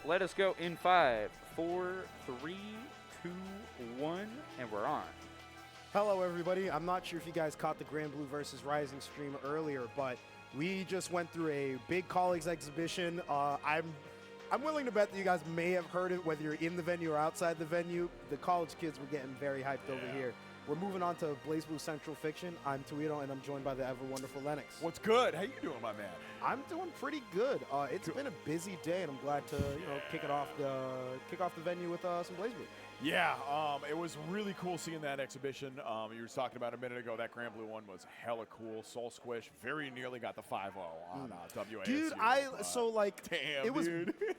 let us go in 5, 4, 3, 2, 1, and we're on. Hello, everybody. I'm not sure if you guys caught the BlazBlue versus Rising stream earlier, but we just went through a big colleagues exhibition. I'm willing to bet that you guys may have heard it, whether you're in the venue or outside the venue. The college kids were getting very hyped over here. We're moving on to BlazBlue Central Fiction. I'm Toledo, and I'm joined by the ever-wonderful Lennox. What's good? How you doing, my man? I'm doing pretty good. It's been a busy day, and I'm glad to kick off the venue with some BlazBlue. Yeah, it was really cool seeing that exhibition. You were talking about a minute ago. That BlazBlue one was hella cool. Soul Squish very nearly got the 5-0 on WASU. Dude, damn,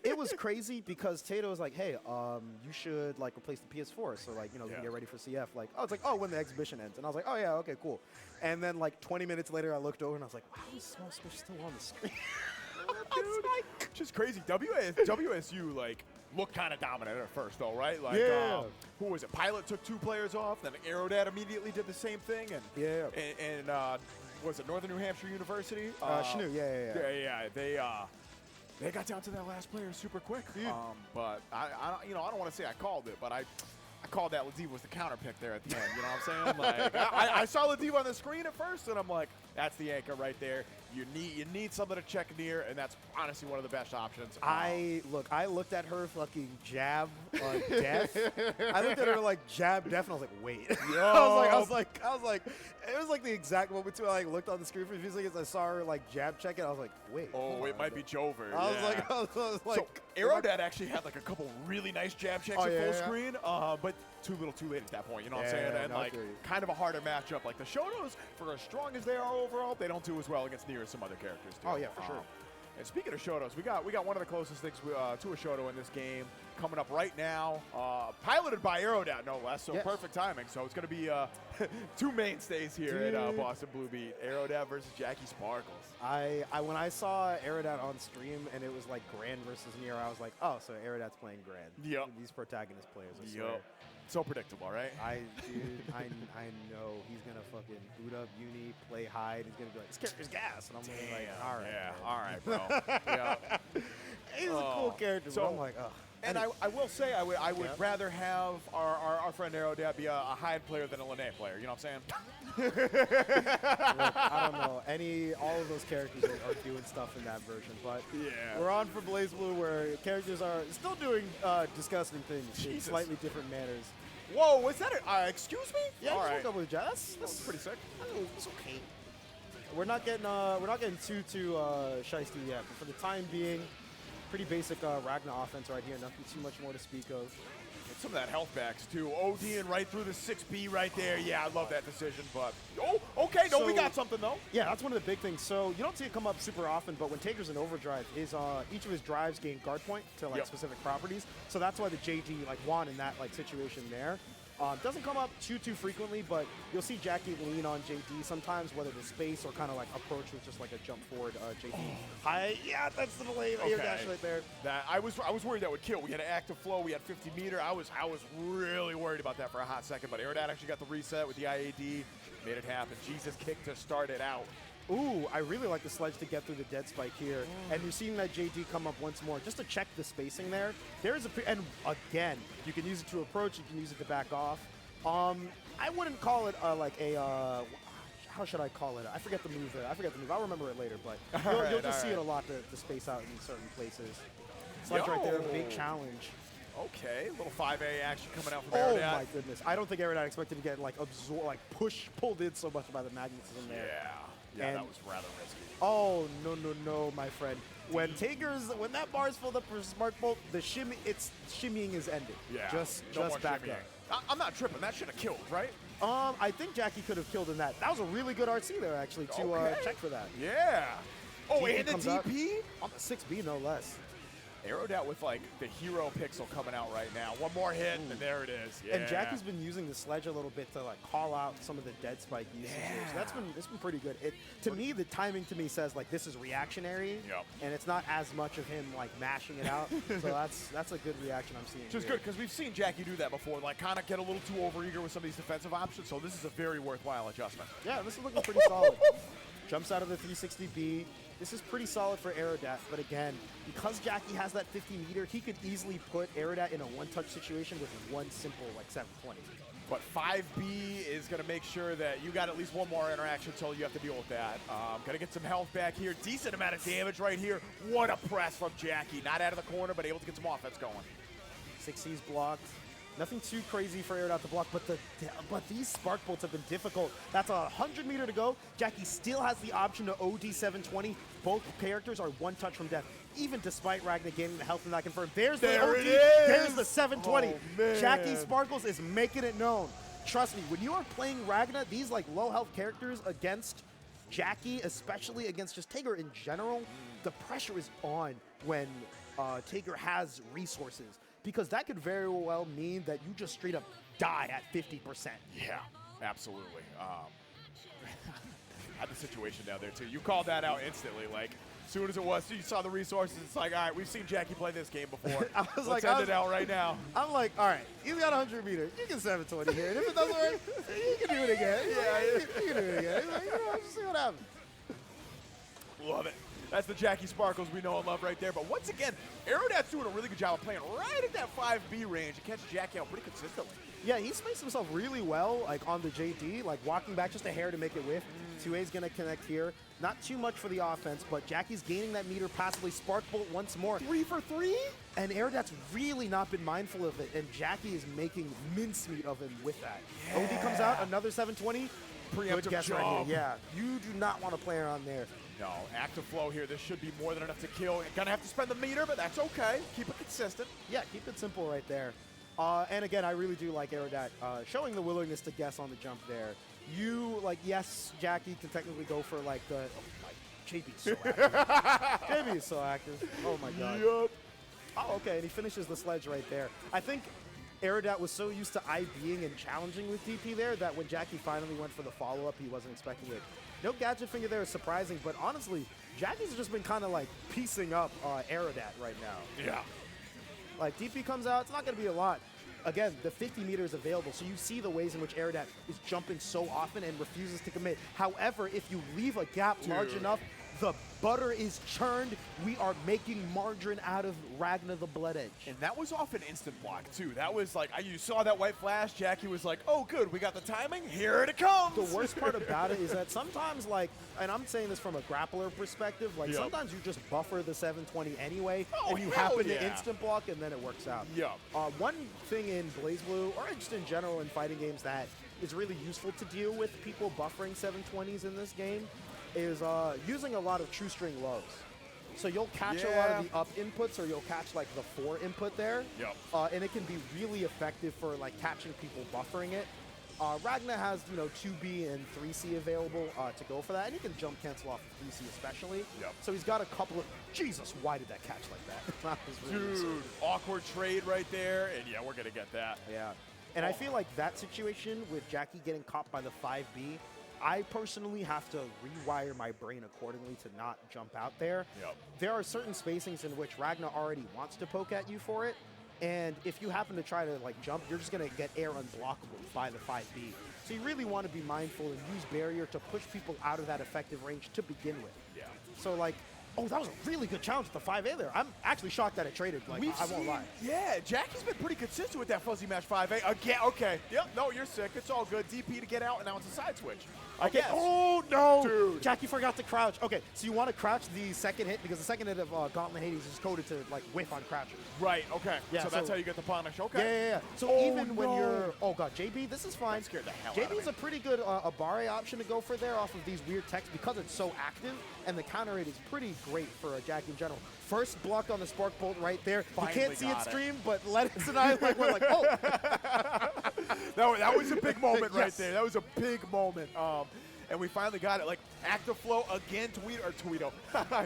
it was crazy because Tato was like, hey, you should replace the PS4, so we can get ready for CF. When the exhibition ends, and I was like, oh yeah, okay, cool. And then 20 minutes later, I looked over and I was like, wow, is Soul Squish still on the screen? Dude, just crazy. WSU looked kind of dominant at first, though, right? Who was it? Pilot took 2 players off, then Aerodat immediately did the same thing, and was it Northern New Hampshire University? Shnu, yeah. They got down to that last player super quick. But I don't want to say I called it, but I called that Ladiva was the counter pick there at the end. You know what I'm saying? I saw Ladiva on the screen at first, and I'm like, that's the anchor right there. You need something to check near, and that's honestly one of the best options. I looked at her fucking jab death. I looked at her jab death, and I was like, wait. I was like, it was the exact moment too. I looked on the screen for a few seconds. I saw her jab check it. I was like, wait. Oh, it might be Jover. I was like, so Aerodat actually had a couple really nice jab checks at full screen, but too little, too late at that point. You know what I'm saying? And kind of a harder matchup. The Shotos, for as strong as they are overall, they don't do as well against Nier as some other characters do. Oh yeah, for sure. And speaking of Shotos, we got one of the closest things to a Shoto in this game coming up right now, piloted by Aerodat, no less. So perfect timing. So it's going to be 2 mainstays here at BostonBlueBeat. Aerodat versus JackieSparkles. When I saw Aerodat on stream and it was Grand versus Nier, I was like, oh, so Aerodat's playing Grand. Yep. These protagonist players, I swear. So predictable, right? I know he's gonna fucking boot up Uni, play hide. He's gonna be like, this character's gas, and I'm gonna be like, all right, yeah, man. all right, bro. He's a cool character, so but I'm like, ugh. And I will say I would rather have our friend Aerodat be a hide player than a Lene player. You know what I'm saying? Look, I don't know. All of those characters are doing stuff in that version, but we're on for BlazBlue where characters are still doing disgusting things in slightly different manners. Whoa, was that excuse me? Yeah, all right. Up with Jazz. That's pretty sick. It's okay. We're not getting too shiesty yet, but for the time being, pretty basic Ragnar offense right here. Nothing too much more to speak of. And some of that health backs too. ODing right through the 6B right there. Yeah, I love that decision. But okay, we got something though. Yeah, that's one of the big things. So you don't see it come up super often, but when Taker's in overdrive, each of his drives gain guard point to specific properties. So that's why the JD won in that situation there. Doesn't come up too frequently, but you'll see Jackie lean on JD sometimes, whether the space or kind of approach with just a jump forward JD. Yeah, that's the delay air dash right there. That I was worried that would kill. We had an active flow. We had 50 meter. I was really worried about that for a hot second, but Aerodat actually got the reset with the IAD, made it happen. Jesus kick to start it out. Ooh, I really like the sledge to get through the dead spike here. And you're seeing that JD come up once more just to check the spacing there. And again, you can use it to approach, you can use it to back off. I wouldn't call it how should I call it? I forget the move there. I'll remember it later, but you'll just see it a lot to space out in certain places. Sledge right there, big challenge. Okay, little 5A action coming out from Aerodat. Oh my goodness. I don't think Aerodat expected to get pulled in so much by the magnetism there. Yeah, that was rather risky. Oh, no, my friend. When that bar is filled up for Smart Bolt, it's shimmying is ended. Yeah. Just back up. I'm not tripping. That should have killed, right? I think Jackie could have killed in that. That was a really good RC there, actually, to check for that. Yeah. Oh, and the DP? On the 6B, no less. Aerodat with the hero pixel coming out right now. One more hit, and there it is. Yeah. And Jackie's been using the sledge a little bit to call out some of the dead spike usage. So that's been pretty good. To me, the timing to me says this is reactionary, and it's not as much of him mashing it out. So that's a good reaction I'm seeing. Which is good because we've seen Jackie do that before, kind of get a little too overeager with some of these defensive options. So this is a very worthwhile adjustment. Yeah, this is looking pretty solid. Jumps out of the 360B. This is pretty solid for Aerodat, but again, because Jackie has that 50 meter, he could easily put Aerodat in a one-touch situation with one simple, like, 720. But 5B is going to make sure that you got at least one more interaction until you have to deal with that. Going to get some health back here. Decent amount of damage right here. What a press from Jackie. Not out of the corner, but able to get some offense going. 6C's blocked. Nothing too crazy for Aerodat to block, but these Spark Bolts have been difficult. That's 100 meter to go. Jackie still has the option to OD 720. Both characters are one touch from death, even despite Ragnar gaining the health and not confirmed. There's the There OD. it is. There's the 720. Oh, man. JackieSparkles is making it known. Trust me, when you are playing Ragnar, these like low health characters against Jackie, especially against just Tager in general, the pressure is on when Tager has resources. Because that could very well mean that you just straight up die at 50%. Yeah, absolutely. Had the situation down there, too. You called that out instantly. Like, as soon as it was, you saw the resources, it's like, all right, we've seen Jackie play this game before. Let's end it out right now. I'm like, all right, he's got 100 meters. You can 720 here. And if it doesn't work, you can do it again. Yeah, you can do it again. He's like, just see what happens. Love it. That's the JackieSparkles we know and love right there. But once again, Aerodat's doing a really good job of playing right at that 5B range and catching Jackie out pretty consistently. Yeah, he spaced himself really well, like on the JD, like walking back just a hair to make it whiff. 2A's going to connect here. Not too much for the offense, but Jackie's gaining that meter passively. Spark Bolt once more. 3 for 3? And Aerodat's really not been mindful of it, and Jackie is making mincemeat of him with that. Yeah. OD comes out, another 720. Preemptive Good guess jump. right here. Yeah, you do not want to play around there. No, active flow here. This should be more than enough to kill. Gonna have to spend the meter, but that's okay. Keep it consistent. Yeah, keep it simple right there. And again, I really do like Aerodat showing the willingness to guess on the jump there. You, like, yes, Jackie can technically go for, like, the... Oh, my... JB's so active. JB is so active. Oh, my God. Yup. Oh, okay, and he finishes the sledge right there. I think Aerodat was so used to IBing and challenging with DP there that when Jackie finally went for the follow-up, he wasn't expecting it. No gadget finger there is surprising, but honestly, Jackie's just been kind of like piecing up Aerodat right now. Yeah. Like DP comes out, it's not going to be a lot. Again, the 50 meters available, so you see the ways in which Aerodat is jumping so often and refuses to commit. However, if you leave a gap large enough, the butter is churned. We are making margarine out of Ragnar the Blood Edge. And that was off an instant block, too. That was like, you saw that white flash. Jackie was like, oh, good, we got the timing. Here it comes. The worst part about it is that sometimes, like, and I'm saying this from a grappler perspective, like, sometimes you just buffer the 720 anyway, and you happen to instant block, and then it works out. Yeah. One thing in BlazBlue, or just in general in fighting games that is really useful to deal with people buffering 720s in this game is using a lot of true string lows. So you'll catch a lot of the up inputs, or you'll catch like the 4 input there. Yep. And it can be really effective for like catching people buffering it. Ragnar has, 2B and 3C available to go for that, and he can jump cancel off of 3C especially. Yep. So he's got a couple of, Jesus, why did that catch like that? That was really Dude, awkward trade right there, and yeah, we're gonna get that. Yeah. And I feel like that situation with Jackie getting caught by the 5B, I personally have to rewire my brain accordingly to not jump out there. Yep. There are certain spacings in which Ragnar already wants to poke at you for it, and if you happen to try to like jump, you're just gonna get air unblockable by the 5B. So you really want to be mindful and use barrier to push people out of that effective range to begin with. Yeah. So like, oh, that was a really good challenge with the 5A there. I'm actually shocked that it traded. Like, I won't lie. Yeah, Jackie's been pretty consistent with that fuzzy match 5A. Again, okay. Yep, no, you're sick. It's all good. DP to get out, and now it's a side switch. I guess. Oh, no. Dude. Jackie forgot to crouch. Okay, so you want to crouch the second hit because the second hit of Gauntlet Hades is coded to, like, whiff on crouches. Right, okay. Yeah, so that's how you get the punish. Okay. Yeah. So even when you're... Oh, God, JB, this is fine. That scared the hell out of JB's me. a pretty good Abare option to go for there off of these weird techs because it's so active, and the counter rate is pretty great for Jackie in general. First block on the Spark Bolt right there. Finally you can't see it got it. stream, but Lennox and I were like, oh. that was a big moment right Yes. there. That was a big moment. And we finally got it. Like, active flow again, Tweedo.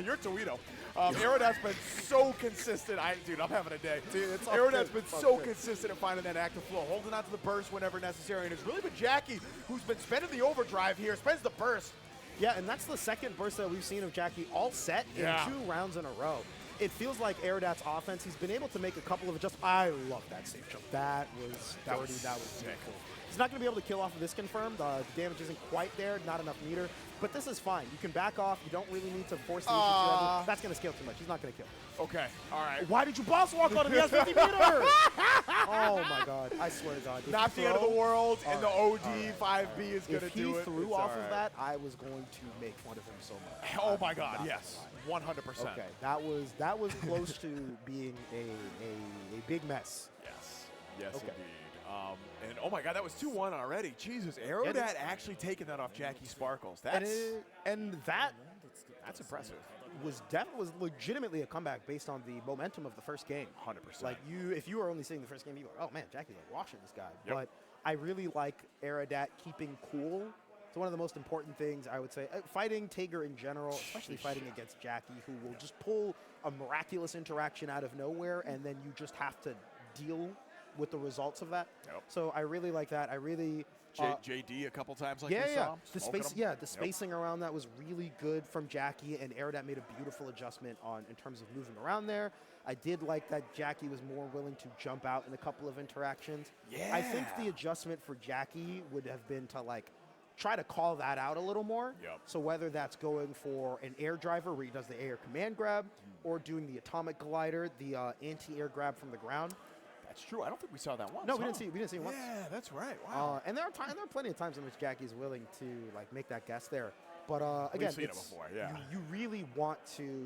You're Tweedo. Aerodat's been so consistent. Dude, I'm having a day. Dude, it's all Aerodat's good. been so consistent at finding that active flow, holding on to the burst whenever necessary. And it's really been Jackie who's been spending the overdrive here, spends the burst. Yeah, and that's the second burst that we've seen of Jackie all set in 2 rounds in a row. It feels like Aerodat's offense, he's been able to make a couple of adjustments. I love that safe jump. That was dirty. That was beautiful. He's not going to be able to kill off of this confirmed. The damage isn't quite there, not enough meter. But this is fine. You can back off. You don't really need to force the issue forever. That's going to scale too much. He's not going to kill. Okay, all right. Why did you boss walk on him? He has 50 meter! Oh, my God. I swear to God. Not the end of the world, and the OD 5B is going to do it. If he threw off of that, I was going to make fun of him so much. Oh, my God, yes. 100%. Okay, that was close to being a big mess. Yes. Yes, Okay. indeed. And oh my God, that was 2-1 already. Jesus, Aerodat actually taking that off JackieSparkles. That's impressive. Was legitimately a comeback based on the momentum of the first game. 100%. Like if you were only seeing the first game, you were like, oh man, Jackie's like washing this guy. Yep. But I really like Aerodat keeping cool. It's one of the most important things I would say. Fighting Tager in general, especially fighting against Jackie, who will just pull a miraculous interaction out of nowhere, and then you just have to deal with the results of that. Yep. So I really like that. I really JD a couple times like we saw. The spacing around that was really good from Jackie, and Aerodat made a beautiful adjustment in terms of moving around there. I did like that Jackie was more willing to jump out in a couple of interactions. Yeah. I think the adjustment for Jackie would have been to like try to call that out a little more. Yep. So whether that's going for an air driver where he does the air command grab, or doing the atomic glider, the anti-air grab from the ground. That's true. I don't think we saw that once. No, we didn't see it once. Yeah, that's right. Wow. And there are plenty of times in which Jackie's willing to like make that guess there. But again, We've seen it before. Yeah. You really want to.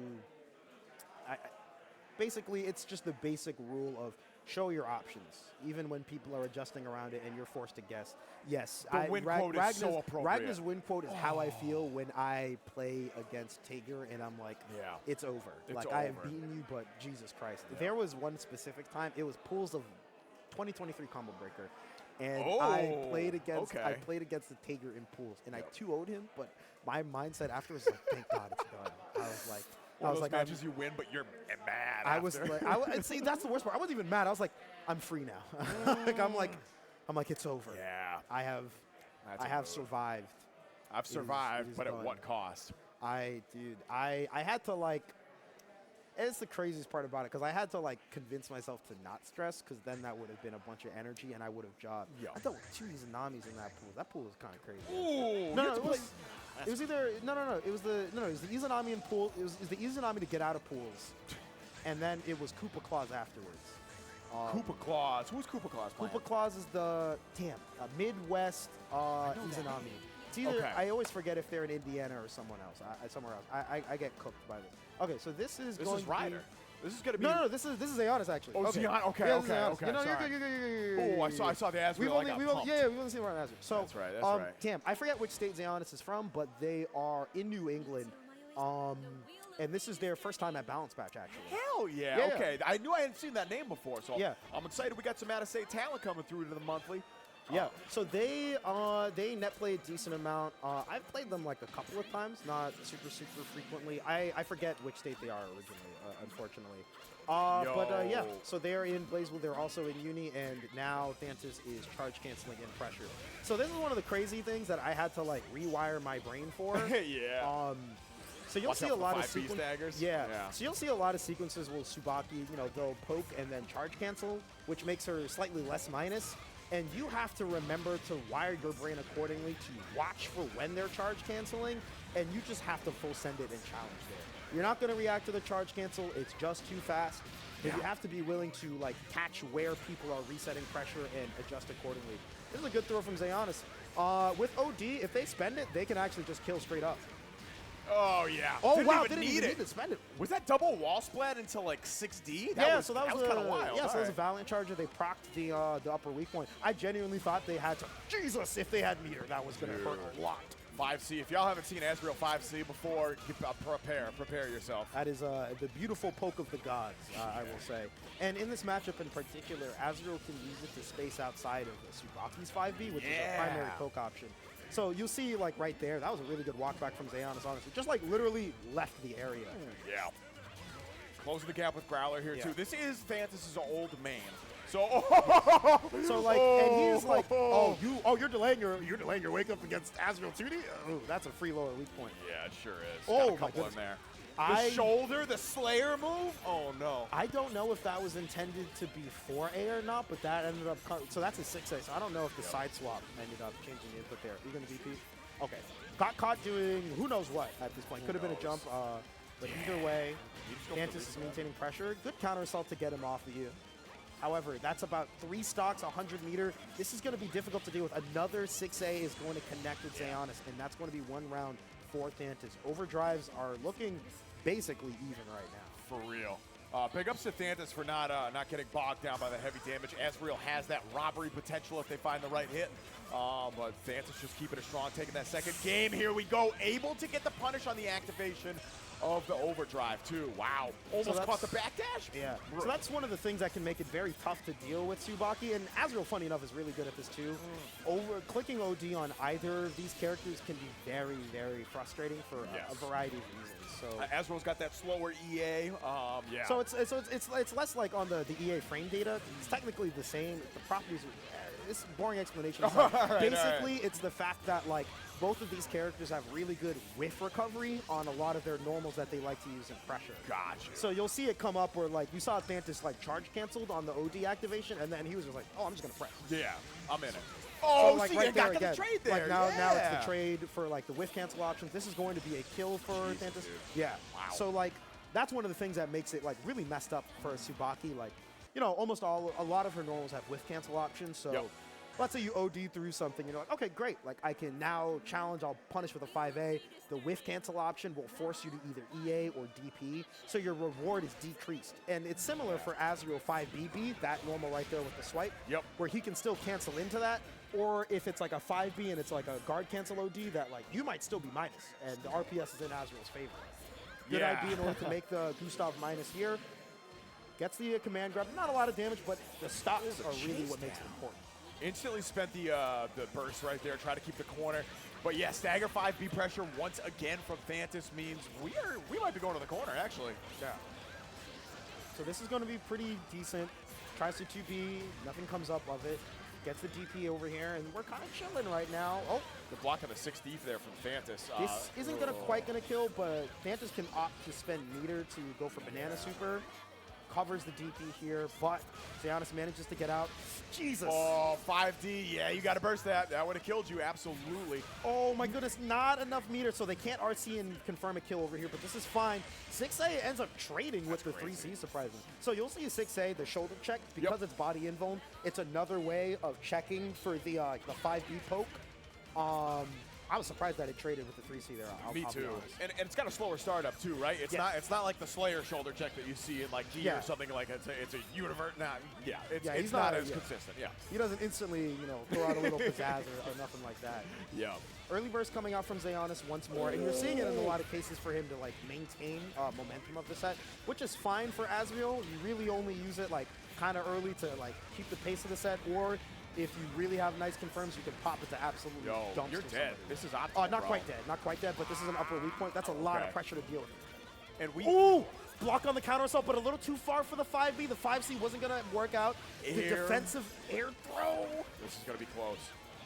Basically, it's just the basic rule of show your options, even when people are adjusting around it and you're forced to guess. Yes, the win quote is so appropriate. Ragnar's win quote is how I feel when I play against Tager, and I'm like, it's over. I have beaten you, but Jesus Christ. Yeah. There was one specific time, it was pools of 2023 Combo Breaker, and I played against the Tager in pools, and I 2-0'd him, but my mindset afterwards was like, thank God it's done. I was like, one of those matches you win, but you're mad. I was like, see, that's the worst part. I wasn't even mad. I was like, I'm free now. I'm like, it's over. Yeah. I have survived. I've survived, but done. at what cost? I had to like. It's the craziest part about it because I had to like convince myself to not stress because then that would have been a bunch of energy and I would have jobbed. Yo. I thought with 2 Izanamis in that pool. That pool was kind of crazy. Ooh, It was either It was the Izanami in pool. It was the Izanami to get out of pools, and then it was Koopa Claus afterwards. Koopa Claus. Who's Koopa Claus playing? Koopa Claus is the Midwest Izanami. It's either I always forget if they're in Indiana or somewhere else. I get cooked by this. Okay, so this is Ryder. This is gonna be no. This is Xeonis actually. Oh, okay. Xeonis. Okay. You know, you're good. Oh, I saw the Azrael. We've only seen one Azrael. So that's right. Damn, I forget which state Xeonis is from, but they are in New England. And this is their first time at Balance Patch, actually. Hell yeah. Yeah. Okay. I knew I hadn't seen that name before, so Yeah. I'm excited we got some out-of-state talent coming through to the monthly. Yeah. So they net play a decent amount. I've played them like a couple of times, not super frequently. I forget which state they are originally, unfortunately. Yeah. So they're in BlazBlue. They're also in Uni, and now Thantis is charge canceling in pressure. So this is one of the crazy things that I had to like rewire my brain for. Yeah. So you'll see a lot of sequences. Yeah. So you'll see a lot of sequences where Tsubaki, they'll poke and then charge cancel, which makes her slightly less minus. And you have to remember to wire your brain accordingly to watch for when they're charge canceling, and you just have to full send it and challenge there. You're not going to react to the charge cancel. It's just too fast. Yeah. You have to be willing to like catch where people are resetting pressure and adjust accordingly. This is a good throw from Xeonis. With OD, if they spend it, they can actually just kill straight up. Oh, yeah. Oh, wow. Didn't Didn't even need to spend it. Was that double wall splat into like 6D? That was kind of wild. Yeah, so that was a Valiant Charger. They procced the upper weak point. I genuinely thought they had to. Jesus, if they had meter, that was going to hurt a lot. 5C. If y'all haven't seen Azrael 5C before, prepare yourself. That is the beautiful poke of the gods, I will say. And in this matchup in particular, Azrael can use it to space outside of Tsubaki's 5B, which is a primary poke option. So you'll see, like, right there, that was a really good walk back from Xeonis, honestly. Just, like, literally left the area. Yeah. Closing the gap with Growler here, too. This is Thantis' old man. So, and he's like, you're delaying your wake up against Azrael 2D? Oh, that's a free lower weak point. Yeah, it sure is. Oh, got a couple in there. The shoulder, the Slayer move? Oh, no. I don't know if that was intended to be for A or not, but that ended up... So that's a 6A, so I don't know if the side swap ended up changing the input there. Are you going to VP? Okay. Got caught doing who knows what at this point. Could have been a jump, but either way, Thantis is maintaining pressure. Good counter assault to get him off of you. However, that's about 3 stocks, 100 meter. This is going to be difficult to deal with. Another 6A is going to connect with Xeonis, and that's going to be 1 round for Thantis. Overdrives are looking basically even right now. For real. Big ups to Thantis for not getting bogged down by the heavy damage. Ezreal has that robbery potential if they find the right hit. But Thantis just keeping it strong, taking that second game. Here we go. Able to get the punish on the activation of the overdrive, too. Wow. Almost caught the backdash. Yeah. So that's one of the things that can make it very tough to deal with Tsubaki. And Azrael, funny enough, is really good at this, too. Clicking OD on either of these characters can be very, very frustrating for a variety of reasons. So Azrael's got that slower EA. Yeah. So it's less like on the EA frame data. It's technically the same. The properties are... This boring explanation. Basically, it's the fact that like both of these characters have really good whiff recovery on a lot of their normals that they like to use in pressure. Gotcha. So you'll see it come up where like you saw Thantis like charge canceled on the OD activation, and then he was just like, oh, I'm just gonna press. Yeah, I'm in it. Oh, so, like, see, right you there got again, the trade there. Like now it's the trade for like the whiff cancel options. This is going to be a kill for Thantis. Dude. Yeah. Wow. So like that's one of the things that makes it like really messed up for Tsubaki. Like, you know, almost a lot of her normals have whiff cancel options. So let's say you OD through something, you're like, okay, great. Like I can now challenge, I'll punish with a 5A. The whiff cancel option will force you to either EA or DP, so your reward is decreased. And it's similar for Azrael 5BB, that normal right there with the swipe, where he can still cancel into that. Or if it's like a 5B and it's like a guard cancel OD, that like you might still be minus, and the RPS is in Azrael's favor. Good idea in order to make the Gustav minus here. Gets the command grab, not a lot of damage, but the stocks are really what makes it important. Instantly spent the burst right there, try to keep the corner. But yeah, stagger 5B pressure once again from Thantis means we might be going to the corner, actually. Yeah. So this is going to be pretty decent. Tries to 2B, nothing comes up of it. Gets the DP over here, and we're kind of chilling right now. Oh, the block on the 6 deep there from Thantis. This isn't quite going to kill, but Thantis can opt to spend meter to go for Banana Super. Covers the DP here, but Xeonis manages to get out. Jesus. Oh, 5D. Yeah, you got to burst that. That would have killed you, absolutely. Oh, my goodness. Not enough meter, so they can't RC and confirm a kill over here, but this is fine. 6A ends up trading with the 3C, surprisingly. So you'll see a 6A, the shoulder check, because it's body invuln. It's another way of checking for the 5B poke. I was surprised that it traded with the 3C there. Me too. And it's got a slower startup too, right? It's not like the Slayer shoulder check that you see in like D or something like it's a universe. Nah, it's not as consistent. Yeah. He doesn't instantly, throw out a little pizzazz or nothing like that. Yeah. Early burst coming out from Xeonis once more, and you're seeing it in a lot of cases for him to like maintain momentum of the set, which is fine for Azrael. You really only use it like kind of early to like keep the pace of the set, or if you really have nice confirms, you can pop it to absolutely dumps. You're dead. This is optimal. Not quite dead. Not quite dead, but this is an upper weak point. That's a lot of pressure to deal with. And Ooh! Block on the counter assault, but a little too far for the 5B. The 5C wasn't going to work out. The defensive air throw. This is going to be close.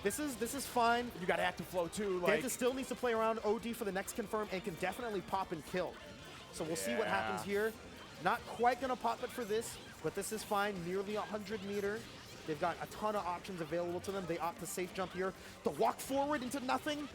This is fine. You got active flow too. Thantis still needs to play around OD for the next confirm and can definitely pop and kill. So we'll see what happens here. Not quite going to pop it for this, but this is fine. Nearly 100 meter. They've got a ton of options available to them. They opt to safe jump here. The walk forward into nothing.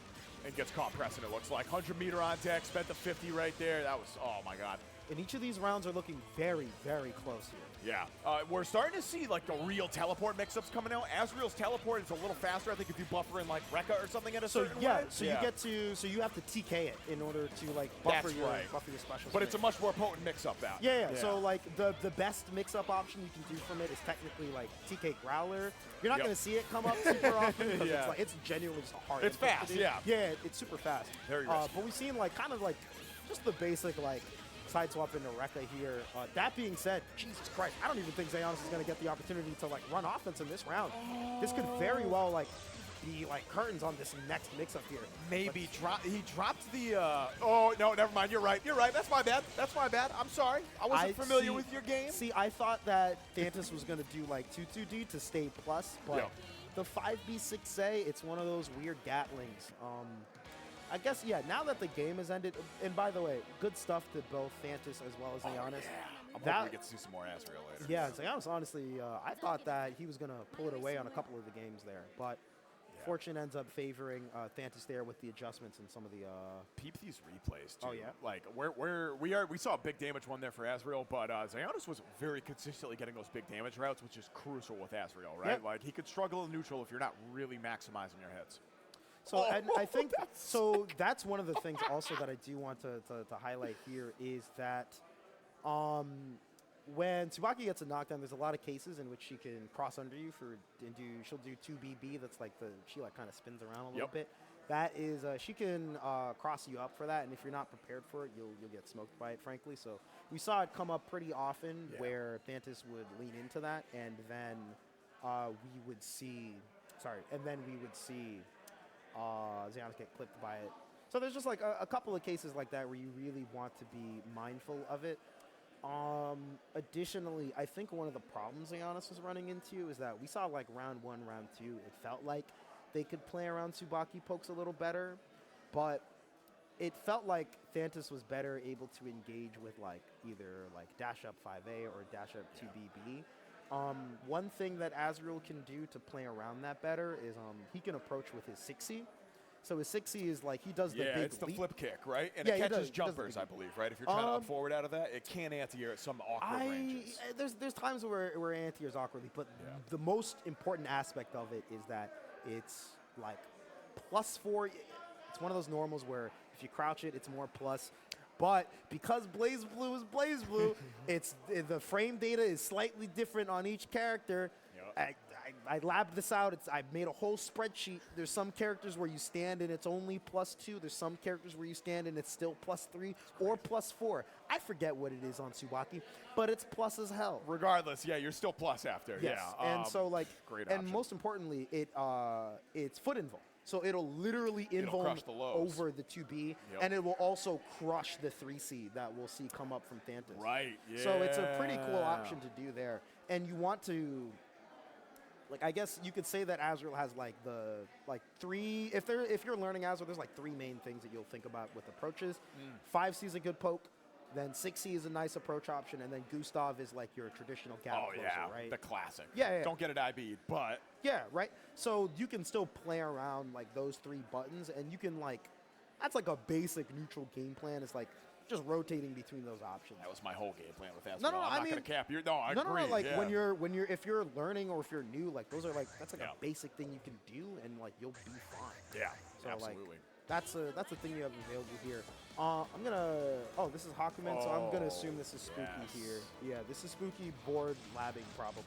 And gets caught pressing, it looks like. 100 meter on deck, spent the 50 right there. That was, oh my God. And each of these rounds are looking very, very close here. Yeah. We're starting to see like the real teleport mix-ups coming out. Azrael's teleport is a little faster, I think, if you buffer in like Rekka or something at a certain way. So you get to, so you have to TK it in order to like buffer your special. But it's a much more potent mix-up now. Yeah. So like the best mix-up option you can do from it is technically like TK Growler. You're not going to see it come up super often because it's genuinely just a hard. It's fast, Yeah, it's super fast. Very risky. But we've seen like kind of like just the basic like side swap into Rekka here. That being said, Jesus Christ, I don't even think Xeonis is going to get the opportunity to like run offense in this round. This could very well like be like curtains on this next mix-up here. Maybe he dropped the. Oh no, never mind. You're right. That's my bad. I'm sorry. I wasn't familiar with your game. See, I thought that Thantis was going to do like 2-2D to stay plus, but the 5B6A, it's one of those weird Gatlings. I guess, yeah, now that the game has ended, and by the way, good stuff to both Thantis as well as Xeonis. I'm hoping we get to see some more Asriel later. Yeah, Xeonis, honestly, I thought that he was going to pull it away on a couple of the games there, but fortune ends up favoring Thantis there with the adjustments and some of the... Peep these replays, too. Oh, yeah? Like, we saw a big damage one there for Asriel, but Xeonis was very consistently getting those big damage routes, which is crucial with Asriel, right? Yep. Like, he could struggle in neutral if you're not really maximizing your hits. So and I think so. That's one of the things also that I do want to highlight here is that when Tsubaki gets a knockdown, there's a lot of cases in which she can cross under you she'll do 2 BB. That's like she kind of spins around a little bit. That is she can cross you up for that, and if you're not prepared for it, you'll get smoked by it. Frankly, so we saw it come up pretty often where Thantis would lean into that, and then we would see Xeonis get clipped by it. So there's just like a couple of cases like that where you really want to be mindful of it. Additionally, I think one of the problems Xeonis was running into is that we saw like round 1, round 2, it felt like they could play around Tsubaki pokes a little better, but it felt like Thantis was better able to engage with like either like dash up 5A or dash up 2BB. One thing that Asriel can do to play around that better is he can approach with his 6C. So his 6C is like he does the big it's the leap. flip kick, right? And Yeah, it he catches does jumpers, the I believe, right? If you're trying to up forward out of that, it can anti-air at some awkward ranges. There's times where anti-airs awkwardly, but the most important aspect of it is that it's like +4. It's one of those normals where if you crouch it, it's more plus. But because BlazBlue is BlazBlue, it's the frame data is slightly different on each character. I labbed this out. I made a whole spreadsheet. There's some characters where you stand and it's only +2. There's some characters where you stand and it's still +3 or +4. I forget what it is on Tsubaki, but it's plus as hell. Regardless, you're still plus after. Yes. Yeah. And so like, great and option. most importantly, it's foot invul. So it'll literally It'll invul crush the lows. over the 2B, and it will also crush the 3C that we'll see come up from Thantis. Right, yeah. So it's a pretty cool option to do there. And you want to, like, I guess you could say that Asriel has like the three. If you're learning Asriel, there's like 3 main things that you'll think about with approaches. 5C is a good poke. Then 6C is a nice approach option, and then Gustav is like your traditional gap closer, right? The classic. Yeah. Don't get it IB'd, but yeah, right. So you can still play around like those 3 buttons, and you can like that's like a basic neutral game plan. It's like just rotating between those options. that was my whole game plan with Asriel. No, I'm I not mean- gonna cap you. No, I No, agree. like yeah. when you're if you're learning or if you're new, like those are like that's like a basic thing you can do, and like you'll be fine. Yeah, So absolutely. like that's a thing you have available here. I'm gonna this is Hakumen, so I'm gonna assume this is Spooky here. Yeah, this is Spooky board labbing probably.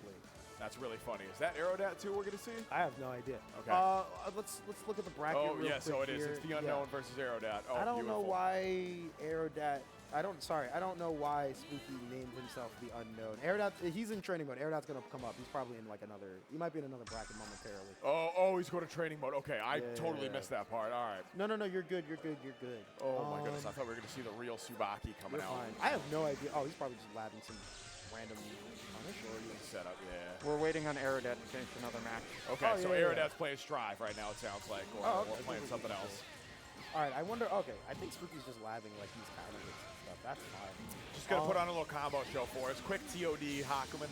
That's really funny. Is that Aerodat too we're gonna see? I have no idea. Okay. Let's look at the bracket. Oh real yeah, quick so it is. here. It's the unknown versus Aerodat. Oh, I don't know beautiful. why Aerodat. I don't know why Spooky named himself the unknown. Aerodat, he's in training mode. Aerodat's gonna come up. He's probably in like he might be in another bracket momentarily. Oh, he's going to training mode. Okay, I totally missed that part. All right. No, you're good. Oh my goodness, I thought we were going to see the real Tsubaki coming You're out. fine. I have no idea. Oh, he's probably just labbing some random punish or Setup, yeah. We're waiting on Aerodat to finish another match. Okay, Oh, so yeah, yeah. Aerodat's playing Strive right now, it sounds like, or okay. we're playing something else. All right, I wonder. Okay, I think Spooky's just labbing like he's countering it and stuff. That's fine. Just going to put on a little combo show for us. Quick TOD, Hakumen.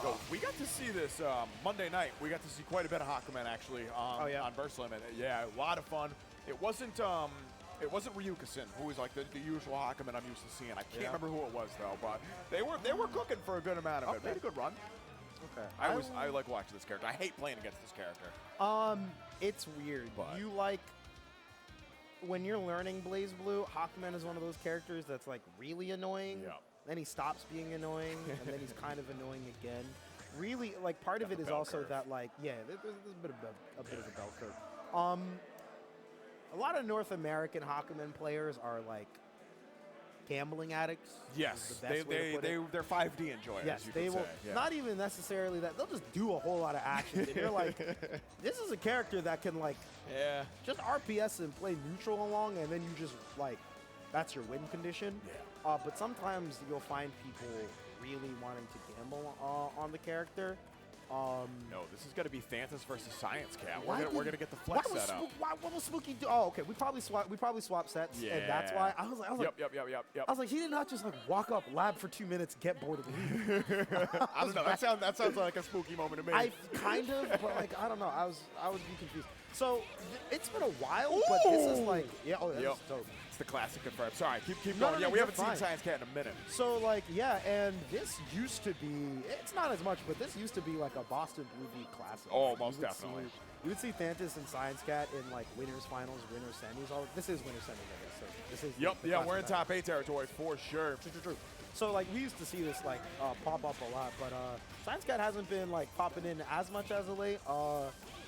So we got to see this Monday night. We got to see quite a bit of Hakumen actually on Burst Limit. Yeah, a lot of fun. It wasn't Ryuka-san, who was like the usual Hakumen I'm used to seeing. I can't remember who it was though, but they were cooking for a good amount of it. Made a good run. Okay. I like watching this character. I hate playing against this character. It's weird. But- You like when you're learning BlazBlue, Hakumen is one of those characters that's like really annoying. Yeah. Then he stops being annoying, and then he's kind of annoying again. Really, like part of Got it the is bell also curve. that like there's a bit of a bell curve. A lot of North American Hakumen players are like gambling addicts. is Yes, the best way to put it. they're 5D enjoyers. Yes, you they could will. say. Yeah. Not even necessarily that. They'll just do a whole lot of actions, and you're like, this is a character that can like Yeah. just RPS and play neutral along, and then you just like that's your win condition. Yeah. But sometimes you'll find people really wanting to gamble on the character, No, this is going to be Thantis versus ScienceCat. Why We're did- gonna get the flex set up. What will Spooky do? Oh, okay. We probably swap sets, and that's why I was like, Yep. I was like, he did not just like walk up, lab for 2 minutes, get bored, and leave. I don't know. That sounds like a spooky moment to me. I kind of, but like I don't know. I would be confused. So it's been a while, but this is like, yeah. Oh, that's dope. It's the classic confirmed. Sorry, keep No, going. no, Yeah, we you're haven't fine. seen ScienceCat in a minute. So like, yeah, and this used to be. It's not as much, but this used to be like a BostonBlueBeat classic. Oh, Like, most you would definitely. You would see Thantis and ScienceCat in like winners finals, winners semis. All this is winners semis, I guess. So this is. Yep. the Yeah, we're in classic top 8 territory for sure. True. So like we used to see this like pop up a lot, but ScienceCat hasn't been like popping in as much as of late.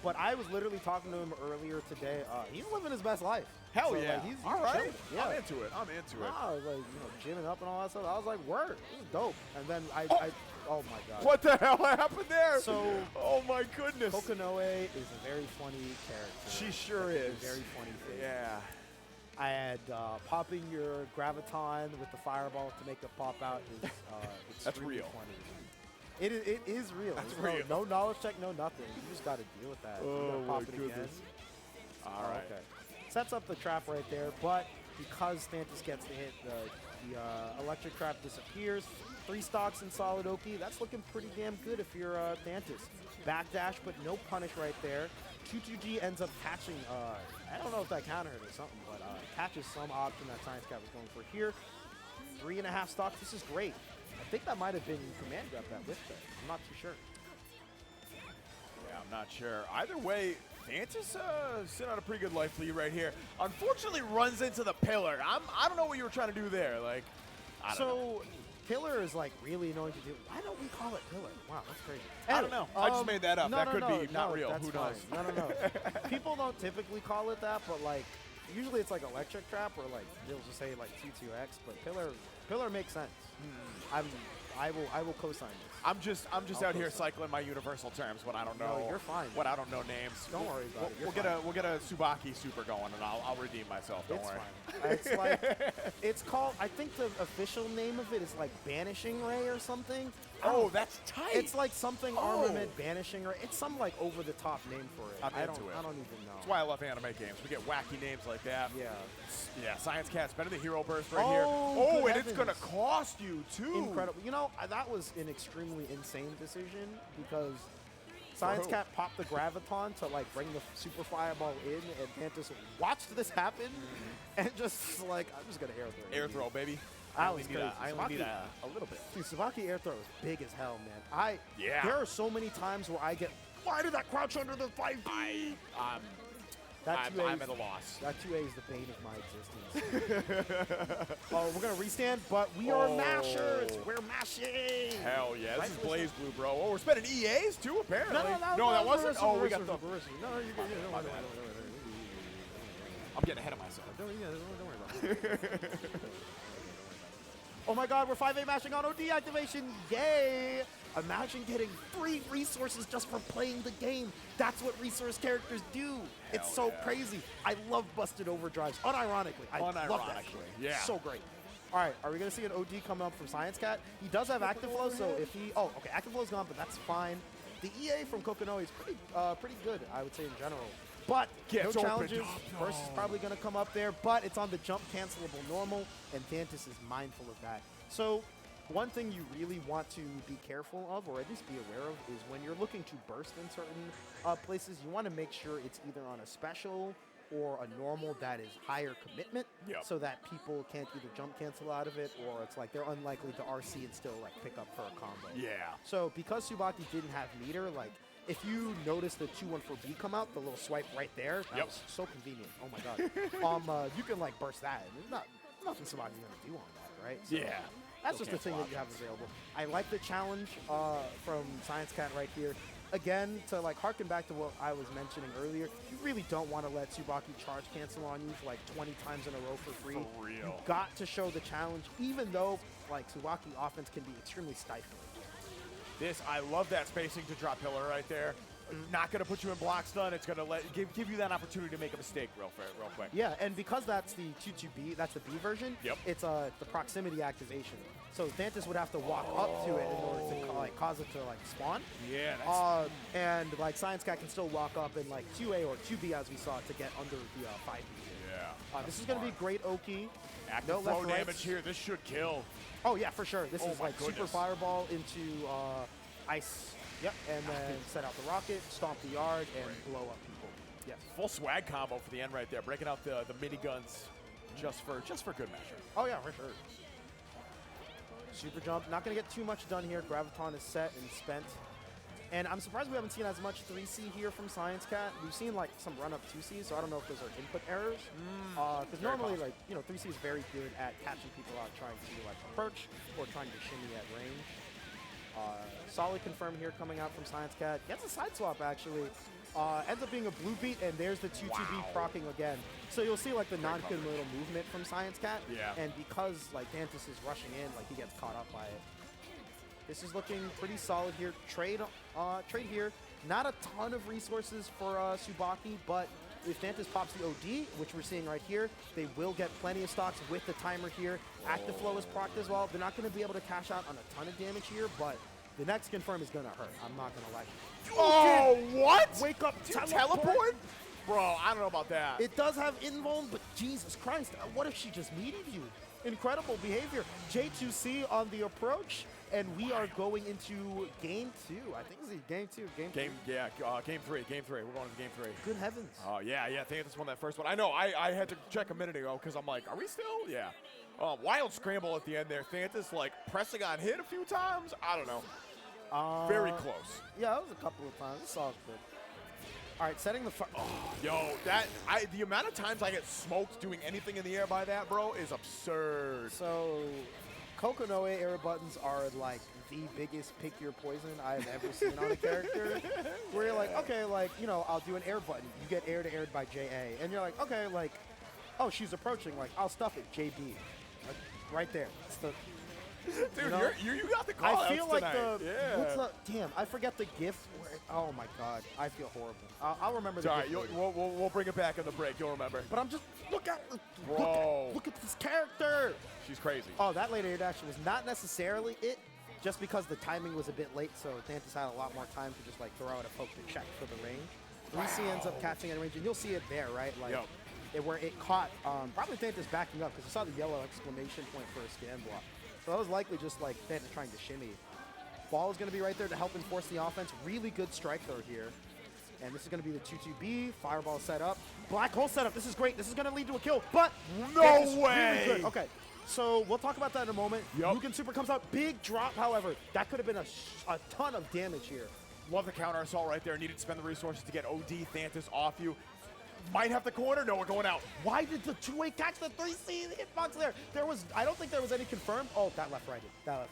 But I was literally talking to him earlier today. He's living his best life. Hell So, yeah. like, he's All right. chilling. Yeah. I'm into it. I was like, gymming up and all that stuff. I was like, word, this is dope. And then oh my god. What the hell happened there? So, oh my goodness. Kokonoe is a very funny character. She sure It's is. a very funny thing. Yeah. I had popping your graviton with the fireball to make it pop out is That's extremely real. funny. It is real. That's There's real. No knowledge check, no nothing. You just got to deal with that. You Oh gotta my pop it goodness. again. All right. Okay. Sets up the trap right there, but because Thantis gets the hit, the electric trap disappears. 3 stocks in solid Oki. That's looking pretty damn good if you're Thantis. Backdash, but no punish right there. Q2G ends up catching, I don't know if that counter hit or something, but catches some option that ScienceCat was going for here. 3.5 stocks. This is great. I think that might have been command grab that whip there. I'm not too sure. Yeah, I'm not sure. Either way, Thantis sitting on a pretty good life lead right here. Unfortunately, runs into the pillar. I don't know what you were trying to do there. Like, I don't know. Pillar is like really annoying to do. Why don't we call it pillar? Wow, that's crazy. I don't know. I just made that up. No, That no, could no, be not no, real. that's Who knows? fine. No. People don't typically call it that, but like usually it's like electric trap or like they'll just say like T2X, but pillar makes sense. I will co-sign this. I'm just I'll out here co-sign. cycling my universal terms when I don't know. No, you're fine. When I don't know names. Don't worry about it. You're We'll get a Tsubaki super going, and I'll redeem myself. Don't It's worry. fine. It's like it's called. I think the official name of it is like Banishing Ray or something. Oh, that's tight. It's like something Oh. armament banishing ray. It's some like over the top name for it. I'm I into don't. it. I don't even know. That's why I love anime games. We get wacky names like that. Yeah. Yeah, ScienceCat's better than Hero Burst right Oh, here. Oh, good and it's gonna heavens. cost you too. Incredible. You know, that was an extremely insane decision because ScienceCat popped the graviton to like bring the super fireball in, and Thantis watched this happen and just like, I'm just gonna air throw. Air throw, baby. That was crazy. I only need a little bit. Dude, Tsubaki air throw is big as hell, man. Yeah. There are so many times where I get, why did that crouch under the 5D? I'm at a loss. That 2A is the bane of my existence. Oh, we're going to restand, but we are mashers. We're mashing. Hell yeah, this is Right, BlazBlue, bro. Oh, we're spending EAs too, apparently. No, that wasn't. reverse, Oh, we reverse, got the. reverse. No, you're good. Don't My worry bad. about it. I'm getting ahead of myself. Don't worry about it. Oh my god, we're 5A mashing on OD activation. Yay! Imagine getting 3 resources just for playing the game. That's what resource characters do. It's so yeah. crazy. I love busted overdrives. Unironically. I love that shit. yeah. So great. All right, are we going to see an OD coming up from ScienceCat? He does have Active Flow, so if he... Oh, okay, Active Flow's gone, but that's fine. The EA from Kokonoe is pretty good, I would say, in general. But Gets no opened challenges. up. First is probably going to come up there, but it's on the jump cancelable normal, and Thantis is mindful of that. So one thing you really want to be careful of, or at least be aware of, is when you're looking to burst in certain places, you want to make sure it's either on a special or a normal that is higher commitment, so that people can't either jump cancel out of it, or it's like they're unlikely to RC and still like pick up for a combo. Yeah. So because Tsubaki didn't have meter, like if you notice the 214B come out, the little swipe right there, that was so convenient. Oh my god. You can like burst that. There's nothing Tsubaki's gonna do on that, right? So Yeah. that's just the thing that you have available. I like the challenge from ScienceCat right here. Again, to like harken back to what I was mentioning earlier, you really don't want to let Tsubaki charge cancel on you for like 20 times in a row for free. For real. You got to show the challenge, even though like Tsubaki offense can be extremely stifling. I love that spacing to drop pillar right there. Not going to put you in block stun. It's going to give you that opportunity to make a mistake real quick. Yeah, and because that's the 2-2B, that's the B version, Yep. it's the proximity activation. So Thantis would have to walk up to it in order to cause it to like spawn. Yeah, that's... And like ScienceCat can still walk up in like 2A or 2B as we saw to get under the 5B. Yeah. This is going to be great Oki. Active No flow left damage rights. here. This should kill. Oh yeah, for sure. This Oh is my like super goodness. fireball into ice. Yep, and then set out the rocket, stomp the yard, and blow up people. Yeah. Full swag combo for the end right there. Breaking out the miniguns just for good measure. Oh yeah, for sure. Super jump. Not going to get too much done here. Graviton is set and spent. And I'm surprised we haven't seen as much 3C here from ScienceCat. We've seen like some run-up 2C, so I don't know if those are input errors. Because normally, possible. like, you know, 3C is very good at catching people out trying to like approach or trying to shimmy at range. Solid confirm here coming out from ScienceCat. Gets a side swap actually. Ends up being a blue beat, and there's the 2-2B proccing again. So you'll see like the non-committal movement from ScienceCat. Yeah. And because like Thantis is rushing in, like he gets caught up by it. This is looking pretty solid here. Trade here. Not a ton of resources for Tsubaki, but if Thantis pops the OD, which we're seeing right here, they will get plenty of stocks with the timer here. Active flow is procced as well. They're not going to be able to cash out on a ton of damage here, but the next confirm is going to hurt. I'm not going to lie. Oh, what? Wake up, teleport? Bro, I don't know about that. It does have invuln, but Jesus Christ, what if she just meated you? Incredible behavior. J2C on the approach, and we are going into game 2. I think this is game 2. Game 3. Game 3. We're going into game 3. Good heavens. Oh, yeah, I think this won that first one. I know, I had to check a minute ago because I'm like, are we still? Yeah. Wild scramble at the end there. Thantis, like, pressing on hit a few times. I don't know. Very close. Yeah, that was a couple of times. It's all good. All right, setting the fire. Oh, yo, the amount of times I get smoked doing anything in the air by that, bro, is absurd. So, Kokonoe air buttons are like the biggest pick your poison I've ever seen on a character. Where you're like, okay, like, you know, I'll do an air button. You get air to aired by JA. And you're like, okay, like, oh, she's approaching. Like, I'll stuff it, JB. Like, right there. It's the, Dude, you know, you got the call I feel like tonight. what's the, damn, I forget the GIF. Oh my God, I feel horrible. I'll remember the Sorry, GIF later. we'll bring it back in the break. You'll remember. But I'm just, look at this character. She's crazy. Oh, that late air dash was not necessarily it, just because the timing was a bit late, so Thantis had a lot more time to just like throw out a poke to check for the range. 3C ends up catching at range, and you'll see it there, right? Like, where it caught, probably Thantis backing up, because you saw the yellow exclamation point for a scan block. So that was likely just like Thantis trying to shimmy. Ball is going to be right there to help enforce the offense. Really good strike throw here. And this is going to be the 2-2B. Fireball set up. Black hole setup. This is great. This is going to lead to a kill, but no way. Really good. Okay, so we'll talk about that in a moment. Yep. Lucan Super comes out. Big drop, however. That could have been a ton of damage here. Love the counter assault right there. Needed to spend the resources to get OD Thantis off you. Might have the corner. No, we're going out. Why did the 2-way catch the 3C hitbox there? I don't think there was any confirmed. Oh, that left righted. That was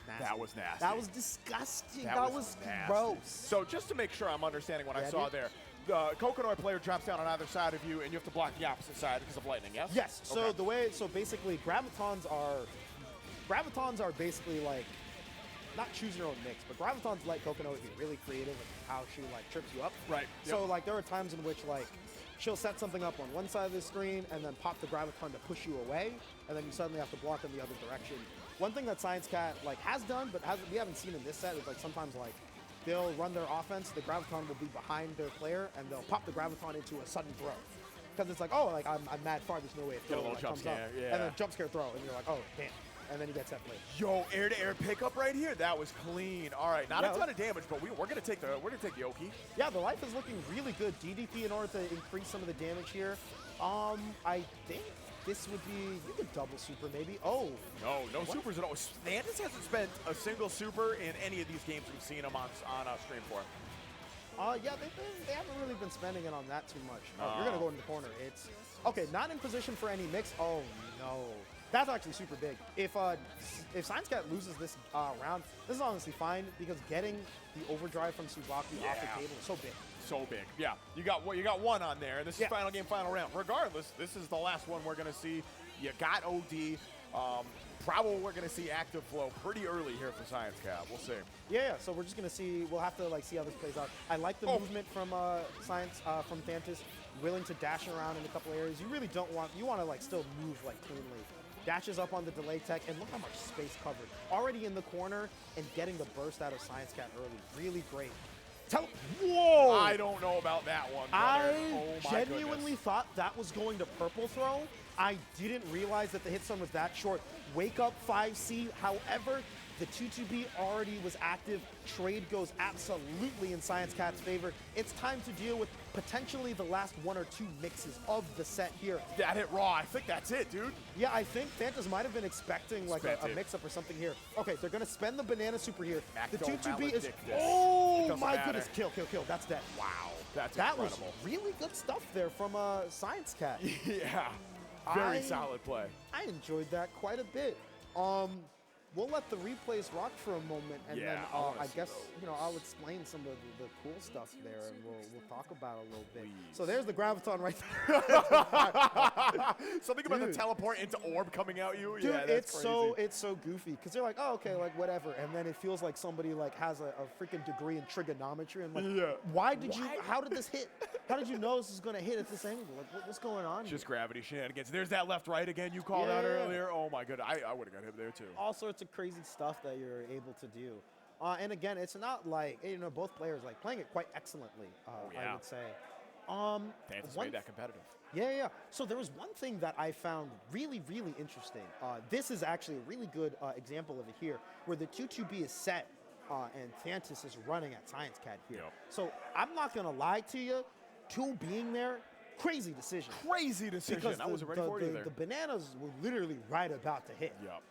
nasty. That was nasty. That was disgusting. That was nasty. Gross. So just to make sure I'm understanding what I saw there, the Kokonoi player drops down on either side of you, and you have to block the opposite side because of lightning, yes? Yes. So okay. so basically, gravitons are basically like, not choose your own mix, but gravitons let Kokonoi be really creative with how she like trips you up. Right. So like there are times in which like she'll set something up on one side of the screen and then pop the graviton to push you away, and then you suddenly have to block in the other direction. One thing that ScienceCat like has done, but we haven't seen in this set, is like sometimes like they'll run their offense, the graviton will be behind their player, and they'll pop the graviton into a sudden throw. Because it's like, oh, like I'm mad far, there's no way it Get a little jump scare, yeah. And then jump scare throw, and you're like, oh, damn. And then he gets that play. Yo, air-to-air pickup right here. That was clean. All right, not a ton of damage, but we're gonna take the Oki. Yeah, the life is looking really good. DDP in order to increase some of the damage here. I think this would be, you could double super maybe. Oh. No supers at all. Thantis hasn't spent a single super in any of these games we've seen him on stream for. Yeah, they haven't really been spending it on that too much. Oh, you're gonna go in the corner. It's okay. Not in position for any mix. Oh no. That's actually super big. If ScienceCat loses this round, this is honestly fine, because getting the overdrive from Tsubaki off the table is so big. So big. Yeah. You got one on there, and this is final game, final round. Regardless, this is the last one we're gonna see. You got OD. Probably we're gonna see active flow pretty early here for ScienceCat. We'll see. Yeah. So we're just gonna see. We'll have to like see how this plays out. I like the movement from Thantis, willing to dash around in a couple areas. You really don't want. You want to like still move like cleanly. dashes up on the delay tech, and look how much space covered. Already in the corner and getting the burst out of ScienceCat early. Really great. Whoa! I don't know about that one, brother. Oh my genuinely goodness. thought that was going to purple throw. I didn't realize that the hit stun was that short. Wake up 5C. However, the 2-2B already was active. Trade goes absolutely in ScienceCat's favor. It's time to deal with potentially the last 1 or 2 mixes of the set here. That hit raw. I think that's it, dude. Yeah, I think Thantis might have been expecting like a mix-up or something here. Okay, they're going to spend the banana super here. The 2-2B is... Oh, my goodness. Kill. That's dead. Wow. That's that incredible. Was really good stuff there from ScienceCat. Yeah. Very solid play. I enjoyed that quite a bit. We'll let the replays rock for a moment, and then I guess I'll explain some of the cool stuff there, and we'll talk about it a little bit. So there's the graviton right there. Something about the teleport into orb coming at you. Dude, yeah, that's crazy. it's so goofy because you're like, oh, okay, like whatever, and then it feels like somebody like has a freaking degree in trigonometry, and like, how did this hit? How did you know this is gonna hit at this angle? Like, what's going on? Just gravity shenanigans. There's that left right again you called out earlier. Oh my goodness, I would have got hit there too. All sorts of crazy stuff that you're able to do. And again, it's not like, both players like playing it quite excellently, I would say. Thantis made that competitive. Yeah. So there was one thing that I found really, really interesting. This is actually a really good example of it here, where the 2-2B is set and Thantis is running at ScienceCat here. Yep. So I'm not going to lie to you, 2 being there, crazy decision. Crazy decision. Because I wasn't ready for it either. The bananas were literally right about to hit. Yep.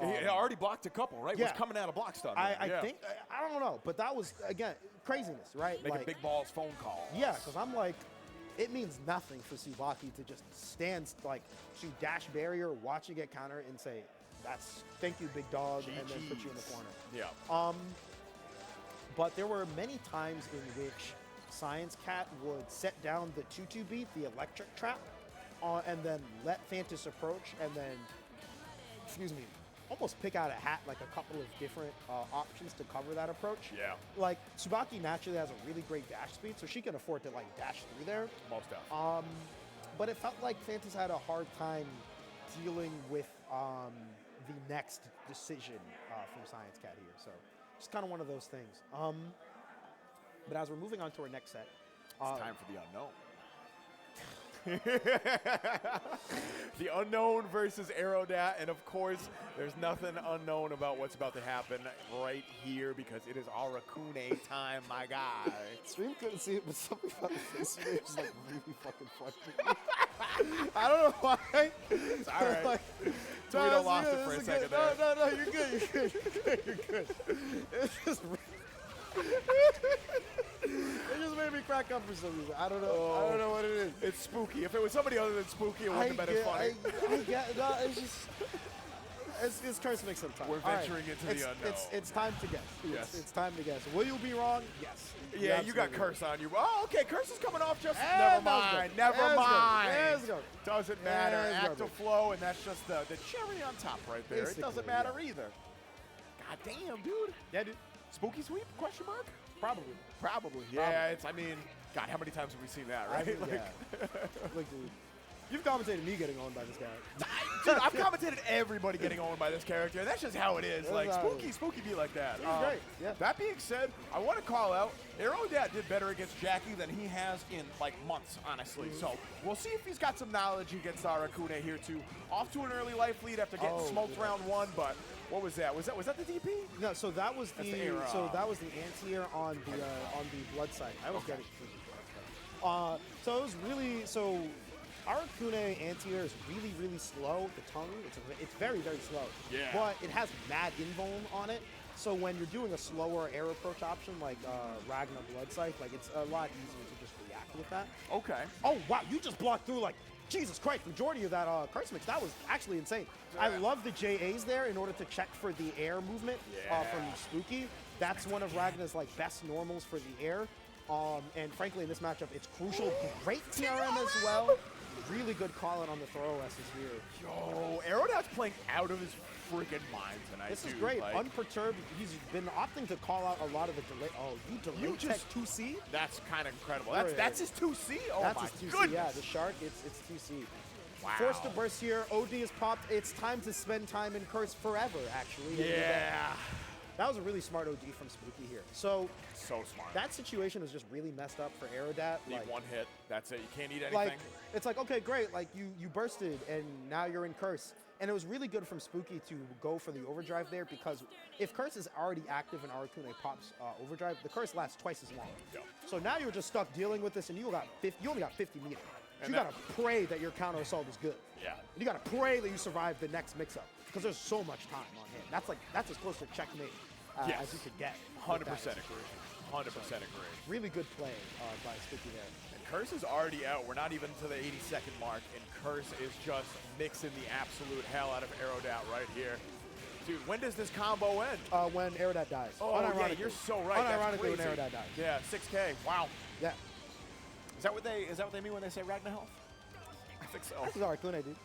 He already blocked a couple, right? Yeah. Was coming out of block stun. I think, I don't know, but that was, again, craziness, right? Making like, big balls phone calls. Yeah, because I'm like, it means nothing for Tsubaki to just stand, like, to dash barrier, watch you get counter, and say, thank you, big dog, and then put you in the corner. Yeah. But there were many times in which ScienceCat would set down the 2-2 the electric trap, and then let Thantis approach, and then, almost pick out a hat, like a couple of different options to cover that approach. Yeah. Like, Tsubaki naturally has a really great dash speed, so she can afford to, like, dash through there. Most definitely. But it felt like Thantis had a hard time dealing with the next decision from ScienceCat here. So, just kind of one of those things. But as we're moving on to our next set. It's time for the unknown. The unknown versus Aerodat, and of course, there's nothing unknown about what's about to happen right here because it is Arakune time, my guy. Stream couldn't see it, but something about the face of it was like really fucking funny. I don't know why. It's all right. Like, Toledo lost it for a second there. No, you're good. You're good. It's just. It just made me crack up for some reason. I don't know. I don't know what it is. It's spooky. If it was somebody other than spooky, it wouldn't have been as funny. I get no, it's just it's curse mix sometimes. We're venturing into the unknown. It's time to guess. Yes. It's time to guess. Will you be wrong? Yes. Yeah, you got curse on you. Oh, okay. Curse is coming off just. And Never mind. Let's go. Doesn't matter. Let's go. Active flow, and that's just the cherry on top right there. Basically, it doesn't matter either. God damn, dude. Yeah, dude. Spooky sweep? Question mark? Probably. Yeah, it's. I mean, God, how many times have we seen that, right? Look, dude. You've commentated me getting owned by this guy. Dude, I've commentated everybody getting owned by this character. And that's just how it is. That's Like, how it spooky be like that. He's great. Yeah. That being said, I want to call out, Aerodat did better against Jackie than he has in, like, months, honestly. So we'll see if he's got some knowledge against Arakune here, too. Off to an early life lead after getting smoked round 1, but what was that? Was that the DP? No, so that was the that was the anti-air on the blood side. I was getting so it was really Arakune anti-air is really, really slow. The tongue, it's very, very slow. Yeah. But it has mad invuln on it. So when you're doing a slower air approach option like Ragna Blood Scythe, like it's a lot easier to just react with that. Okay. Oh wow, you just blocked through like Jesus Christ, majority of that curse mix. That was actually insane. Yeah. I love the JAs there in order to check for the air movement from Spooky. That's one of Ragna's like best normals for the air. And frankly, in this matchup, it's crucial. Great TRM as well. Really good call out on the throw S's here. Yo, Aerodat's playing out of his freaking mind tonight. This is great. Like, unperturbed. He's been opting to call out a lot of the delay. Oh, you tech 2C? That's kind of incredible. That's his 2C? Oh, that's my his 2C, goodness. yeah. The Shark, it's 2C. Wow. Forced to burst here. OD is popped. It's time to spend time in Curse forever, actually. Yeah. That was a really smart OD from Spooky here. So smart. that situation was just really messed up for Aerodat. Need one hit. That's it. You can't eat anything. Like, it's like, okay, great. Like, you bursted, and now you're in Curse. And it was really good from Spooky to go for the overdrive there, because if Curse is already active and Arakune pops overdrive, the Curse lasts twice as long. Yep. So now you're just stuck dealing with this, and you only got 50 meters. And You gotta pray that your counter assault is good. Yeah. And you gotta pray that you survive the next mix-up, because there's so much time on him. That's as close to checkmate as you could get. 100% agree. 100% agree. Really good play by Spooky there. And Curse is already out. We're not even to the 80-second mark, and Curse is just mixing the absolute hell out of Aerodat right here. Dude, when does this combo end? When Aerodat dies. Oh, yeah, you're so right. That's Unironically, when crazy. Aerodat dies. Yeah, 6K. Wow. Yeah. Is that what they mean when they say Ragnar health? I think so. This is Arakune, dude.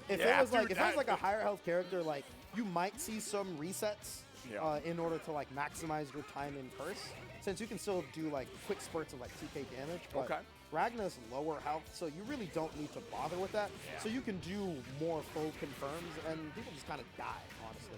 If Yeah, it was dude, like a higher health character, like you might see some resets Yeah. in order to like maximize your time in Curse, since you can still do like quick spurts of like 2k damage. But Okay. Ragnar's lower health, so you really don't need to bother with that. Yeah. So you can do more full confirms, and people just kind of die, honestly.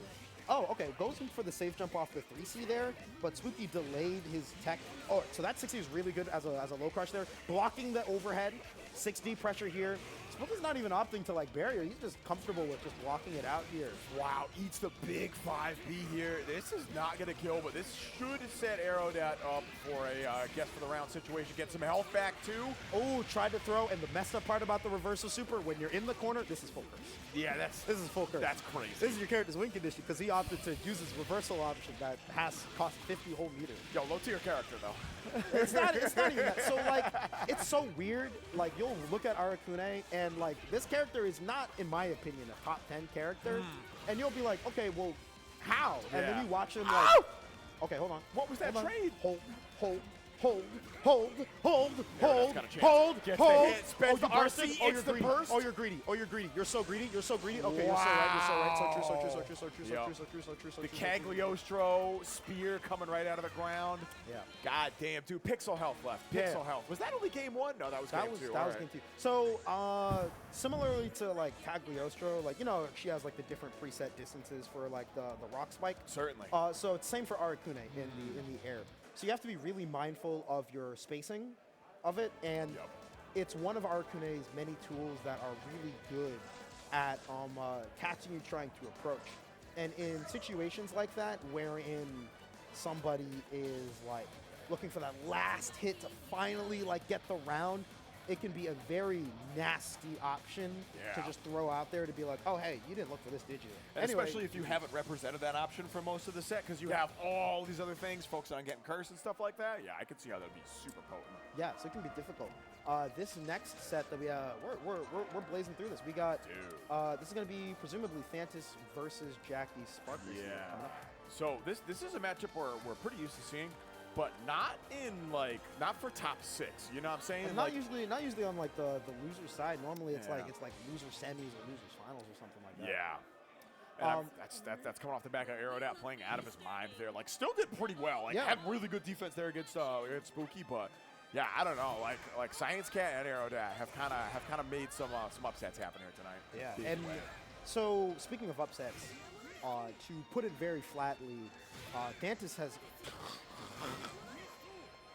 Oh, okay, goes in for the safe jump off the 3C there, but Spooky delayed his tech. Oh, so that 6C is really good as a low crush there. Blocking the overhead, 6D pressure here. Spooky's not even opting to like barrier, he's just comfortable with just blocking it out here. Wow, eats the big 5B here. This is not going to kill, but this should set Aerodat up for a guess for the round situation. Get some health back, too. Oh, tried to throw, and the messed up part about the reversal super, when you're in the corner, this is full curse. Yeah, This is full curse. that's crazy. This is your character's win condition, because he opted to use his reversal option that has cost 50 whole meters. Yo, low tier character, though. It's not even that. So, like, it's so weird. Like, you'll look at Arakune, and, like, this character is not, in my opinion, a top 10 character. And you'll be like, okay, well, how? And then Yeah. you watch him, like, Ow! okay, hold on. What was that Hold on. trade? Hold, gotta change. hold, Gets the hold. hit, spends the you bursted? RC, Oh, it's you're the greedy. burst. Oh, you're greedy. Oh, you're greedy. You're so greedy. You're so greedy. Okay, you're so right. So true, so true, so true, so true, so Yep. true, so true, so true, so The true. so true. Cagliostro spear coming right out of the ground. Yeah. God damn, dude. Pixel health left. Pixel Yeah. health. Was that only game one? No, that was That game was two. that was All game right. 2. So similarly to like Cagliostro, like she has like the different preset distances for like the rock spike. Certainly. So it's same for Arakune in the air. So you have to be really mindful of your spacing of it, and Yep. it's one of Arakune's many tools that are really good at catching you trying to approach. And in situations like that, wherein somebody is like looking for that last hit to finally like get the round, it can be a very nasty option to Yeah. just throw out there to be like, oh hey, you didn't look for this, did you? And Anyway, especially if you haven't represented that option for most of the set, because you have all these other things, focusing on getting curse and stuff like that. Yeah, I can see how that'd be super potent. yeah, so it can be difficult. This next set that we we're blazing through this. We got this is gonna be presumably Thantis versus JackieSparkles. Yeah. So this is a matchup we're pretty used to seeing, but not for top 6. You know what I'm saying? And not usually on like the loser side. Normally it's Yeah. like loser semis or losers finals or something like that. Yeah. And that's coming off the back of Aerodat playing out of his mind there. Like, still did pretty well. Like, Yeah. had really good defense there against Spooky, but yeah, I don't know. Like ScienceCat and Aerodat have kind of made some upsets happen here tonight. Yeah, Big and way. so speaking of upsets, to put it very flatly, Thantis has.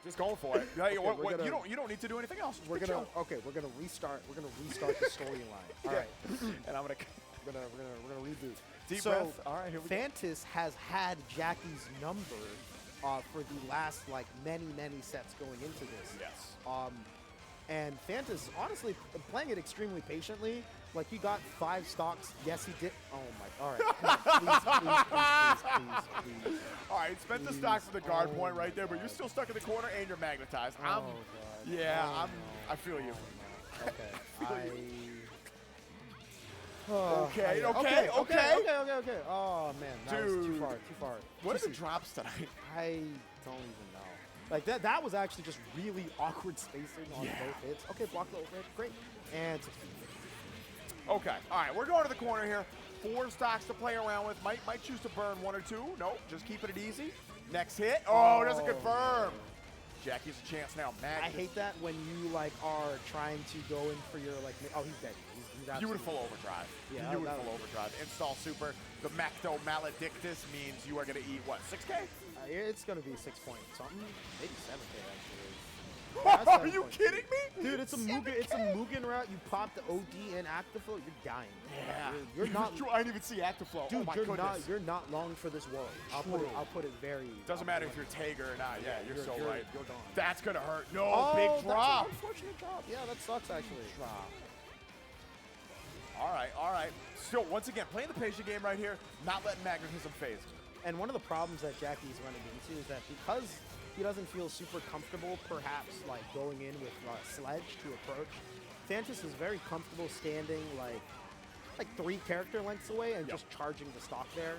Just going for it. Hey, Okay, we're gonna- you don't need to do anything else. Just We're be gonna chill. We're gonna restart the storyline. All right, And I'm gonna we're gonna reboot. deep so breath. All right, here we go. Thantis has had Jackie's number for the last like many sets going into this. Yes. And Thantis, honestly, playing it extremely patiently. Like, he got 5 stocks. Yes, he did. Oh, my. All right. Come on, please. All right, spent the stock for the guard point right there, but you're still stuck in the corner and you're magnetized. Oh, God. Yeah, Oh, I feel you. no. Okay. Okay. Oh, man. That was too Dude. far. What are the Juicy. drops tonight? I don't even know. Like, that was actually just really awkward spacing on both hits. Okay, block the overhead. Great. And 16. Okay, all right, we're going to the corner here. 4 stocks to play around with. Might choose to burn 1 or 2. Nope, just keeping it easy. Next hit. Oh, doesn't confirm. Jackie's a chance now. Magnus. I hate that when you like are trying to go in for your like. Oh, he's dead. He's Beautiful overdrive. Yeah, Beautiful overdrive. Install super. The Macto Maledictus means you are going to eat, what, 6K? It's gonna be 6 point something, maybe 7K actually. Are you kidding me? Dude, it's a Mugen route. You pop the OD and Actiflow, you're dying. Yeah. You're not. I didn't even see Actiflow. Dude, oh my goodness. You're not long for this world. I'll put it very. Doesn't matter if you're Tager or not. Yeah, you're so right. You're gone. That's gonna hurt. No, Oh, big drop. That's an unfortunate drop. Yeah, that sucks actually. Drop. All right, all right. Still, once again, playing the patient game right here, not letting magnetism phase. And one of the problems that Jackie's running into is that because he doesn't feel super comfortable, perhaps like going in with Sledge to approach, Thantis is very comfortable standing like 3 character lengths away and just charging the stock there.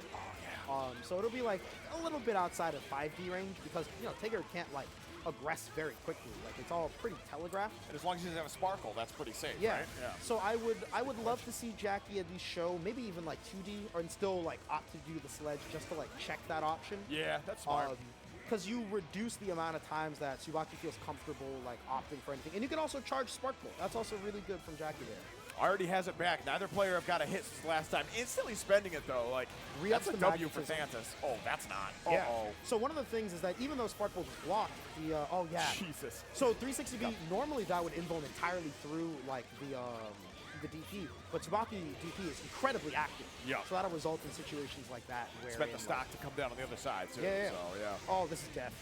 Oh yeah. So it'll be like a little bit outside of 5D range because Tager can't like aggress very quickly. Like it's all pretty telegraphed. And as long as he doesn't have a sparkle, that's pretty safe, Yeah. right? Yeah. So I would love to see Jackie at least show maybe even like 2D or and still like opt to do the Sledge just to like check that option. Yeah, that's smart. Because you reduce the amount of times that Tsubaki feels comfortable like opting for anything. And you can also charge Sparkle. That's also really good from Jackie there. Already has it back. Neither player have got a hit since last time. Instantly spending it though. Like Re-ups that's a the W for magnetism. Thantis. Oh, that's not. Yeah. Uh-oh. So one of the things is that even though Sparkle was blocked, the Jesus. So 360B normally that would invuln entirely through like the DP, but Tsubaki DP is incredibly active. Yeah. So that'll result in situations like that where Expect the stock to come down on the other side too. Yeah. So yeah. Oh, this is death.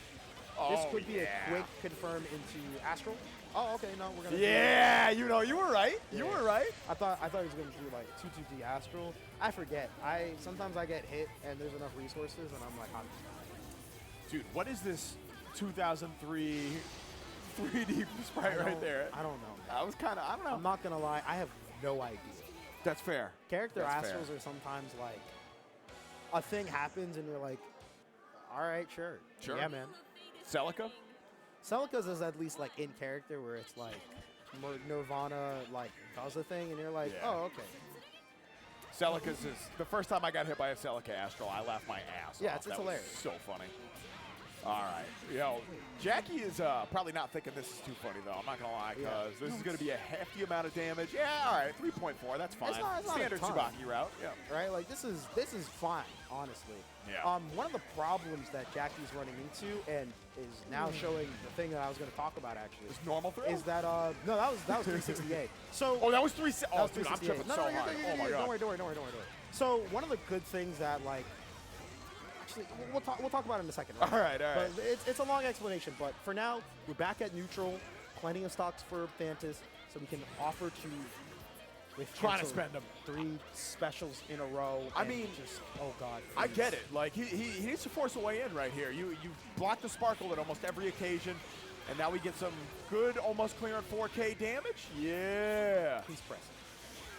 Oh, This could be yeah. a quick confirm into Astral. Oh, okay, no, we're gonna. Yeah, you were right. Yeah. You were right. I thought he was gonna do like 2-2D Astral. I forget. Sometimes I get hit and there's enough resources and I'm like, Dude, what is this 2003 3D sprite right there? I don't know. I was kind of, I don't know. I'm not gonna lie. I have no idea. That's fair. Character That's Astrals fair. are sometimes like a thing happens and you're like, all right, sure. Sure. Yeah, man. Celica? Celica's is at least like in character where it's like Nirvana like does a thing and you're like, Yeah. oh, okay. Celica's is the first time I got hit by a Celica Astral, I laughed my ass Yeah, off. it's That was hilarious. so funny. All right. Jackie is probably not thinking this is too funny, though. I'm not going to lie, because this is going to be a hefty amount of damage. Yeah, all right, 3.4, that's fine. It's not a Standard ton. Tsubaki route. Yeah. Right? Like this is fine, honestly. Yeah. One of the problems that Jackie's running into and is now showing the thing that I was going to talk about actually Is normal throw? is that no, that was 368. So Oh, that was 3. that Oh, was dude, I'm 368. tripping No, so no, you're hard. good, Oh, my God. Don't worry. So one of the good things that like actually we'll talk about it in a second. Right? All right. But it's a long explanation. But for now, we're back at neutral. Plenty of stocks for Thantis, so we can offer to. With Trying to spend them. 3 specials in a row. I and mean, just oh god. I please. get it. Like, he needs to force a way in right here. You block the Sparkle at almost every occasion, and now we get some good, almost clear at 4K damage. Yeah. He's pressing.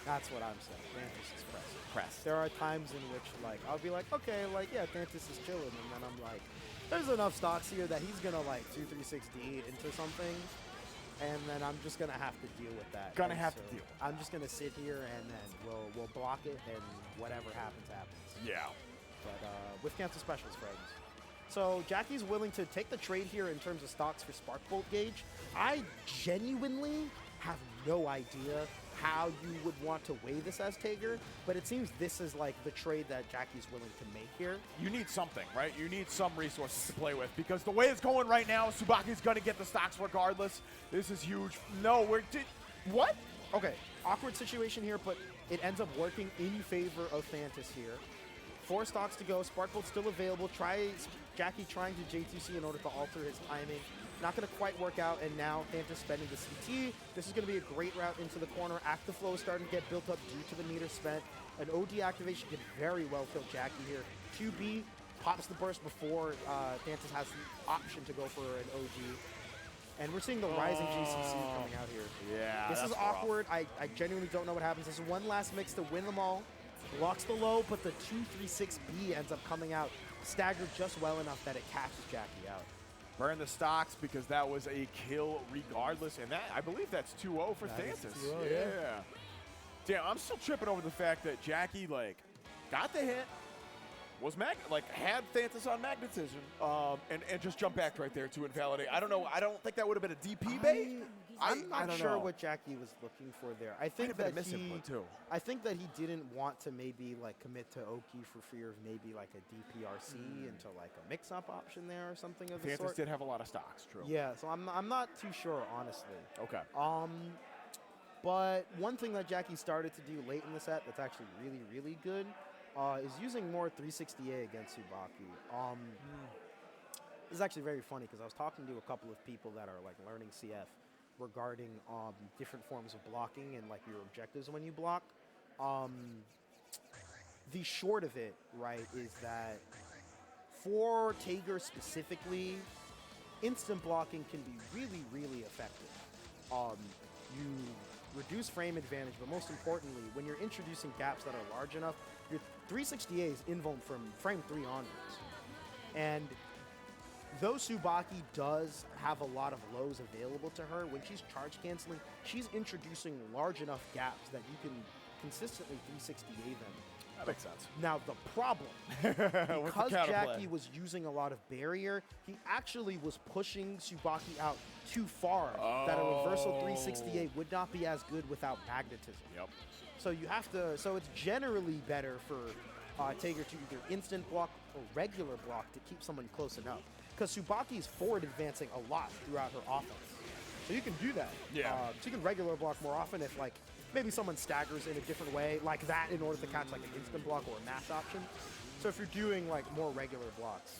That's what I'm saying. Thantis is pressing. Press. There are times in which like I'll be like, okay, like yeah, Thantis is chilling, and then I'm like, there's enough stocks here that he's gonna like 2-3-6D into something. And then I'm just gonna have to deal with that. Gonna And have so to deal. I'm just gonna sit here and then we'll block it and whatever happens happens. Yeah. But with cancel specials, friends. So Jackie's willing to take the trade here in terms of stocks for Spark Bolt Gauge. I genuinely have no idea how you would want to weigh this as Tager, but it seems this is like the trade that Jackie's willing to make here. You need something, right? You need some resources to play with because the way it's going right now, Tsubaki's going to get the stocks regardless. This is huge. No, what? Okay, awkward situation here, but it ends up working in favor of Thantis here. 4 stocks to go. Sparkle's still available. Jackie trying to J2C in order to alter his timing. Not going to quite work out, and now Thantis spending the CT. This is going to be a great route into the corner. Actiflow is starting to get built up due to the meter spent. An OD activation can very well kill Jackie here. QB pops the burst before Thantis has the option to go for an OG. And we're seeing the rising GCC coming out here. Yeah, This is that's rough. awkward. I genuinely don't know what happens. This is one last mix to win them all. Blocks the low, but the 2-3-6B ends up coming out. Staggered just well enough that it catches Jackie out. Burn the stocks because that was a kill regardless. And that, I believe that's 2-0 for That is Thantis. 2-0, yeah. Damn, I'm still tripping over the fact that Jackie, like, got the hit, had Thantis on magnetism, and just jumped back right there to invalidate. I don't know. I don't think that would have been a DP bait. I'm I not don't sure know. what Jackie was looking for there. I Might think have been a that missing one, too. I think that he didn't want to maybe like commit to Oki for fear of maybe like a DPRC into like a mix-up option there or something of the Thantis sort. did have a lot of stocks, true. Yeah, so I'm not too sure honestly. Okay. But one thing that Jackie started to do late in the set that's actually really, really good is using more 360A against Tsubaki. This is actually very funny because I was talking to a couple of people that are like learning CF regarding different forms of blocking and like your objectives when you block. The short of it, right, is that for Tager specifically, instant blocking can be really, really effective. You reduce frame advantage, but most importantly, when you're introducing gaps that are large enough, your 360A is invuln from frame 3 onwards. And though Tsubaki does have a lot of lows available to her, when she's charge canceling, she's introducing large enough gaps that you can consistently 360A them. That makes sense. Now the problem, because Jackie was using a lot of barrier, he actually was pushing Tsubaki out too far that a reversal 360A would not be as good without magnetism. Yep. So you have to, so it's generally better for Tager to either instant block or regular block to keep someone close enough. Because Tsubaki is forward advancing a lot throughout her offense. So you can do that. Yeah. So you can regular block more often if like, maybe someone staggers in a different way like that in order to catch like an instant block or a mash option. So if you're doing like more regular blocks,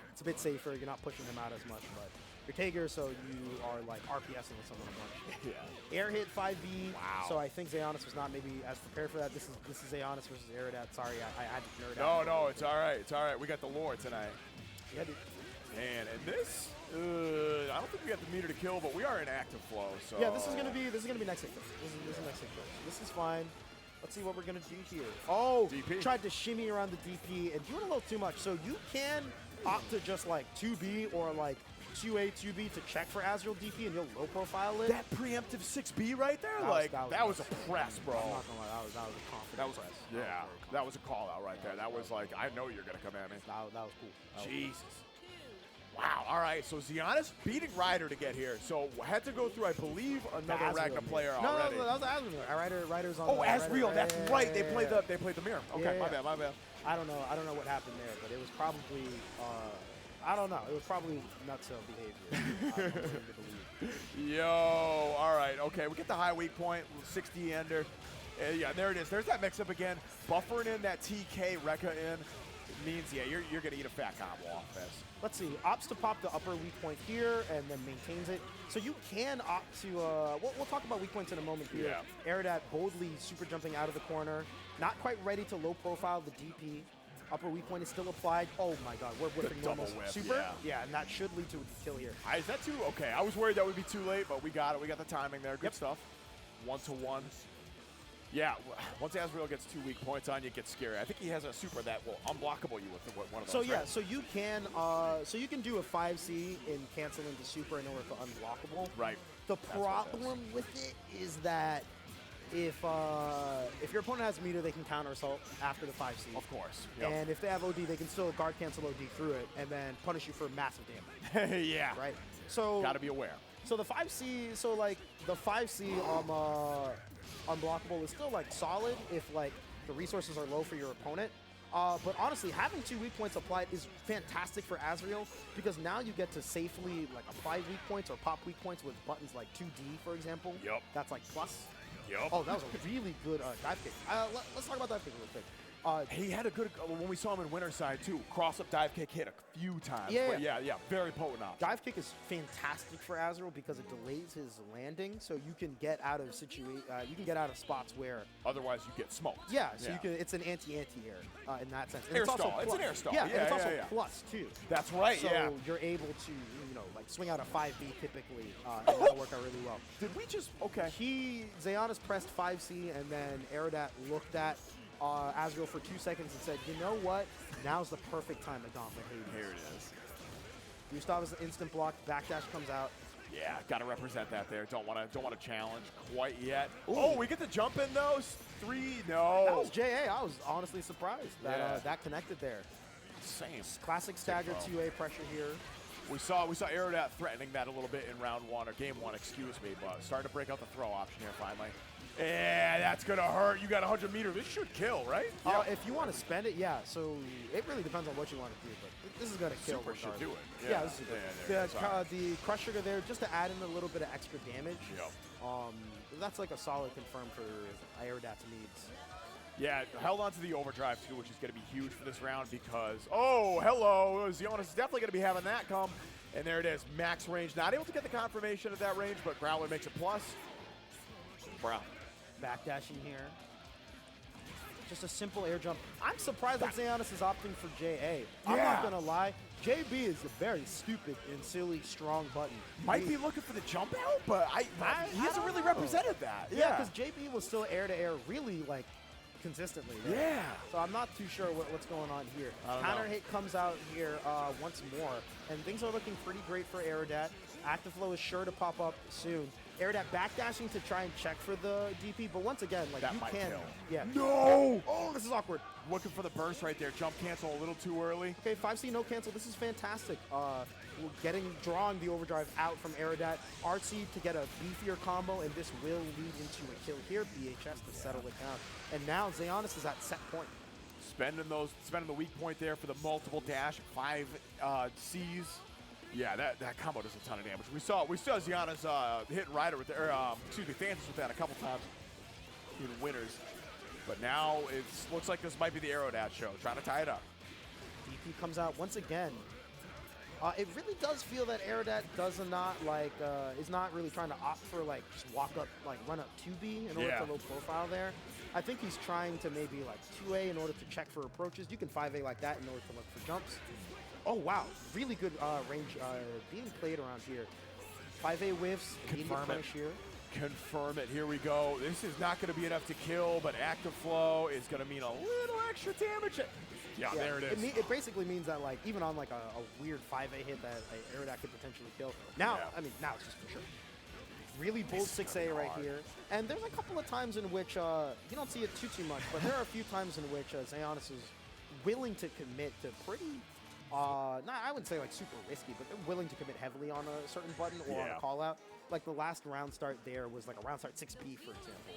it's a bit safer. You're not pushing them out as much, but you're Tager, so you are like RPSing with someone a bunch. Yeah. Air hit 5B. Wow. So I think Xeonis was not maybe as prepared for that. This is Xeonis versus Aerodat. Sorry, I had to nerd out. No, it's all right. It's all right. We got the lore tonight. Yeah, dude. Man, and this, I don't think we got the meter to kill, but we are in active flow. So Yeah, this is gonna be next hit. This is next hit. This is fine. Let's see what we're gonna do here. Oh, DP. Tried to shimmy around the DP and doing a little too much. So you can opt to just like 2B or like 2A, 2B to check for Azrael DP and you'll low profile it. that preemptive 6B right there, that was a press, bro. I'm not gonna lie, that was a confident press. Yeah, that was a call out right there. That was like, I know you're gonna come at me. That was cool. Jesus. Wow, all right, so Xeonis beating Ryder to get here. So had to go through, I believe, another Ragna player already. No, that was Azrael. Ryder's on. Oh, Azrael, that's right. Yeah, They yeah, played the mirror. Okay, Yeah, my bad. I don't know what happened there, but it was probably I don't know. It was probably nutso behavior. I don't believe. Yo, all right, okay. We get the high weak point, 60 ender. Yeah, there it is. There's that mix-up again. Buffering in that TK Rekka in means, yeah, you're going to eat a fat combo off this. Let's see. Opts to pop the upper weak point here and then maintains it. So you can opt to, we'll talk about weak points in a moment here. Yeah. Aerodat boldly super jumping out of the corner. Not quite ready to low profile the DP. Upper weak point is still applied. Oh my god, we're whipping normal double whip, super. yeah. And that should lead to a kill here. Is that too? Okay, I was worried that would be too late, but we got it. We got the timing there. Good stuff. 1-to-1. Yeah, once Azrael gets 2 weak points on you, it gets scary. I think he has a super that will unblockable you with one of those. So yeah, right? so you can do a 5C and cancel into super in order to unblockable. Right. The That's what it problem with it is that if your opponent has meter, they can counter assault after the 5C. Of course. Yep. And if they have OD, they can still guard cancel OD through it and then punish you for massive damage. Yeah. Right. So Got to be aware. So the 5C, so like the 5C unblockable is still like solid if like the resources are low for your opponent. But honestly, having 2 weak points applied is fantastic for Azrael because now you get to safely like apply weak points or pop weak points with buttons like 2D, for example. Yep. That's like plus. Yep. Oh, that was a really good dive kick. Let's talk about dive kick real quick. He had a good, when we saw him in Winterside too, cross-up dive kick hit a few times. Yeah. But yeah, very potent option. Dive kick is fantastic for Azrael because it delays his landing, so you can get out of spots where Otherwise, you get smoked. Yeah, so you can. It's an anti-air in that sense. And Air it's also stall. It's plus. an air stall. Yeah, Yeah, and it's also yeah. plus too. That's right. So yeah. you're able to, like swing out a 5B typically, and that'll work out really well. Did we just? Okay. Xeonis pressed 5C, and then Aerodat looked at Azrael for 2 seconds and said, "You know what? Now's the perfect time to gauntlet Hades." Here it is. Gustav is an instant block. Backdash comes out. Yeah, got to represent that there. Don't want to challenge quite yet. Ooh. Oh, we get the jump in though. 3, no. That was JA. I was honestly surprised that that connected there. Same. Classic staggered 2A pressure here. We saw Aerodat threatening that a little bit in round 1 or game 1, excuse me, but starting to break out the throw option here finally. Yeah, that's gonna hurt. You got 100 meters. This should kill, right? Yeah. If you want to spend it, yeah. So it really depends on what you want to do, but this is gonna kill. Super should do it. Yeah, this is good. The crush trigger there, just to add in a little bit of extra damage. Yep. That's like a solid confirm for Aerodat's needs. Yeah, held on to the overdrive too, which is going to be huge for this round because, oh, hello, Xeonis is definitely going to be having that come. And there it is, max range. Not able to get the confirmation of that range, but Growler makes a plus. Bro. Backdashing here. Just a simple air jump. I'm surprised that Xeonis is opting for JA. I'm not going to lie. JB is a very stupid and silly strong button. Might be looking for the jump out, but he hasn't really represented that. Yeah, because JB was still air-to-air really, like, consistently. Right? Yeah. So I'm not too sure what's going on here. Counter hit comes out here once more, and things are looking pretty great for Aerodat. Active flow is sure to pop up soon. Aerodat backdashing to try and check for the DP, but once again, like that you might can. Kill. Yeah. No! Oh, this is awkward. Looking for the burst right there. Jump cancel a little too early. Okay, 5C no cancel. This is fantastic. Drawing the overdrive out from Aerodat. RC to get a beefier combo, and this will lead into a kill here. BHS to settle it down. And now Xeonis is at set point. Spending the weak point there for the multiple dash, 5 C's. Yeah, that combo does a ton of damage. We saw Xeonis hit Ryder with Thantis with that a couple times in winners. But now it looks like this might be the Aerodat show, trying to tie it up. DP comes out once again. It really does feel that Aerodat is not really trying to opt for just walk up, run up 2B in order to low profile there. I think he's trying to maybe 2A in order to check for approaches. You can 5A like that in order to look for jumps. Oh wow, really good range being played around here. 5A whiffs, immediate punish here. Confirm it, here we go. This is not going to be enough to kill, but active flow is going to mean a little extra damage. Yeah, there it is. It basically means that even on a weird 5A hit that Aerodat could potentially kill. Now, I mean, now it's just for sure. Really bold 6A right here. And there's a couple of times in which, you don't see it too much, but there are a few times in which Xeonis is willing to commit to pretty, I wouldn't say super risky, but they're willing to commit heavily on a certain button or on a call out. Like the last round start there was a round start 6B, for example.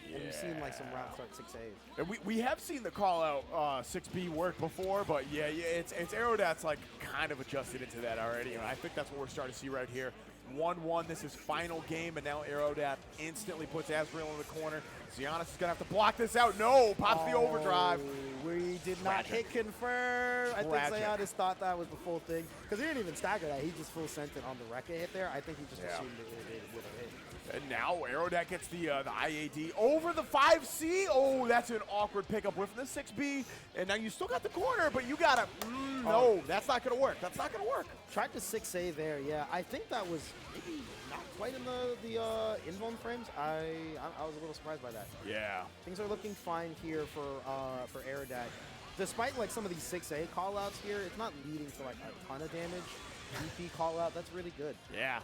Yeah. And we've seen some round start 6As. And we have seen the call out 6B work before, but it's Aerodat's kind of adjusted into that already. And I think that's what we're starting to see right here. 1-1, this is final game, and now Aerodat instantly puts Azrael in the corner. Xeonis is going to have to block this out. No, pops the overdrive. We did not hit confirm. I think Xeonis thought that was the full thing, because he didn't even stagger that. He just full sent it on the Rekka hit there. I think he just assumed it would have hit. And now Aerodat gets the IAD over the 5C. Oh, that's an awkward pickup with the 6B. And now you still got the corner, but you got to, no, that's not going to work. That's not going to work. Tried to 6A there, yeah. I think that was maybe not quite in the invuln frames. I was a little surprised by that. Yeah. Things are looking fine here for Aerodat. Despite some of these 6A callouts here, it's not leading to a ton of damage. DP call out, that's really good. Yeah.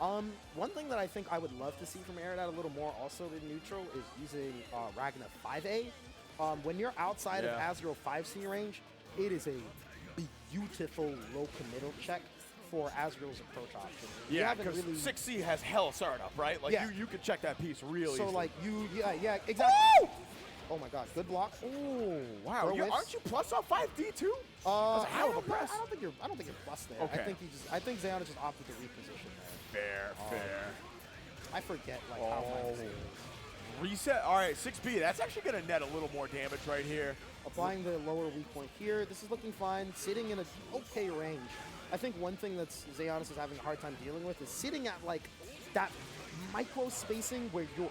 One thing that I think I would love to see from Aerodat a little more also in neutral is using Ragna 5A. When you're outside of Azrael 5C range, it is a beautiful low committal check for Azrael's approach option. Yeah, because 6C has hell startup, right? You could check that piece really easily. Exactly. Woo! Oh my God, good block. Oh wow, aren't you plus off 5D too? That's a hell of a press. I don't think you're plus there. Okay. I think Xeonis just opted to reposition there. Fair. I forget how much. Reset. All right, 6B. That's actually going to net a little more damage right here. Applying the lower weak point here. This is looking fine. Sitting in an okay range. I think one thing that Xeonis is having a hard time dealing with is sitting at that micro spacing where you're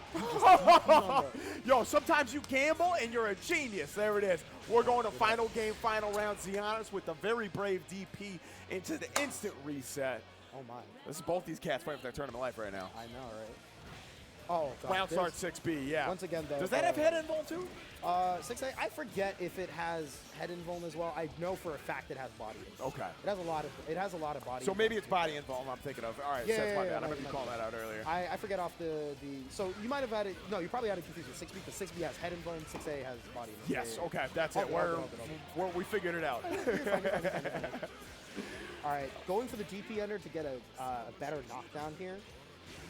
Yo, sometimes you gamble and you're a genius. There it is. We're going to final game, final round. Xeonis with the very brave DP into the instant reset. Oh my. This is both these cats fighting for their tournament life right now. I know, right? Oh, God. Round start 6B, yeah. Once again, though. Does that have head invul too? 6A, I forget if it has head invuln as well. I know for a fact it has body invuln. Okay. It has a lot of body. So invuln. maybe it's body invul I'm thinking of. All right, Yeah, that's my yeah, bad. I yeah, remember you calling that out earlier. I forget off the. So you might have added. No, you probably added confusion. 6B because 6B has head invuln, 6A has body invuln. Yes. Okay. That's All it. good. We figured it out. You're fine. All right, going for the DP ender to get a better knockdown here.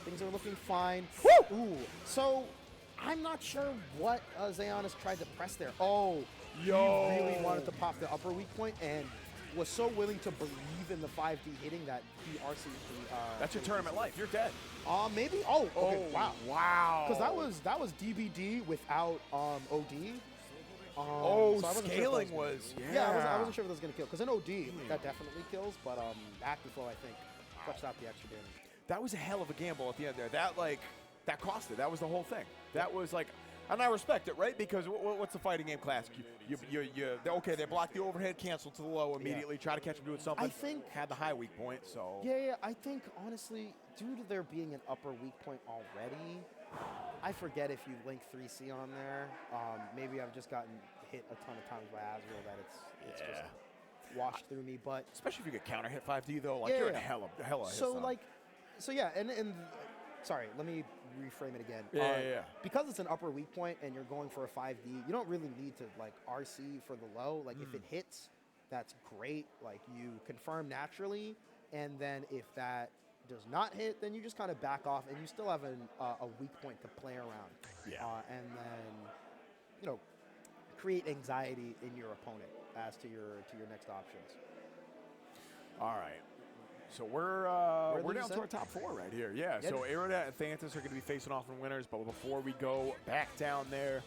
Things are looking fine. Woo! Ooh. So I'm not sure what Xeonis tried to press there. Oh, Yo. he really wanted to pop the upper weak point and was so willing to believe in the 5D hitting that he RC'd the. That's your tournament life. You're dead. Maybe. Oh, okay. Wow. Wow. Because that was DBD without OD. Oh, so I wasn't scaling sure if was. I wasn't sure if it was going to kill. Because in OD, that definitely kills. But active flow, I think, clutched out the extra damage. That was a hell of a gamble at the end there. That cost it. That was the whole thing. That was like, and I respect it, right? Because what's the fighting game classic? Okay, they block the overhead, cancel to the low immediately, try to catch them doing something. I think had the high weak point, so. Yeah. I think honestly, due to there being an upper weak point already, I forget if you link 3C on there. Maybe I've just gotten hit a ton of times by Azrael that it's just washed through me. But especially if you get counter hit 5D though, like you're in hella hit. So yeah, and sorry, let me reframe it again. Yeah. Because it's an upper weak point and you're going for a 5D, you don't really need to like RC for the low. Like if it hits, that's great. Like you confirm naturally, and then if that does not hit, then you just kind of back off, and you still have a weak point to play around. Yeah. And then, create anxiety in your opponent as to your next options. All right. So we're down to our top 4 right here. Yeah. So Aerodat and Thantis are going to be facing off in winners. But before we go back down there,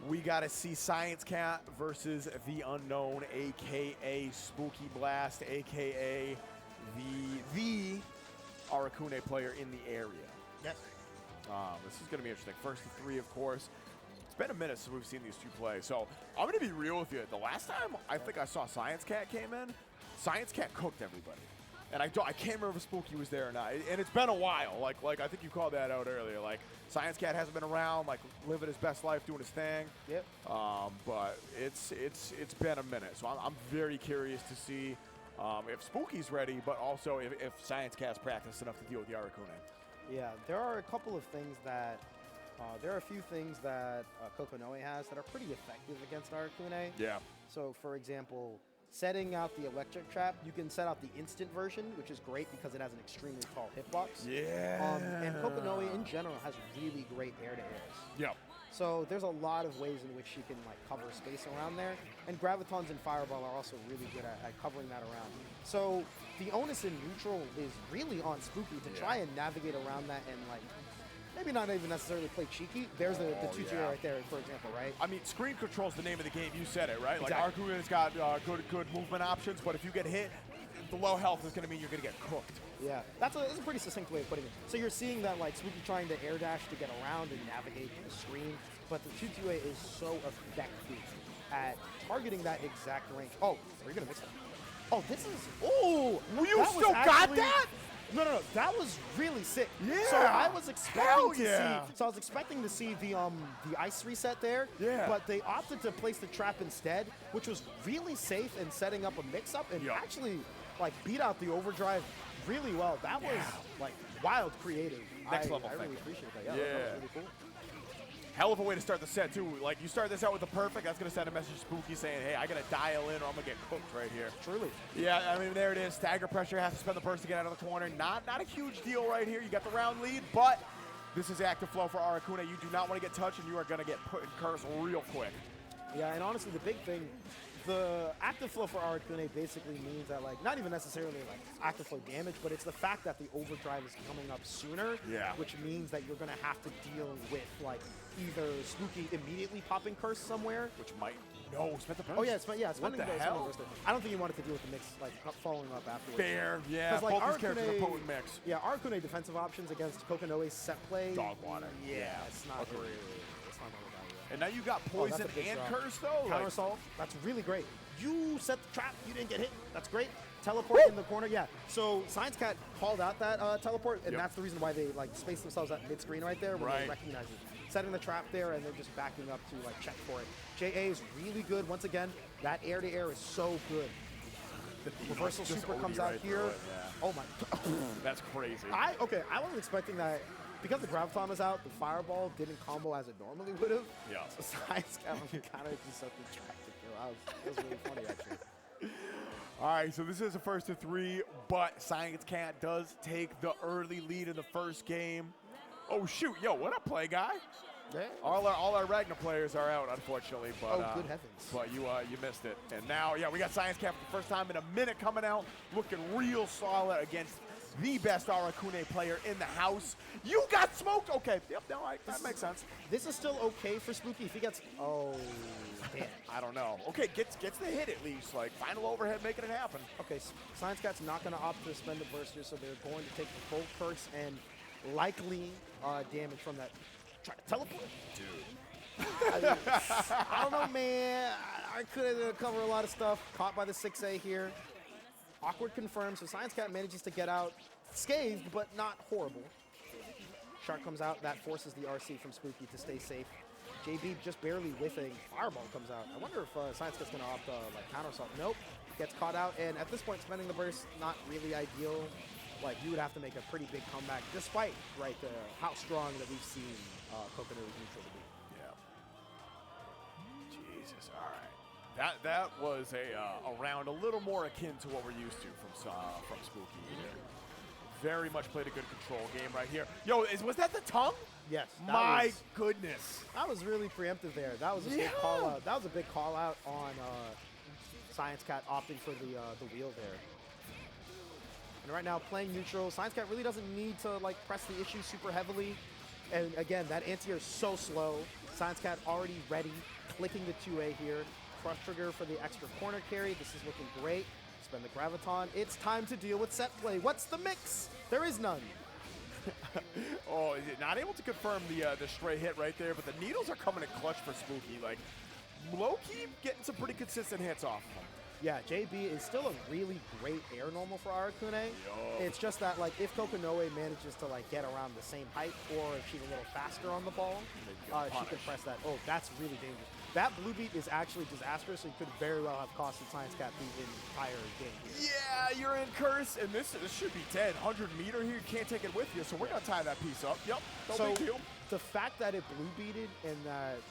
we got to see ScienceCat versus the unknown, a.k.a. SpookyBlast, a.k.a. the Arakune player in the area. Yes. This is going to be interesting. First of 3, of course. It's been a minute since we've seen these two play. So I'm going to be real with you. The last time I think I saw ScienceCat came in, ScienceCat cooked everybody. And I can't remember if Spooky was there or not. And it's been a while. Like I think you called that out earlier. Like ScienceCat hasn't been around, like living his best life, doing his thing. Yep. But it's been a minute. So I'm very curious to see if Spooky's ready, but also if ScienceCat's practiced enough to deal with the Arakune. Yeah, there are a couple of things that there are a few things that Kokonoe has that are pretty effective against Arakune. Yeah. So, for example, setting out the electric trap, you can set out the instant version, which is great because it has an extremely tall hitbox. Yeah. And Kokonoe in general has really great air-to-airs. Yep. So there's a lot of ways in which she can like cover space around there. And Gravitons and Fireball are also really good at covering that around. So the onus in neutral is really on Spooky to try and navigate around that and like maybe not even necessarily play cheeky. There's the 2-2 right there, for example, right? I mean, screen control's the name of the game. You said it, right? Exactly. Like, Arkuna's got good movement options, but if you get hit, the low health is going to mean you're going to get cooked. Yeah, that's a pretty succinct way of putting it. So you're seeing that, like, Spooky trying to air dash to get around and navigate the screen, but the 2-2A is so effective at targeting that exact range. Oh, are you going to miss that? Oh, this is... Oh! You still got that? No. That was really sick. Yeah. So I was expecting to yeah. see. So I was expecting to see the ice reset there. Yeah. But they opted to place the trap instead, which was really safe in setting up a mix-up and actually like beat out the overdrive really well. That was like wild creative. Next level I really thinking. appreciate that. Yeah. That was really cool. Hell of a way to start the set, too. Like, you start this out with the perfect, that's going to send a message to Spooky saying, hey, I got to dial in or I'm going to get cooked right here. Truly. Yeah, I mean, there it is. Stagger pressure, has to spend the burst to get out of the corner. Not a huge deal right here. You got the round lead, but this is active flow for Arakune. You do not want to get touched, and you are going to get put in curse real quick. Yeah, and honestly, the big thing, the active flow for Arakune basically means that, like, not even necessarily, like, active flow damage, but it's the fact that the overdrive is coming up sooner, which means that you're going to have to deal with, like, either Spooky immediately popping curse somewhere. Which might... No, spent the burst. Oh, yeah, it's what the hell? I don't think you wanted to deal with the mix, like, following up afterwards. Fair, yeah. Like, both these characters are potent mix. Yeah, Arakune defensive options against Kokonoe's set play. Dog water. Yeah, it's not really valuable. And now you got poison and curse, though. Counter assault, that's really great. You set the trap, you didn't get hit, that's great. teleport in the corner, yeah. So ScienceCat called out that teleport, and that's the reason why they like space themselves at mid-screen right there when they recognize it. Setting the trap there and then just backing up to like check for it. JA is really good. Once again, that air-to-air is so good. Reversal super comes out here. Oh my. That's crazy. I wasn't expecting that. Because the Graviton was out, the Fireball didn't combo as it normally would have. Yeah. So ScienceCat was kind of just something track to kill. It was really funny, actually. All right, so this is a first to 3, but ScienceCat does take the early lead in the first game. Oh, shoot. Yo, what up, play guy? Yeah. All our Ragnar players are out, unfortunately. But, oh, good heavens. But you missed it. And now, we got ScienceCat for the first time in a minute coming out, looking real solid against the best Arakune player in the house. You got smoked. Okay. Yep. No, that makes sense. This is still okay for Spooky if he gets. Oh, damn. I don't know. Okay, gets the hit at least. Like final overhead, making it happen. Okay, ScienceCat's not going to opt to spend the burst here, so they're going to take the full curse and likely damage from that. Try to teleport, dude. I don't know, man. I could cover a lot of stuff. Caught by the 6A here. Awkward confirmed, so ScienceCat manages to get out scathed, but not horrible. Shark comes out, that forces the RC from Spooky to stay safe. JB just barely whiffing, Fireball comes out. I wonder if ScienceCat's gonna opt like counter assault. Nope, gets caught out, and at this point spending the burst, not really ideal. Like you would have to make a pretty big comeback, despite how strong that we've seen Coconut neutral to be. Yeah. Jesus, all right. That was a round a little more akin to what we're used to from Spooky here. Very much played a good control game right here. Yo, was that the tongue? Yes. My goodness. That was really preemptive there. That was a big call out. That was a big call out on ScienceCat opting for the wheel there. And right now playing neutral, ScienceCat really doesn't need to like press the issue super heavily. And again, that anti-air is so slow. ScienceCat already ready, clicking the 2A here. Crush trigger for the extra corner carry. This is looking great. Spend the Graviton. It's time to deal with set play. What's the mix? There is none. Oh, is it not able to confirm the stray hit right there, but the needles are coming in clutch for Spooky. Like, low-key getting some pretty consistent hits off of him. Yeah, JB is still a really great air normal for Arakune. It's just that, like, if Kokonoe manages to, like, get around the same height, or if she's a little faster on the ball, she can press that. Oh, that's really dangerous. That blue beat is actually disastrous, so it could very well have costed ScienceCat the entire game here. Yeah, you're in curse, and this should be dead. 100 meter here, you can't take it with you, so we're going to tie that piece up. Yep, no big deal. The fact that it blue beated and that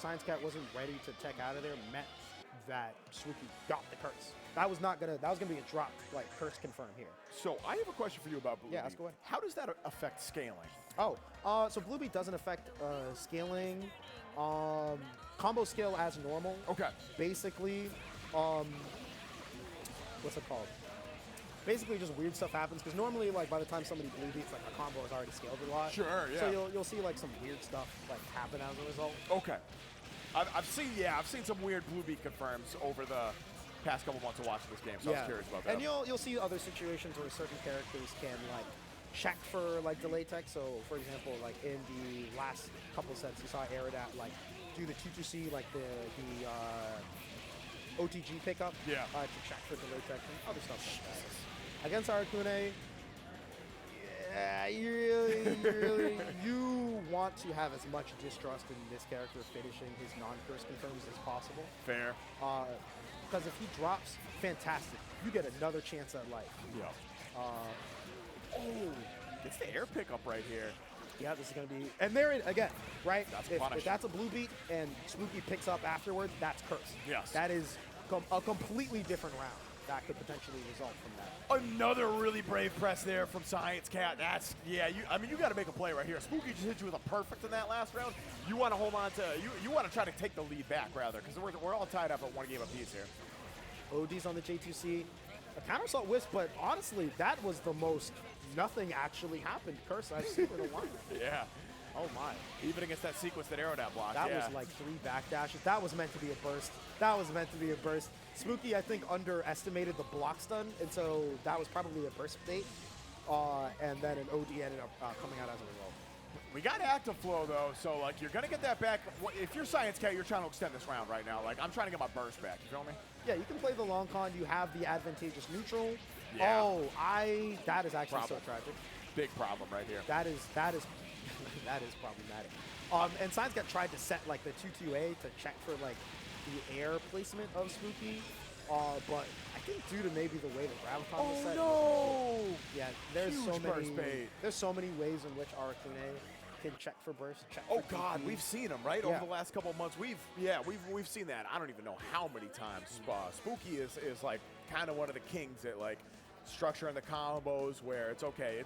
ScienceCat wasn't ready to tech out of there meant that Spooky got the curse. That was gonna be a drop, like curse confirm here. So I have a question for you about Blue Beat. Ask away. How does that affect scaling? Oh, so Blue Beat doesn't affect scaling. Combo scale as normal. Okay. Basically, what's it called? Basically, just weird stuff happens because normally, like by the time somebody blue beats, like a combo has already scaled a lot. Sure. Yeah. So you'll see like some weird stuff like happen as a result. Okay. I've seen some weird blue beat confirms over the past couple months of watching this game, so I was curious about that. And you'll see other situations where certain characters can like check for like delay tech. So for example, like in the last couple sets, you saw Aerodat like do the 2-2C like the OTG pickup. Yeah. To check for delay tech and other stuff like that. Against Arakune, you want to have as much distrust in this character finishing his non-curse confirms as possible. Fair. Because if he drops, fantastic. You get another chance at life. Yeah. It's the air pickup right here. Yeah, this is going to be... And there it again, right? That's if that's a blue beat and Spooky picks up afterwards, that's curse. Yes. That is a completely different round. That could potentially result from that. Another really brave press there from ScienceCat. That's, yeah, you got to make a play right here. Spooky just hit you with a perfect in that last round. You want to hold on to, you want to try to take the lead back, rather, because we're all tied up at one game apiece here. OD's on the J2C. A counter assault wisp, but honestly, that was the most nothing actually happened curse I've seen in a while. Yeah. Oh my. Even against that sequence that Aerodat blocked. That was like 3 backdashes. That was meant to be a burst. That was meant to be a burst. Spooky, I think, underestimated the block stun, and so that was probably a burst bait. And then an OD ended up coming out as a result. We got active flow, though, so, like, you're going to get that back. If you're ScienceCat, you're trying to extend this round right now. Like, I'm trying to get my burst back. You feel me? Yeah, you can play the long con. You have the advantageous neutral. Yeah. Oh, that is actually so tragic. Big problem right here. That is that is problematic. And ScienceCat tried to set like the 2-2A to check for like the air placement of Spooky, but I think due to maybe the way the Graviton was set. Oh no! Yeah, there's Huge so many. burst bait. There's so many ways in which Arakune can check for burst. Check Oh for God, TP. we've seen him right over the last couple of months. We've seen that. I don't even know how many times. Spooky is like kind of one of the kings at like structuring the combos where it's okay.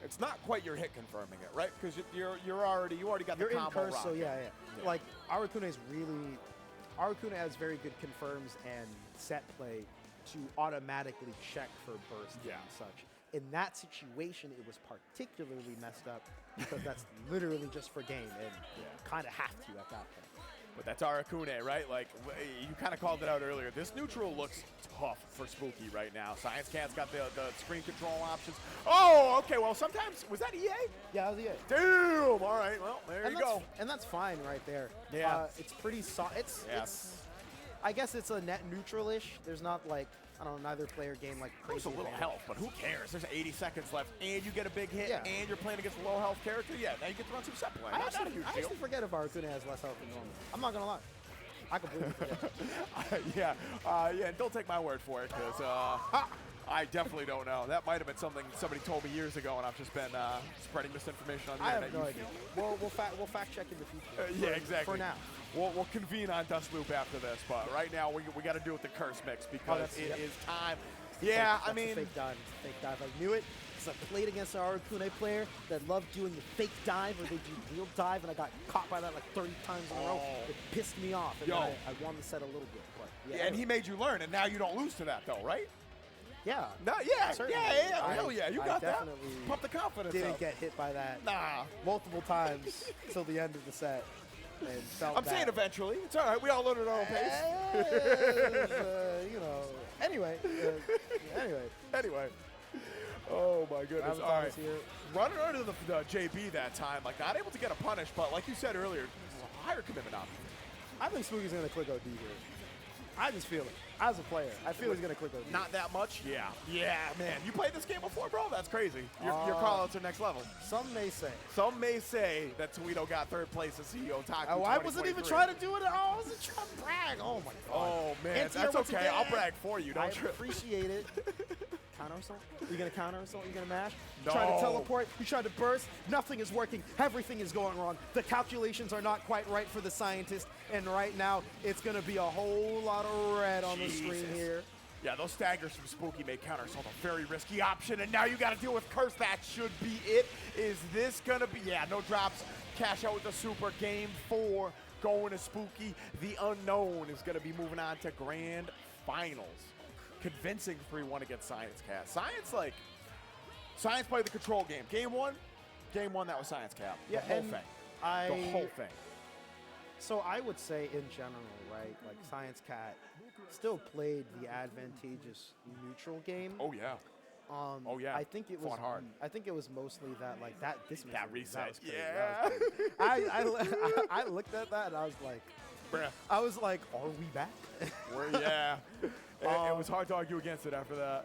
It's not quite your hit confirming it, right? Because you already got the You're in combo curse, so rocking. yeah. Like Arakune has very good confirms and set play to automatically check for burst and such. In that situation, it was particularly messed up because that's literally just for game, and you kind of have to at that point. But that's Arakune, right? Like, you kind of called it out earlier. This neutral looks tough for Spooky right now. ScienceCat's got the screen control options. Oh, okay. Well, sometimes, was that EA? Yeah, that was it. Damn. All right. Well, there you go. And that's fine right there. Yeah. It's pretty it's I guess it's a net neutral-ish. There's not like, I don't know, neither player game like crazy. There's a little advantage. health, but who cares? There's 80 seconds left, and you get a big hit, Yeah. and you're playing against a low health character. Yeah, now you get to run some set play. I Not a huge deal. actually forget if Arakune has less health than normal. I'm not gonna lie. I completely forget. And don't take my word for it, because I definitely don't know. That might have been something somebody told me years ago, and I've just been spreading misinformation on the I internet. have no idea. We'll fact check in the future. Yeah, exactly. For now. We'll convene on Dust Loop after this, but right now we got to do it the curse mix because it is time. Yeah, That's I mean, a fake dive. It's a fake dive. I knew it because I played against an Arakune player that loved doing the fake dive where they do real dive, and I got caught by that like 30 times in a row. It pissed me off, and I won the set a little bit. But and he made you learn, and now you don't lose to that though, right? yeah. No, Certainly. Hell yeah, you I got that. definitely Pump the confidence Didn't up. get hit by that Nah. multiple times till the end of the set. And felt I'm saying bad. eventually. It's all right. We all learn at our own pace. You know. Anyway. Anyway. Oh, my goodness. Graviton All right. is here. Running under the JB that time. Like, not able to get a punish, but like you said earlier, a higher commitment option. I think Spooky's going to click OD here. I just feel it. As a player, I feel he's going to click OD. Not that much? Yeah. Yeah, man. You played this game before, bro? That's crazy. Your call-outs are next level. Some may say. Some may say that Toledo got third place at CEO Taku Oh, I wasn't even 2023. trying to do it. Oh, I wasn't trying to brag. Oh, my God. Oh, man. Anti-air That's once okay. again. I'll brag for you. I Don't trip. appreciate it. Counter assault? You going to counter assault? You going to mash? You No. trying to teleport? You trying to burst? Nothing is working. Everything is going wrong. The calculations are not quite right for the scientist. And right now, it's going to be a whole lot of red on the screen Jesus. here. Yeah, those staggers from Spooky make counter assault a very risky option, and now you got to deal with curse. That should be it. Is this gonna be? Yeah, no drops. Cash out with the super. Game 4 going to Spooky. The unknown is gonna be moving on to grand finals. Convincing 3-1 against ScienceCat. Science played the control game. Game one, that was ScienceCat. Yeah, the whole and thing. The whole thing. So I would say in general, right, like ScienceCat still played the advantageous neutral game. Oh yeah. Oh yeah. I think it was Fought hard. I think it was mostly that like that That reset. was crazy. Yeah. That was crazy. I looked at that and I was like, Bruh. are we back? Yeah. It was hard to argue against it after that.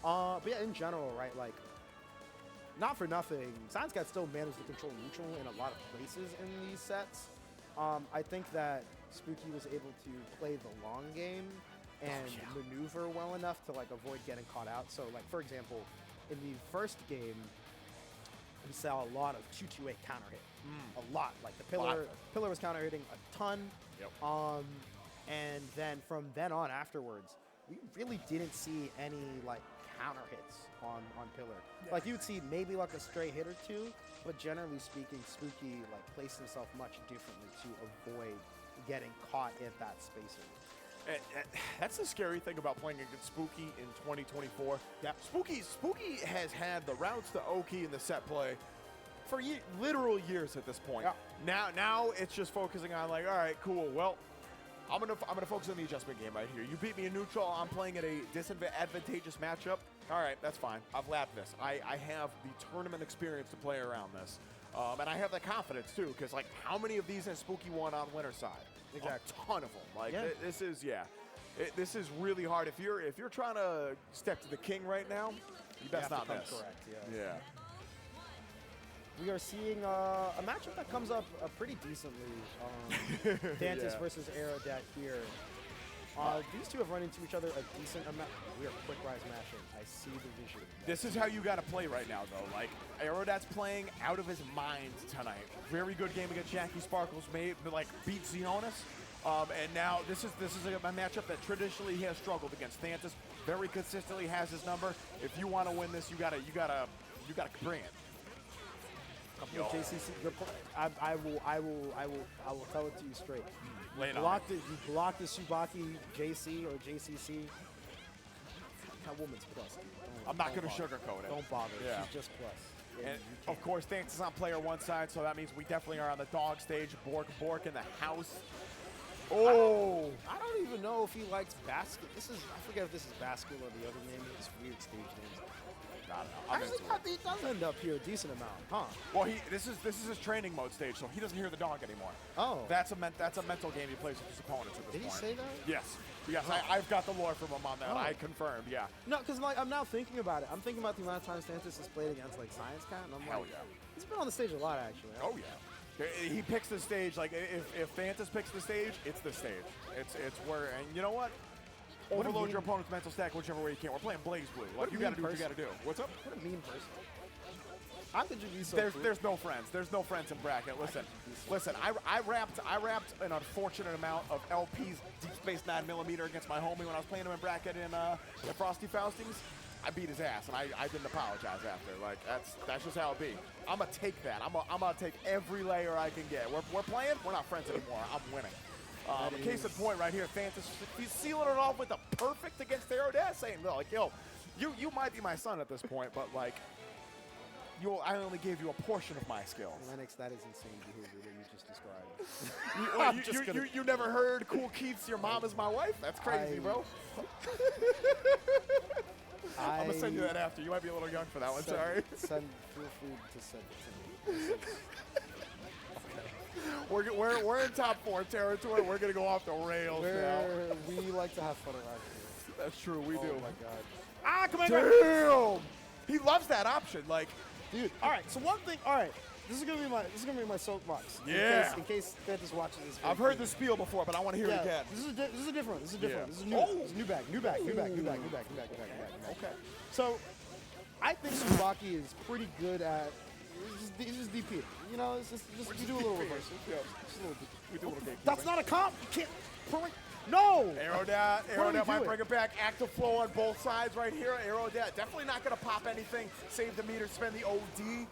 But yeah, in general, right, like, not for nothing, ScienceCat still managed to control neutral in a lot of places in these sets. I think that Spooky was able to play the long game and maneuver well enough to like avoid getting caught out. So like, for example, in the first game, we saw a lot of 2-2-8 counter hit. A lot. Like the pillar was counter hitting a ton. Yep. And then from then on afterwards, we really didn't see any like counter hits on pillar. Like you'd see maybe like a stray hit or two, but generally speaking, Spooky like placed himself much differently to avoid getting caught at that spacing. That's the scary thing about playing against Spooky in 2024. Yeah. Spooky has had the routes to Oki in the set play for literal years at this point. Yeah. Now it's just focusing on like, all right, cool. Well, I'm gonna focus on the adjustment game right here. You beat me in neutral. I'm playing at a disadvantageous matchup. All right, that's fine. I've lapped this. I have the tournament experience to play around this, and I have the confidence too. Because like, how many of these has Spooky won on winner side? Exactly. A ton of them. Like Yeah. this is this is really hard. If you're trying to step to the king right now, you best not miss. Correct. Yeah. We are seeing a matchup that comes up pretty decently. Thantis Yeah. versus Aerodat here. These two have run into each other a decent amount. We are quick rise mashing. I see the vision. This is how you got to play right now, though. Like, Aerodat's playing out of his mind tonight. Very good game against JackieSparkles, beat Xeonis. And now this is a matchup that traditionally he has struggled against. Thantis very consistently has his number. If you want to win this, you gotta bring it. JCC, I will tell it to you straight. Lay it on You blocked the Tsubaki JC or JCC. That woman's plus. I'm not going to bother. sugarcoat it. Don't bother. Yeah. She's just plus. Yeah, And you can't. of course, Thantis is on player one side, so that means we definitely are on the dog stage. Bork in the house. Oh! I don't even know if he likes basket. I forget if this is basket or the other name. It's weird stage names. I don't know. I'm Actually, into it. he does end up here a decent amount, huh? Well, this is his training mode stage, so he doesn't hear the dog anymore. Oh. That's a mental game he plays with his opponents at this Did he point. say that? Yes. Yes, I've got the lore from him on that. Oh. I confirmed, yeah. No, because like I'm now thinking about it. I'm thinking about the amount of times Thantis has played against like ScienceCat, and I'm Hell like, yeah. he's been on the stage a lot actually. Oh, yeah. He picks the stage. Like, if Thantis picks the stage, it's the stage. It's where, and you know what? What a Overload mean- your opponent's mental stack whichever way you can. We're playing BlazBlue. Like, a you got to mean do what you got person. to do. What's up? What a mean person. How could you be so? There's no friends. There's no friends in bracket. Listen. I wrapped an unfortunate amount of LP's Deep Space 9mm against my homie when I was playing him in bracket in Frosty Faustings. I beat his ass, and I didn't apologize after. Like, that's just how it be. I'm gonna take that. I'm gonna take every layer I can get. We're playing. We're not friends anymore. I'm winning. A case in point right here, Thantis, he's sealing it off with a perfect against Aerodat, saying, like, yo, you might be my son at this point, but like, I only gave you a portion of my skills. Lennox, that is insane behavior that you just described. You never heard Cool Keith's "Your Mom Is My Wife"? That's crazy, bro. I'm gonna send you that after. You might be a little young for that one. Sorry. Feel free to send it to me. We're in top 4 territory. We're gonna go off the rails now. We like to have fun around here. That's true. We do. Oh my god. Ah, come on. Damn. He loves that option. Like, Dude, all right. So one thing. All right. This is gonna be my soapbox. Yeah. In case Thantis watches this. I've heard the spiel before, but I want to hear it again. This is a different one. This is different. Yeah. This is new. Oh. This is new bag. New bag. Okay. So, I think Tsubaki is pretty good at. He's just DP. You know, it's just you do a little reversal. Yeah. Just a little DP. We do a little gatekeeping. That's not a comp. You can't. No. Aerodat might doing? bring it back. Active flow on both sides right here. Aerodat definitely not going to pop anything. Save the meter, spend the OD,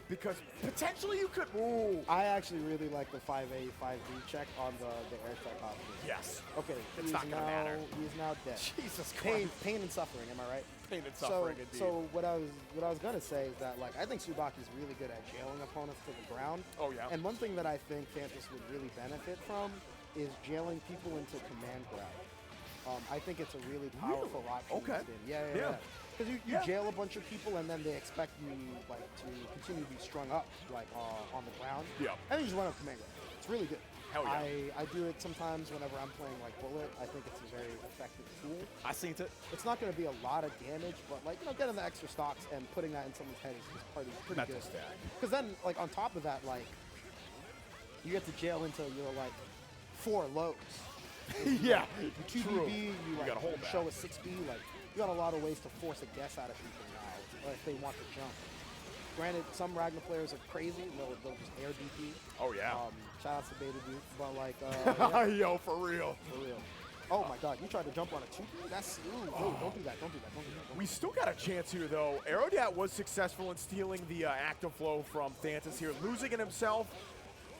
because potentially you could. Ooh. I actually really like the 5A, 5B check on the air type option. Yes. Okay. It's not gonna matter. He is now dead. Jesus Christ. Pain and suffering. Am I right? Pain and suffering, indeed. So what I was gonna say is that like I think Tsubaki's really good at jailing opponents to the ground. Oh, yeah. And one thing that I think Thantis would really benefit from is jailing people into command grab. I think it's a really powerful option. Okay. Yeah. Because you jail a bunch of people and then they expect you like to continue to be strung up like on the ground. Yeah. And you just run up command grab. It's really good. Hell yeah. I do it sometimes whenever I'm playing like Bullet. I think it's a very effective tool. I seen it. It's not going to be a lot of damage, but like getting the extra stocks and putting that in someone's head is pretty Mental good. stack. Because then like on top of that, like you get to jail until you're like 4 lows. Yeah. You 2BB, True. you like gotta hold show that. a 6B. Like you got a lot of ways to force a guess out of people now, if they want to jump. Granted, some Ragnar players are crazy. They'll just air DP. Oh, yeah. Shout out to Beta Dude, but like, yeah, Yo, for real. for real. Oh my God, you tried to jump on a 2B? That's don't do that. Don't do that. We still got a chance here, though. Aerodat was successful in stealing the active flow from Thantis here, losing it himself.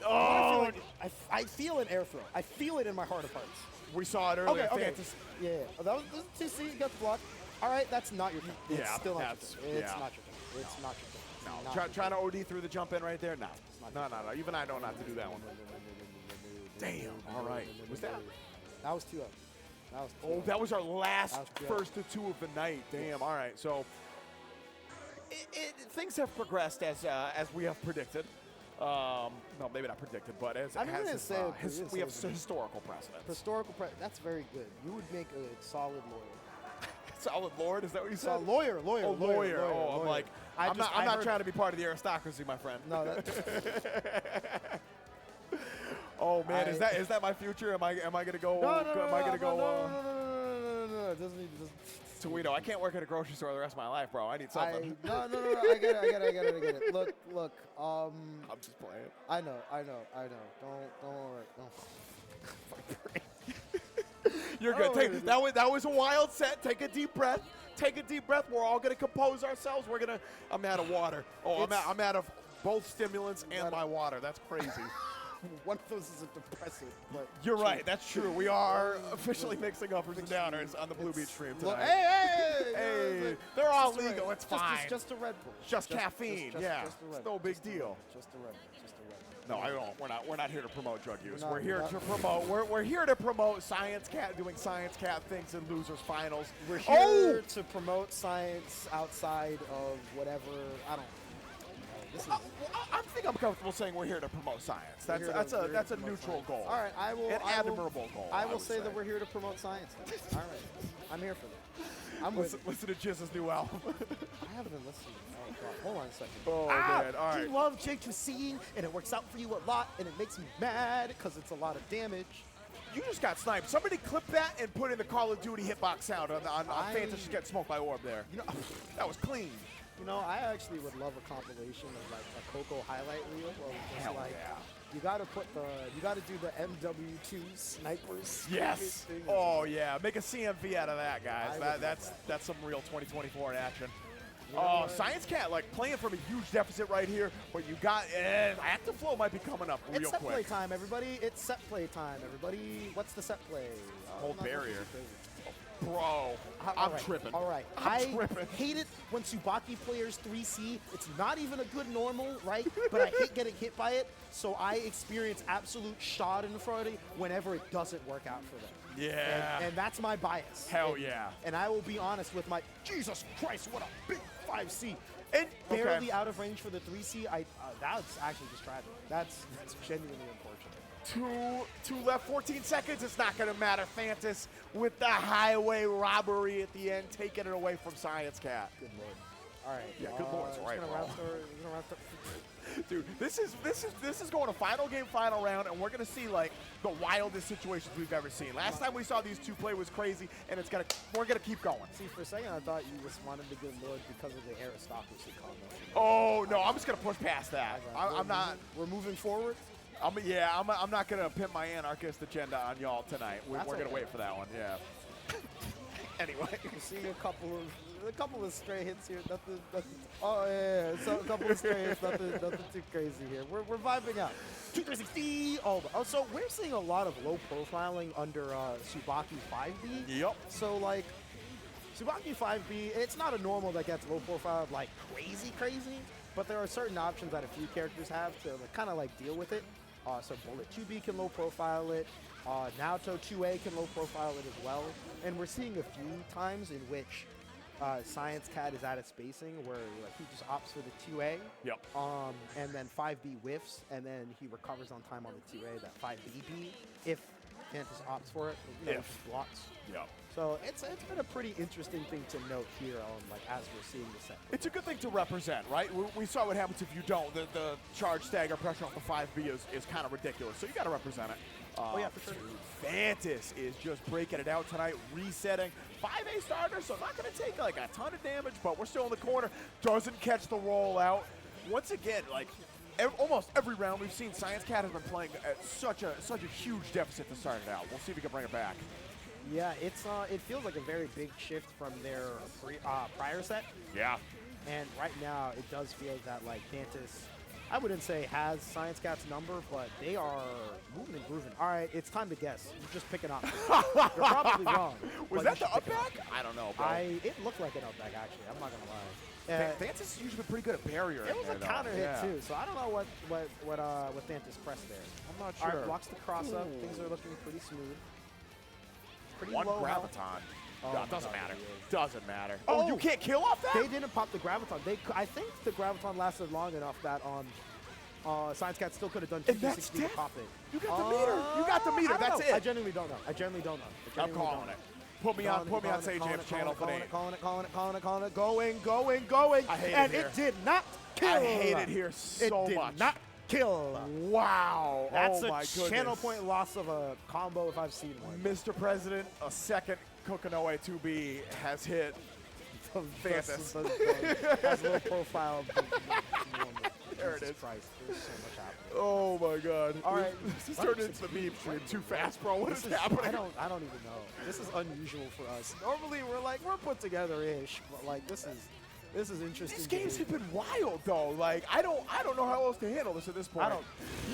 Oh, I feel an air throw. I feel it in my heart of hearts. we saw it earlier. Okay. Thantis. Yeah. Oh, that was 2C. You got the block. All right, that's not your turn. It's Yeah, still not your that's- turn. It's yeah. not your turn. It's not your turn. No, Not trying your to OD through the jump in right there? No. not No. Even I know not to do that one. Damn. All right. Was that? That was 2-0. That was 2-0. Oh, that was our last That was first to 2 of the night. Damn. Yes. All right. So things have progressed as we have predicted. No, maybe not predicted, but as I mean, we didn't say it, we have historical precedents. That's very good. You would make a solid lawyer. Solid lord, is that what you said? Lawyer. Oh, lawyer. Oh, I'm like, I'm not heard- trying to be part of the aristocracy, my friend. No, Oh man, is that my future? Am I gonna go? no, Am I gonna go? no. It doesn't. Toledo, I can't work at a grocery store the rest of my life, bro. I need something. No. I get it. Look. I'm just playing. I know. Don't worry. No. You're Oh, good. wait. That was a wild set. Take a deep breath. We're all gonna compose ourselves. I'm out of water. Oh, I'm out of both stimulants and my water. That's crazy. One of those is a depressant, but You're right. That's true. We are officially mixing uppers and downers on the BlueBeat stream Look, tonight. hey, They're all just a legal. It's fine. Just a Red Bull. Just caffeine. Yeah. Just a Red It's Bull. no big Just a deal. Just a Red Bull. Just a Red Bull. No, I don't. We're not here to promote drug use. No, We're here no. to promote. We're here to promote ScienceCat doing ScienceCat things in losers finals. We're here to promote science outside of whatever. I don't. This is. I think I'm comfortable saying we're here to promote science. That's We're here to that's a promote neutral science. goal. All right, I will. An admirable goal. I will would say that we're here to promote science. All right, I'm here for that. I'm with. Listen to Jizz's new album. I haven't been listening. Oh God, hold on a second. Oh man, all right. You love JackieSparkles, and it works out for you a lot, and it makes me mad because it's a lot of damage. You just got sniped. Somebody clip that and put in the Call of Duty hitbox sound on Thantis just getting smoked by Orb there. You know, That was clean. you know, I actually would love a compilation of like a Coco highlight reel where we just Hell like yeah. you gotta do the MW2 snipers. Yes. thing. Oh yeah. Make a CMV out of that, guys. I would That's some real 2024 in action. You know Oh, what? ScienceCat like playing from a huge deficit right here, but you got active flow might be coming up real It's set play quick. time, everybody. It's set play time, everybody. What's the set play? Hold I'm not barrier. looking crazy. Bro, All I'm right, tripping. All right. I'm tripping. hate it when Tsubaki players 3C. It's not even a good normal, right? But I hate getting hit by it, so I experience absolute schadenfreude whenever it doesn't work out for them. Yeah. And that's my bias. Hell And- yeah. And I will be honest with my, Jesus Christ, what a big 5C. And Barely out of range for the 3C. That's actually just tragic. That's genuinely unfortunate. Two left, 14 seconds. It's not going to matter. Thantis with the highway robbery at the end, taking it away from ScienceCat. Good lord. All right. Yeah, good lord's just right, gonna bro. round start- Dude, this is going to final game, final round, and we're going to see like the wildest situations we've ever seen. Last time we saw these two play was crazy, and we're gonna keep going. See, for a second, I thought you just wanted the good lord because of the aristocracy comment. Oh no, I'm just gonna push past that. I'm not. We're moving forward. I'm not gonna pimp my anarchist agenda on y'all tonight. We're That's gonna okay. wait for that one. Yeah. Anyway. We're seeing a couple of stray hits here. Nothing. Oh yeah. So a couple of stray hits. Nothing too crazy here. We're vibing out. 360. Oh, so we're seeing a lot of low profiling under Tsubaki 5B. Yep. So like. Tsubaki 5B, it's not a normal that gets low profile like crazy, but there are certain options that a few characters have to kind of like deal with it. So Bullet 2B can low profile it, Naoto 2A can low profile it as well, and we're seeing a few times in which ScienceCat is out of spacing where like, he just opts for the 2A, Yep. and then 5B whiffs, and then he recovers on time on the 2A, that 5BB, if Thantis opts for it, you know, If. blocks. Yep. So it's been a pretty interesting thing to note here on like as we're seeing the set. It's a good thing to represent, right? We saw what happens if you don't. The charge stagger pressure off the 5B is kind of ridiculous, so you got to represent it. Oh yeah, for sure. Thantis is just breaking it out tonight, resetting. 5A starter, so not going to take like a ton of damage, but we're still in the corner. Doesn't catch the roll out. Once again, like almost every round we've seen, ScienceCat has been playing at such a huge deficit to start it out. We'll see if we can bring it back. Yeah, it feels like a very big shift from their prior set, Yeah. and right now it does feel that like Thantis, I wouldn't say has ScienceCat's number, but they are moving and grooving. All right, it's time to guess. You just pick an option. You're probably wrong. Was but that you the should pick an up option. back? I don't know, bro. It looked like an up back actually. I'm not gonna lie. Thantis is usually pretty good at barrier. It was a counter hit yeah. too, so I don't know what Thantis pressed there. I'm not All sure. right, blocks the cross up. Ooh. Things are looking pretty smooth. pretty One low health. graviton. Oh No, my it doesn't God, matter. it is. Doesn't matter. Oh, Oh, you can't kill off that? They didn't pop the graviton. I think the graviton lasted long enough that ScienceCat still could have done And that's 260 to death? pop it. You got the meter. You got the meter. I don't That's know. it. I genuinely don't know. I genuinely don't know. I'm calling it. Put me on SageAmp's channel for that. Calling it. Going. I hate it and here. it did not kill. I hate it here so it did much. not kill. Wow. That's oh a my goodness. channel point loss of a combo if I've seen one. Mr. President, a second Kokanoe 2B has hit Thantis. Has a little profile. There it is. Christ, there's so much happening. Oh my God. All right. This is turning into the meme stream too fast, bro. What is happening? I don't even know. This is unusual for us. Normally we're put together-ish, but like this is interesting. These games have been wild though. Like I don't know how else to handle this at this point. I don't.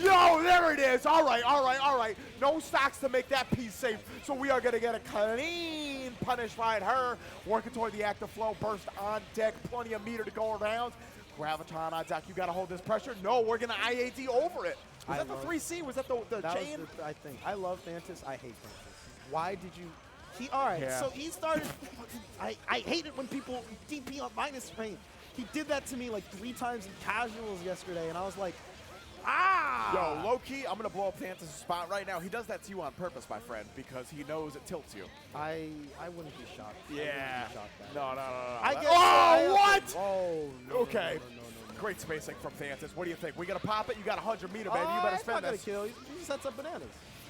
Yo, there it is. All right. No stocks to make that piece safe. So we are gonna get a clean punish right her. Working toward the active flow. Burst on deck. Plenty of meter to go around. Graviton on deck. You gotta hold this pressure. No, we're gonna IAD over it. Was that the 3C? Was that the chain? I think. I love Thantis. I hate Thantis. Why did you? All right. Yeah. So he started. I hate it when people DP on minus range. He did that to me like 3 times in casuals yesterday, and I was like, Yo, low key, I'm gonna blow up Thantis' spot right now. He does that to you on purpose, my friend, because he knows it tilts you. I wouldn't be shocked. I Yeah. wouldn't be shocked by that. No. I guess Oh, what? Oh, no. Okay. No. Great spacing from Thantis. What do you think? We gonna pop it? You got 100 meter, baby. You better He's spend not gonna this. kill. He sets up bananas.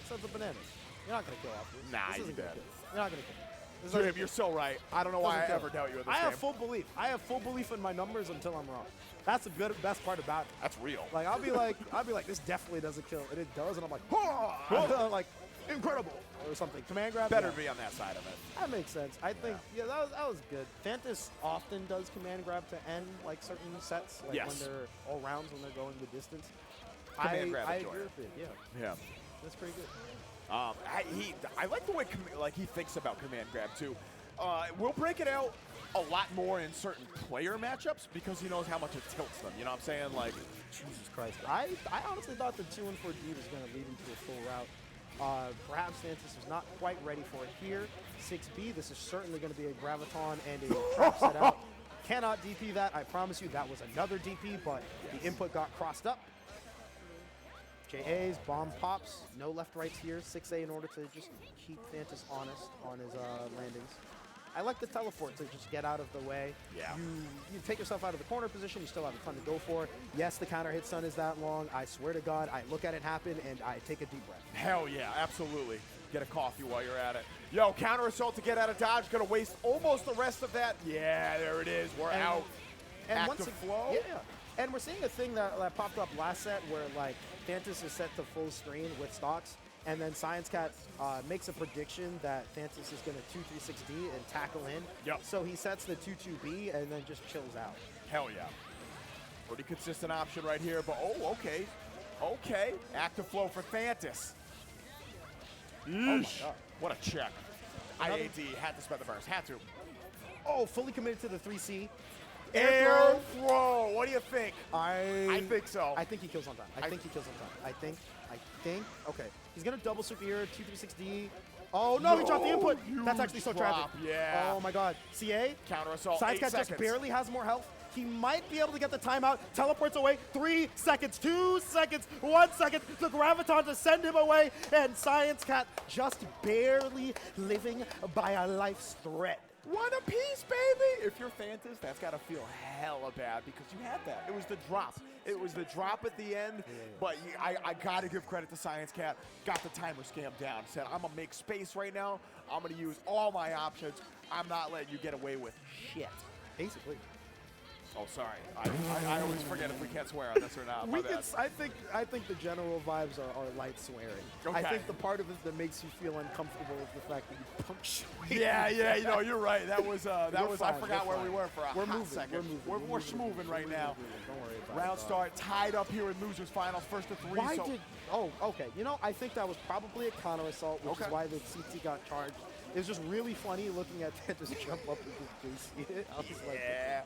You're not gonna kill off this. Nah, This you isn't gonna dead. kill. You're not gonna kill. This Jim, doesn't you're kill. so right. I don't know why I Doesn't kill. ever doubt you in this I game. have full belief. I have full belief in my numbers until I'm wrong. That's the best part about it. That's real. Like I'll be like, this definitely doesn't kill, and it does, and I'm like, I'm like, incredible or something. Command grab. Better yeah. be on that side of it. That makes sense. I think that was good. Thantis often does command grab to end like certain sets, like Yes. when they're all rounds when they're going the distance. Command grab I enjoyer. agree with it. Yeah, Yeah. that's pretty good. I like the way he thinks about command grab too. We'll break it out a lot more in certain player matchups because he knows how much it tilts them. You know what I'm saying? Like, Jesus Christ. I honestly thought the 2 and 4 D was going to lead into a full route. Perhaps Thantis was not quite ready for it here. 6B, this is certainly going to be a Graviton and a trap set out. Cannot DP that. I promise you that was another DP, but the input got crossed up. JA's, bomb pops, no left rights here. 6A in order to just keep Thantis honest on his landings. I like the teleport to just get out of the way. Yeah. You take yourself out of the corner position, you still have a ton to go for. Yes, the counter hit stun is that long. I swear to God, I look at it happen and I take a deep breath. hell yeah, absolutely. Get a coffee while you're at it. Yo, counter assault to get out of dodge. Gonna waste almost the rest of that. Yeah, there it is. We're out. And Active once flow. Yeah. And we're seeing a thing that popped up last set where like Thantis is set to full screen with stocks, and then ScienceCat makes a prediction that Thantis is going to 2-3-6D and tackle in. Yep. So he sets the 2-2B and then just chills out. Hell yeah. Pretty consistent option right here, but okay. Okay. Active flow for Thantis. Yeesh. God. What a check. IAD had to spend the burst. Had to. Oh, fully committed to the 3C. Air throw. What do you think? I think so. I think he kills on time. I think he kills on time. I think. Okay. He's going to double superhero 2-3-6D. Oh, no, he dropped the input. That's actually so drop, tragic. yeah. Oh, my God. CA? Counter assault. 8 ScienceCat just seconds. barely has more health. He might be able to get the timeout. Teleports away. 3 seconds, 2 seconds, 1 second. The Graviton to send him away. And ScienceCat just barely living by a life's threat. One apiece, baby! If you're Thantis, that's got to feel hella bad because you had that. It was the drop. It was the drop at the end, but I got to give credit to ScienceCat. Got the timer scam down. Said, I'm going to make space right now. I'm going to use all my options. I'm not letting you get away with shit. Basically. Oh, sorry. I always forget if we can't swear on this or not. My bad. I think the general vibes are light swearing. Okay. I think the part of it that makes you feel uncomfortable is the fact that you punctuate. Yeah, you know, you're right. That was I fine, forgot we're where we fine. were for a We're hot moving, second. we're We're schmoving right now. Don't worry about it. Round start tied up here in losers finals, first to 3. Why so did? Oh, okay. You know, I think that was probably a counter assault, which Okay. is why the CT got charged. It was just really funny looking at that just jump up and just see it. I was like, yeah.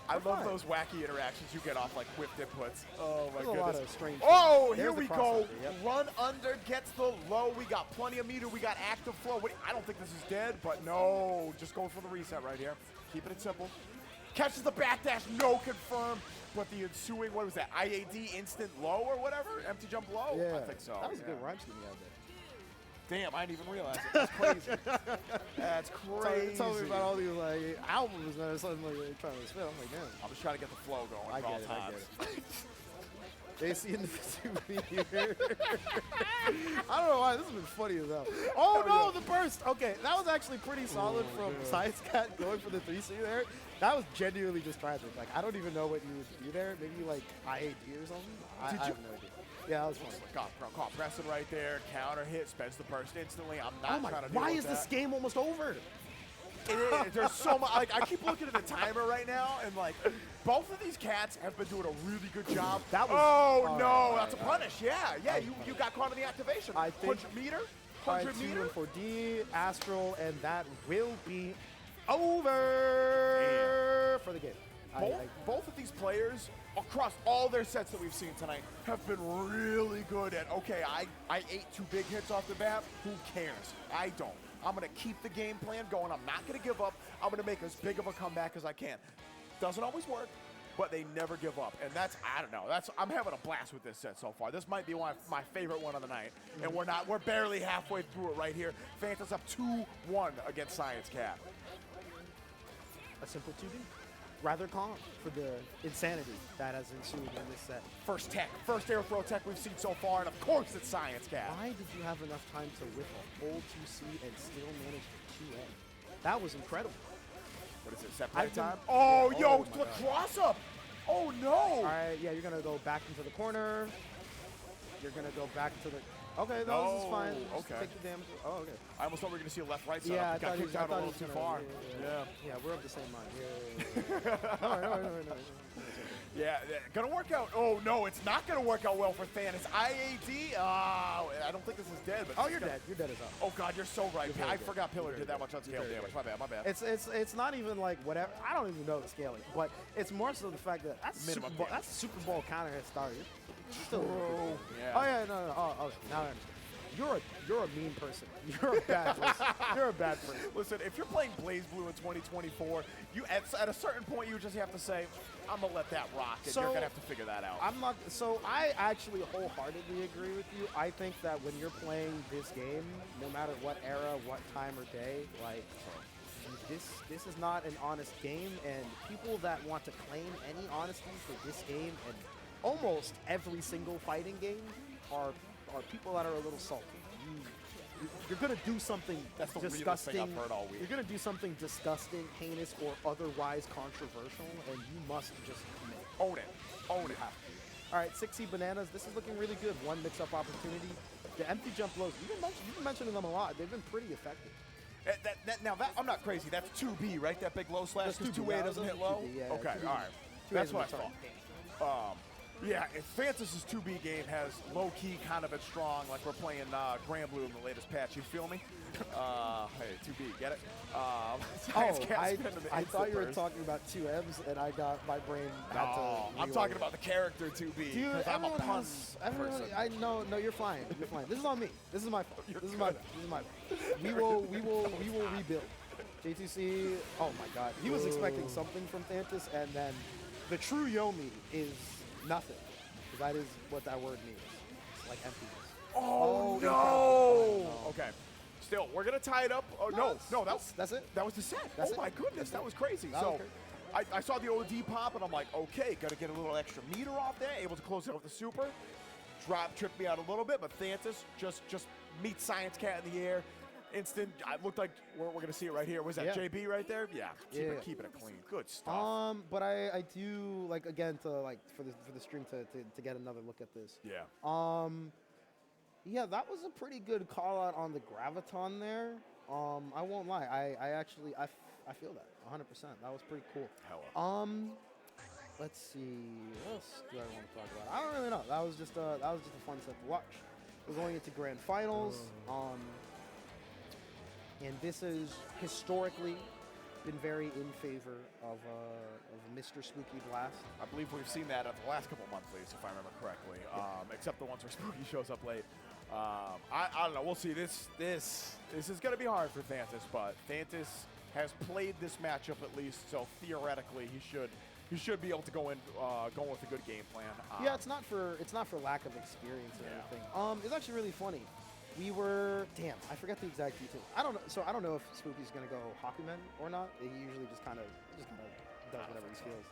I They're love fine. those wacky interactions you get off like whipped inputs. Oh my There's a goodness. lot of strange. Oh, There's here the we go. crossover, yep. Run under, gets the low. We got plenty of meter. We got active flow. I don't think this is dead, but no. Just going for the reset right here. Keeping it simple. Catches the backdash, no confirm. But the ensuing, what was that? IAD instant low or whatever? Empty jump low? Yeah, I think so. That was a yeah. good rhyme scheme you had there. Damn, I didn't even realize it. That's crazy. That's crazy. Tell me about all these like albums that or something like they're trying to spit. I'm like, damn. I'm just trying to get the flow going I at all get it. I times. get it. They see in the Vesuvius here. I don't know why. This has been funny as hell. Oh, no, the burst. Okay, that was actually pretty solid from ScienceCat going for the 3C there. That was genuinely just tragic. Like, I don't even know what you would do there. Maybe, like, IAD or something? I have no idea. Yeah, that was funny. Caught pressing right there. Counter hit. Spends the burst instantly. I'm not Oh, my. trying to deal Why with is that. this game almost over? It is. There's so much. Like, I keep looking at the timer right now, and like, both of these cats have been doing a really good job. That was. Oh no, all that's a right. punish. Yeah. You got caught in the activation. I think- 100 meter. All right, 100 meter. 2-1-4D, Astral, and that will be over for the game. Both of these players, across all their sets that we've seen tonight, have been really good at, okay, I ate 2 big hits off the bat. Who cares? I don't. I'm going to keep the game plan going. I'm not going to give up. I'm going to make as big of a comeback as I can. Doesn't always work, but they never give up. And that's, I don't know, I'm having a blast with this set so far. This might be my favorite one of the night. And we're barely halfway through it right here. Thantis up 2-1 against ScienceCat. A simple 2D. Rather calm for the insanity that has ensued in this set. First air throw tech we've seen so far, and of course it's ScienceCat. Why did you have enough time to whip a whole 2C and still manage the 2A? That was incredible. What is it, set play I've been- time? Oh, Yeah, yo, oh my the God. cross up. Oh, no. All right, yeah, you're going to go back into the corner. You're going to go back into the... Okay, no, this is fine. Just okay. Take the damage. Oh, okay. I almost thought we were going to see a left-right setup. Yeah, I Got thought he kicked was, I out a thought he little was too gonna, far. Yeah, we're of the same mind. No. Yeah, gonna work out. Oh, no, it's not going to work out well for Thantis. IAD, I don't think this is dead. But Oh, you're dead. You're dead as hell. Oh, God, you're so right. You're very I good. forgot Pillar You're did very that much good. unscaled You're damage. very My bad. It's not even like whatever. I don't even know the scaling, but it's more so the fact that that's Super Minimum Bowl. damage. That's a Super Bowl counter hit starter. You're still True. Yeah. Oh yeah, no. Oh, now I understand. You're a mean person. You're a bad person. You're a bad person. Listen, if you're playing BlazBlue in 2024, you at a certain point you just have to say, I'm gonna let that rock, and So, you're gonna have to figure that out. I'm not. So I actually wholeheartedly agree with you. I think that when you're playing this game, no matter what era, what time or day, like this is not an honest game, and people that want to claim any honesty for this game and almost every single fighting game are people that are a little salty. You're gonna do something That's the weirdest disgusting. thing I've heard all week. You're gonna do something disgusting, heinous, or otherwise controversial, and you must just commit. Own it. Own it. All right, 6C bananas. This is looking really good. One mix-up opportunity. The empty jump lows. You've been mentioning them a lot. They've been pretty effective. Now that I'm not crazy. That's 2B, right? That big low slash. That's 2B. 2A Yeah, doesn't that's hit low. 2B, yeah, Okay, 2B. all right. 2A That's is what I retarded. thought. Yeah, if Thantis' 2B game has low-key kind of been strong, like we're playing BlazBlue in the latest patch, you feel me? Hey, 2B, get it? Oh, I thought you were talking about 2Ms, and I got my brain got to. I'm talking about the character 2B. Dude, 'cause I'm a everyone pun has. Everyone, person. no, you're fine. You're fine. This is on me. This is my fault. This is my fault. We will rebuild. J2C. Oh my God, he was expecting something from Thantis, and then the true Yomi is nothing. Because that is what that word means. It's like emptiness. Oh, no! no. Okay. Still, we're going to tie it up. Oh, no, That's it. that was the set. That's oh, it. my goodness. That was crazy. That So was I saw the OD pop, and I'm like, okay, got to get a little extra meter off there. Able to close it with the super. Tripped me out a little bit, but Thantis just meets ScienceCat in the air. Instant. I looked like we're going to see it right here. Was that Yeah. JB right there? Yeah. Keeping it clean. Good stuff. But I do like again to like for the stream to get another look at this. Yeah. Yeah, that was a pretty good call out on the graviton there. I won't lie. I actually feel that 100%. That was pretty cool. Hella. Let's see. What else do I want to talk about? I don't really know. That was just a fun set to watch. We're going into grand finals. And this is historically been very in favor of Mr. SpookyBlast. I believe we've seen that at the last couple monthlies, if I remember correctly, except the ones where Spooky shows up late. I don't know. We'll see. This is going to be hard for Thantis, but Thantis has played this matchup at least, so theoretically he should be able to go with a good game plan. Yeah, it's not for lack of experience or anything. It's actually really funny. We were I forget the exact details. I don't know. So I don't know if Spooky's gonna go Hakumen or not. He usually just kind of does whatever he feels.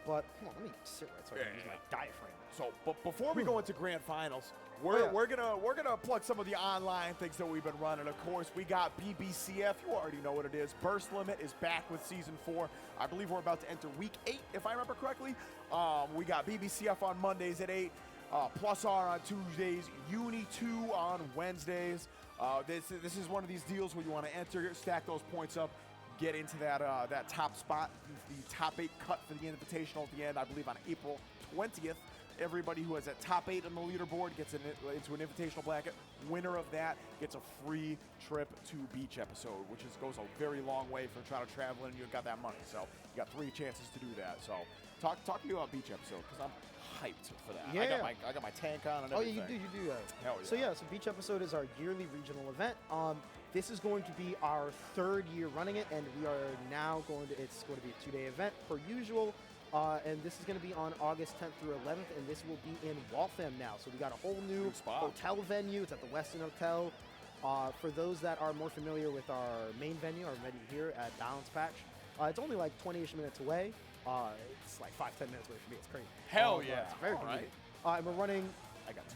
But hold on, let me sit right so I can use my diaphragm. So, but before we go into grand finals, we're gonna plug some of the online things that we've been running. Of course, we got BBCF. You already know what it is. Burst Limit is back with season 4. I believe we're about to enter week 8, if I remember correctly. We got BBCF on Mondays at 8. Plus R on Tuesdays, Uni 2 on Wednesdays. This is one of these deals where you want to enter, stack those points up, get into that top spot, the top 8 cut for the Invitational at the end, I believe on April 20th. Everybody who has a top 8 on the leaderboard gets into an Invitational bracket. Winner of that gets a free trip to Beach episode, which goes a very long way for trying to travel and you've got that money. So you got 3 chances to do that. So talk to me about Beach episode, because I'm hyped for that. Yeah. I got my tank on and everything. Oh, you do. Hell yeah. So Beach episode is our yearly regional event. This is going to be our 3rd year running it, and we are now it's going to be a 2-day event per usual. And this is going to be on August 10th through 11th, and this will be in Waltham now. So we got a whole new hotel venue. It's at the Westin Hotel. For those that are more familiar with our main venue, our venue here at Balance Patch, it's only like 20-ish minutes away. It's like 5-10 minutes away from me. It's crazy. Hell yeah! It's very convenient. And we're running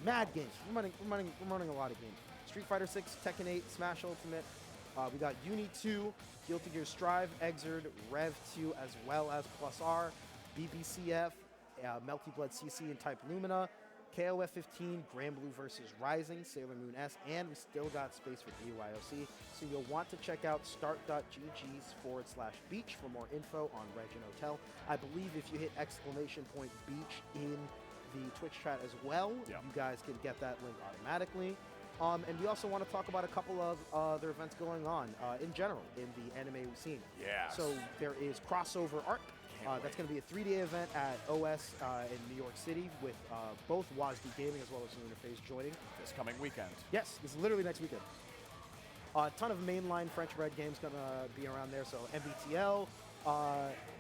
mad games. We're running a lot of games. Street Fighter 6, Tekken 8, Smash Ultimate. We got Uni 2, Guilty Gear Strive, Exerd, Rev 2, as well as Plus R, BBCF, Melty Blood CC and Type Lumina, KOF 15, BlazBlue versus Rising, Sailor Moon S, and we still got space for BYOC. So you'll want to check out start.gg's/beach for more info on Reg and Hotel. I believe if you hit !beach in the Twitch chat as well, you guys can get that link automatically. And we also want to talk about a couple of other events going on in general in the anime we've seen. Yeah. So there is Crossover Arc. That's going to be a 3-day event at OS in New York City with both WASD Gaming as well as Interface joining. This coming weekend. Yes, it's literally next weekend. A ton of mainline French Red games going to be around there. So MBTL,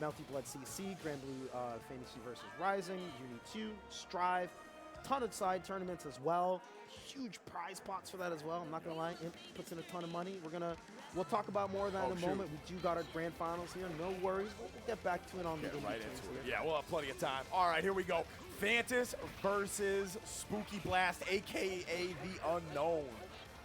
Melty Blood CC, BlazBlue Fantasy vs. Rising, Uni 2, Strive. Ton of side tournaments as well. Huge prize pots for that as well. I'm not gonna lie, Imp puts in a ton of money. We'll talk about more of that in a moment. We do got our grand finals here. No worries. We'll get back to it on the right into it. Yeah, we'll have plenty of time. All right, here we go. Thantis versus SpookyBlast, aka the Unknown.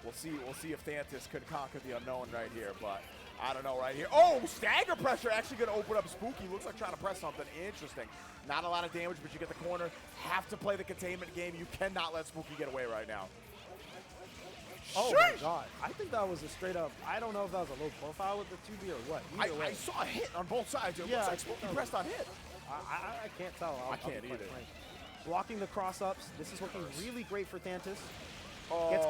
We'll see if Thantis could conquer the Unknown right here, but I don't know right here. Oh, stagger pressure actually going to open up Spooky. Looks like trying to press something interesting. Not a lot of damage, but you get the corner. Have to play the containment game. You cannot let Spooky get away right now. Oh my God. I think that was a straight up, I don't know if that was a low profile with the 2B or what. I saw a hit on both sides. It looks like Spooky pressed on hit. I can't tell. I can't either. Blocking the cross-ups. This is looking really great for Thantis. Oh. Gets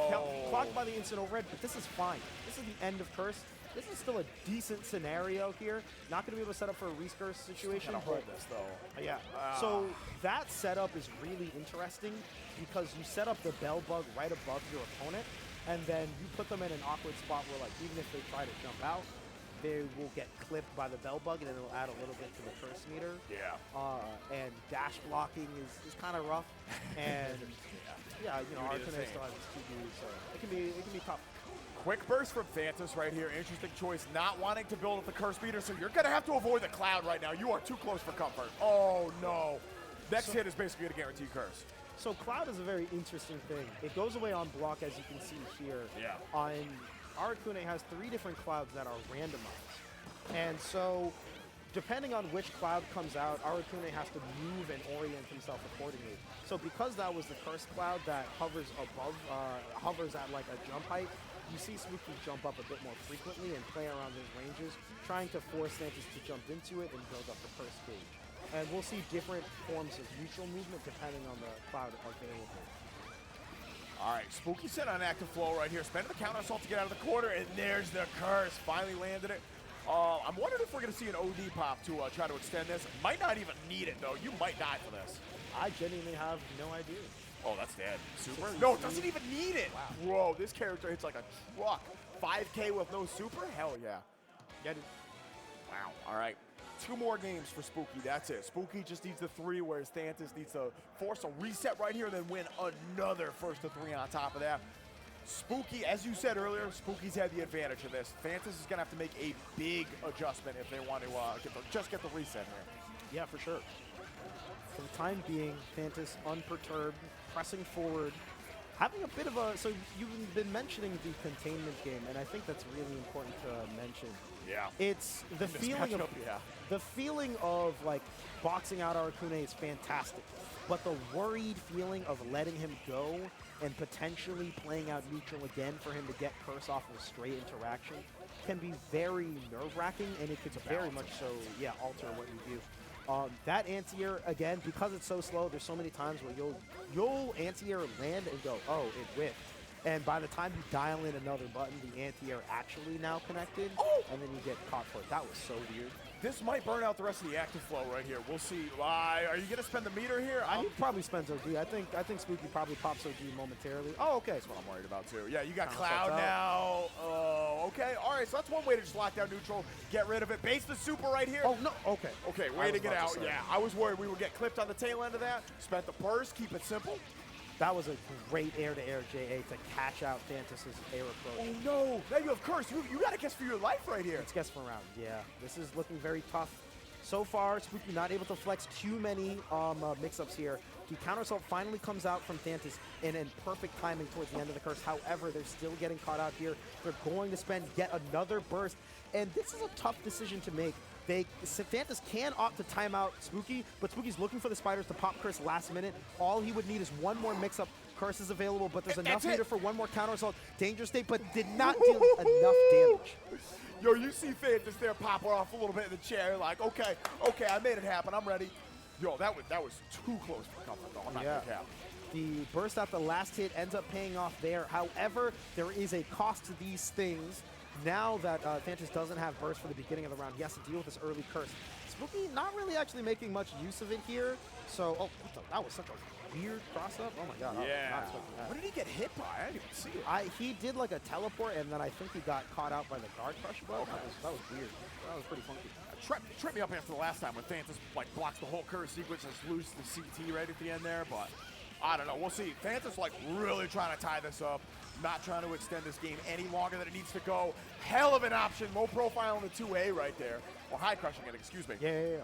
clocked by the instant overhead, but this is fine. This is the end of Curse. This is still a decent scenario here. Not going to be able to set up for a recurse situation. Hold this though. Yeah. So that setup is really interesting because you set up the bell bug right above your opponent, and then you put them in an awkward spot where, like, even if they try to jump out, they will get clipped by the bell bug, and then it'll add a little bit to the curse meter. Yeah. And dash blocking is kind of rough. And yeah, you know, Arcane still has his 2B, so it can be tough. Quick burst from Thantis right here. Interesting choice. Not wanting to build up the curse meter, so you're going to have to avoid the cloud right now. You are too close for comfort. Oh, no. Next hit is basically a guaranteed curse. So cloud is a very interesting thing. It goes away on block, as you can see here. Yeah. And Aracune has 3 different clouds that are randomized. And so depending on which cloud comes out, Aracune has to move and orient himself accordingly. So because that was the curse cloud that hovers above, hovers at like a jump height, you see Spooky jump up a bit more frequently and play around his ranges, trying to force Thantis to jump into it and build up the curse stage. And we'll see different forms of neutral movement depending on the cloud available. All right, Spooky set on active flow right here. Spending the counter assault to get out of the corner, and there's the curse. Finally landed it. I'm wondering if we're going to see an OD pop to try to extend this. Might not even need it, though. You might die for this. I genuinely have no idea. Oh, that's dead. Super? No, it doesn't even need it. Wow. Whoa, this character hits like a truck. 5K with no super? Hell yeah. Get it. Wow. All right. 2 more games for Spooky. That's it. Spooky just needs the 3, whereas Thantis needs to force a reset right here and then win another first to 3 on top of that. Spooky, as you said earlier, Spooky's had the advantage of this. Thantis is going to have to make a big adjustment if they want to just get the reset here. Yeah, for sure. For the time being, Thantis unperturbed, pressing forward, having a bit of a... So you've been mentioning the containment game, and I think that's really important to mention. Yeah. It's the feeling of... Yeah. The feeling of, like, boxing out Aracune is fantastic, but the worried feeling of letting him go and potentially playing out neutral again for him to get curse off of a straight interaction can be very nerve-wracking, and it could very much so, yeah, alter what you do. That anti-air, again, because it's so slow, there's so many times where you'll anti-air land and go, oh, it whiffed. And by the time you dial in another button, the anti-air actually now connected, and then you get caught for it. That was so weird. This might burn out the rest of the active flow right here. We'll see. Are you going to spend the meter here? He probably spends OG. I think Spooky probably pops OG momentarily. Oh, okay. That's what I'm worried about, too. Yeah, you got Cloud now. Okay. All right, so that's one way to just lock down neutral, get rid of it. Base the super right here. Oh, no. Okay. Okay, way to get out. Yeah, I was worried we would get clipped on the tail end of that. Spent the burst, keep it simple. That was a great air-to-air JA to catch out Thantis' air approach. Oh, no. Now you have curse. You got to guess for your life right here. It's guess for round. Yeah, this is looking very tough. So far, Spooky not able to flex too many mix-ups here. The counter assault finally comes out from Thantis and in perfect timing towards the end of the curse. However, they're still getting caught out here. They're going to spend yet another burst, and this is a tough decision to make. Thantis can opt to time out Spooky, but Spooky's looking for the spiders to pop curse last minute. All he would need is one more mix-up. Curse is available, but there's enough meter for one more counter assault. Danger state, but did not deal enough damage. Yo, you see Thantis there pop off a little bit in the chair, like, okay, I made it happen. I'm ready. Yo, that was too close for comfort, though. I'm not gonna cap. The burst out the last hit ends up paying off there. However, there is a cost to these things. Now that Thantis doesn't have burst for the beginning of the round, he has to deal with this early curse. Spooky not really actually making much use of it here. So, that was such a weird cross-up. Oh my god. Yeah. What did he get hit by? I didn't even see it. He did like a teleport, and then I think he got caught out by the guard crush above. Okay. That was weird. That was pretty funky. Tripped me up after the last time when Thantis like blocks the whole curse sequence and loses the CT right at the end there, but I don't know. We'll see. Thantis like really trying to tie this up. Not trying to extend this game any longer than it needs to go. Hell of an option. Low profile in the 2A right there. Or high crushing it, excuse me. Yeah.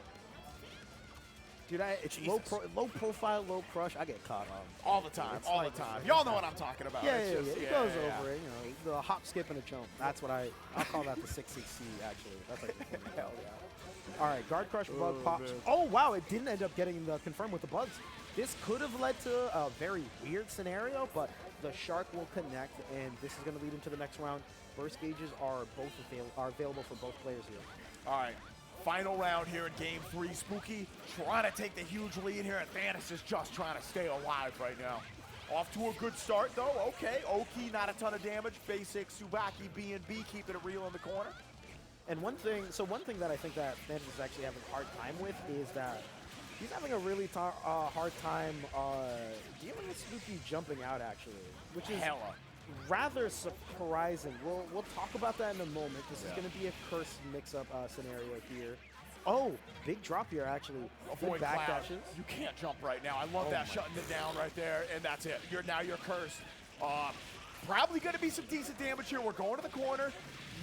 Dude, it's low profile, low crush. I get caught on. All the time, all the time. Y'all know what I'm talking about. Yeah, it goes over it. You know, the hop, skip, and a jump. That's what I'll call that the 666C, actually. That's like the hell yeah. All right, guard crush bug pops. Man. Oh, wow, it didn't end up getting the confirm with the bugs. This could have led to a very weird scenario, but the shark will connect, and this is going to lead into the next round. Burst gauges are available for both players here. All right. Final round here in Game 3. Spooky trying to take the huge lead here, and Thantis is just trying to stay alive right now. Off to a good start, though. Okay, Oki, not a ton of damage. Basic, Subaki, B&B, keeping it real in the corner. And one thing that I think that Thantis is actually having a hard time with is that he's having a really hard time dealing with Spooky jumping out, actually, which is rather surprising. We'll talk about that in a moment. This is going to be a curse mix-up scenario here. Oh, big drop here, actually. Avoid back Cloud. dashes. You can't jump right now. I love that, shutting it down right there, and that's it. You're cursed. Probably going to be some decent damage here. We're going to the corner.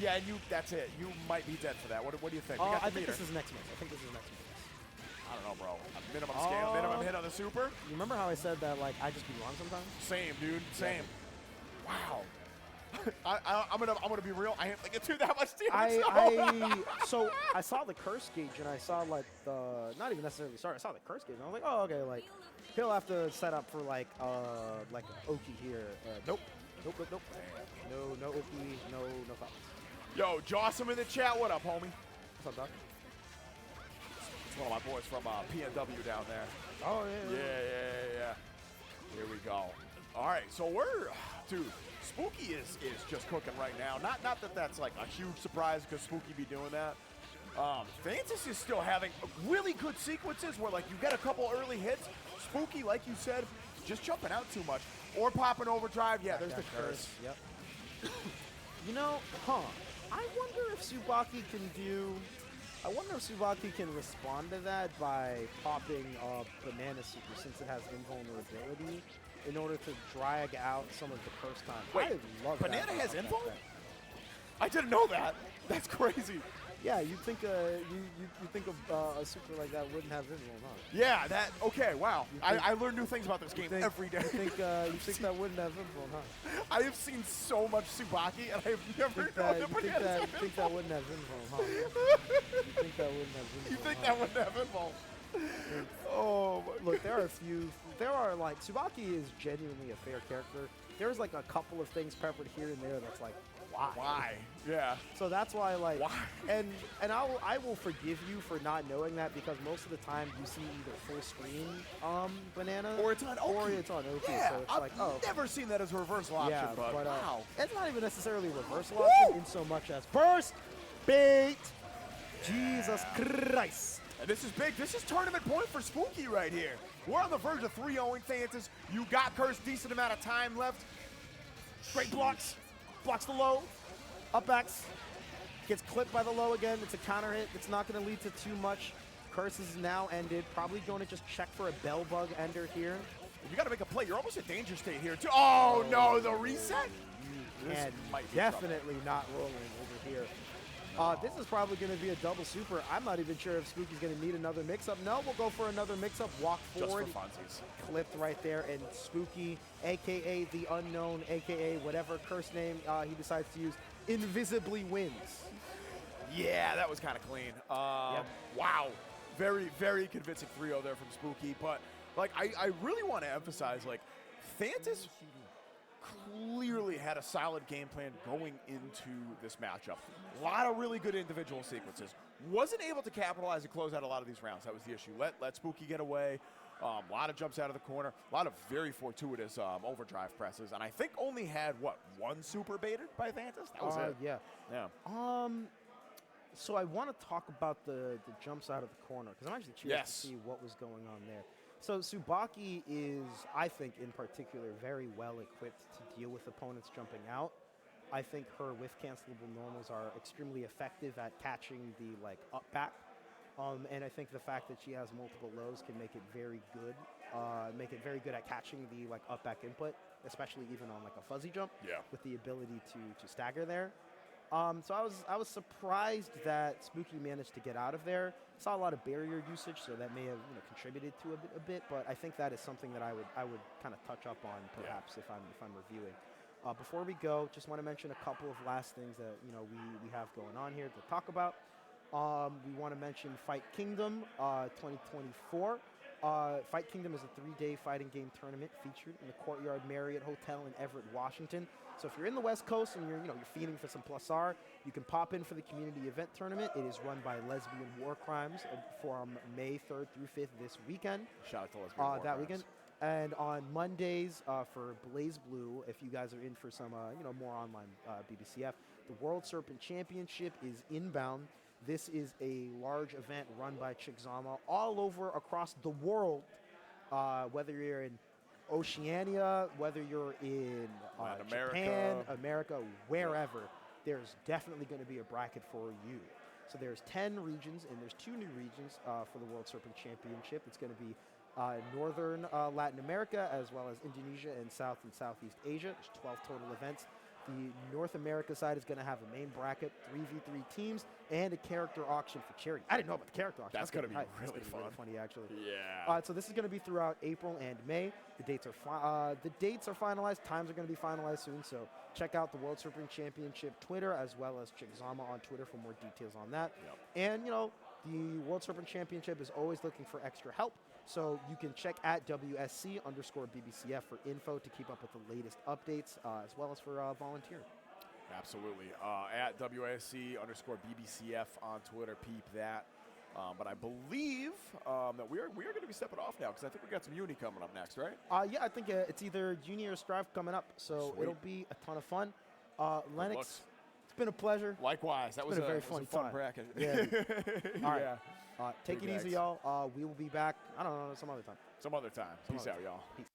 Yeah, that's it. You might be dead for that. What do you think? I think this is next mix. I think this is next mix. I don't know, bro. Minimum scale, minimum hit on the super. You remember how I said that, like, I just be wrong sometimes? Same, dude. Same. Yeah. Wow. I'm gonna be real. I ain't thinking too that much damage. So I saw the curse gauge and I saw like the not even necessarily start. I saw the curse gauge and I was like, oh okay, like he'll have to set up for like Oki here. Nope. No Oki. No thoughts. Yo, Jossum in the chat. What up, homie? What's up, Doc? It's one of my boys from PNW down there. Oh yeah. Yeah. Here we go. All right, so dude, Spooky is just cooking right now. Not that that's like a huge surprise because Spooky be doing that. Thantis is still having really good sequences where like you get a couple early hits. Spooky, like you said, just jumping out too much or popping overdrive. Yeah, there's the curse. Yep. You know, I wonder if Tsubaki can do. I wonder if Tsubaki can respond to that by popping Banana Super since it has invulnerability in order to drag out some of the curse time. Wait, I love Banana that has invul? I didn't know that. That's crazy. Yeah, you'd think you think of a super like that wouldn't have invul, huh? Yeah, okay, wow. I learn new things about this game every day. You think that wouldn't have invul, huh? I have seen so much Tsubaki, and I have never known that Banana has invul. You think that wouldn't have invul, huh? You think that wouldn't have invul, You think that wouldn't have invul. Oh, look, there are like, Tsubaki is genuinely a fair character. There's like a couple of things peppered here and there that's like, why? Why? Yeah. So that's why, like, why? and I will forgive you for not knowing that because most of the time you see either full screen Banana or it's on OP. Or it's on OP. Yeah, so it's I've like, oh, never seen that as a reversal option, yeah, but wow. It's not even necessarily a reversal option in so much as first bait. Jesus Christ. And this is big. This is tournament point for Spooky right here. We're on the verge of 3-0ing Thantis. You got cursed, decent amount of time left. Straight blocks. Blocks the low. Up backs. Gets clipped by the low again. It's a counter hit. It's not going to lead to too much. Curse is now ended. Probably going to just check for a bell bug ender here. You got to make a play. You're almost in danger state here, too. Oh, no, the reset? And definitely not rolling over here. This is probably going to be a double super. I'm not even sure if Spooky's going to need another mix-up. No, we'll go for another mix-up. Walk forward. Just for funsies. Clipped right there. And Spooky, a.k.a. the unknown, a.k.a. whatever curse name he decides to use, invisibly wins. Yeah, that was kind of clean. Yep. Wow. Very, very convincing 3-0 there from Spooky. But, like, I really want to emphasize, like, Thantis clearly had a solid game plan going into this matchup. A lot of really good individual sequences. Wasn't able to capitalize and close out a lot of these rounds. That was the issue. Let Spooky get away. A lot of jumps out of the corner. A lot of very fortuitous overdrive presses. And I think only had, what, one super baited by Thantis? That was it. Yeah. Yeah. So I want to talk about the jumps out of the corner because I'm actually curious to see what was going on there. So Tsubaki is, I think, in particular, very well equipped to deal with opponents jumping out. I think her with cancelable normals are extremely effective at catching the up back. And I think the fact that she has multiple lows can make it very good. Make it very good at catching the up back input, especially even on a fuzzy jump. Yeah. With the ability to stagger there. So I was surprised that Spooky managed to get out of there. Saw a lot of barrier usage, so that may have contributed to a bit. But I think that is something that I would kind of touch up on perhaps if I'm reviewing. Before we go, just want to mention a couple of last things that we have going on here to talk about. We want to mention Fight Kingdom 2024. Fight Kingdom is a 3-day fighting game tournament featured in the Courtyard Marriott Hotel in Everett, Washington. So if you're in the West Coast and you're feeding for some plus R, you can pop in for the community event tournament. It is run by Lesbian War Crimes from May 3rd through 5th this weekend. Shout out to Lesbian War Crimes. Weekend. And on Mondays for BlazBlue, if you guys are in for some more online BBCF, the World Serpent Championship is inbound. This is a large event run by Xeonis all over across the world, whether you're in Oceania, whether you're in Japan, America, wherever, there's definitely going to be a bracket for you. So there's 10 regions, and there's 2 new regions for the World Serpent Championship. It's going to be Northern Latin America, as well as Indonesia and South and Southeast Asia. There's 12 total events. The North America side is going to have a main bracket, 3v3 teams, and a character auction for charity. I didn't know about the character auction. That's going to be really fun. Really funny, actually. Yeah. So this is going to be throughout April and May. The dates are finalized. Times are going to be finalized soon. So check out the World Serpent Championship Twitter as well as Xeonis on Twitter for more details on that. Yep. And the World Serpent Championship is always looking for extra help. So you can check at WSC_BBCF for info to keep up with the latest updates, as well as for volunteering. Absolutely. At WSC_BBCF on Twitter, peep that. But I believe that we are going to be stepping off now because I think we got some uni coming up next, right? Yeah, I think it's either Uni or Strive coming up, so Sweet. it'll be a ton of fun. Lennox, looks. it's been a pleasure. Likewise, that was been a very that was fun fun time. bracket. Yeah. All right. Yeah. Take it Big easy, X. y'all. We will be back, I don't know, some other time. Some other time. Peace other out, y'all. Peace.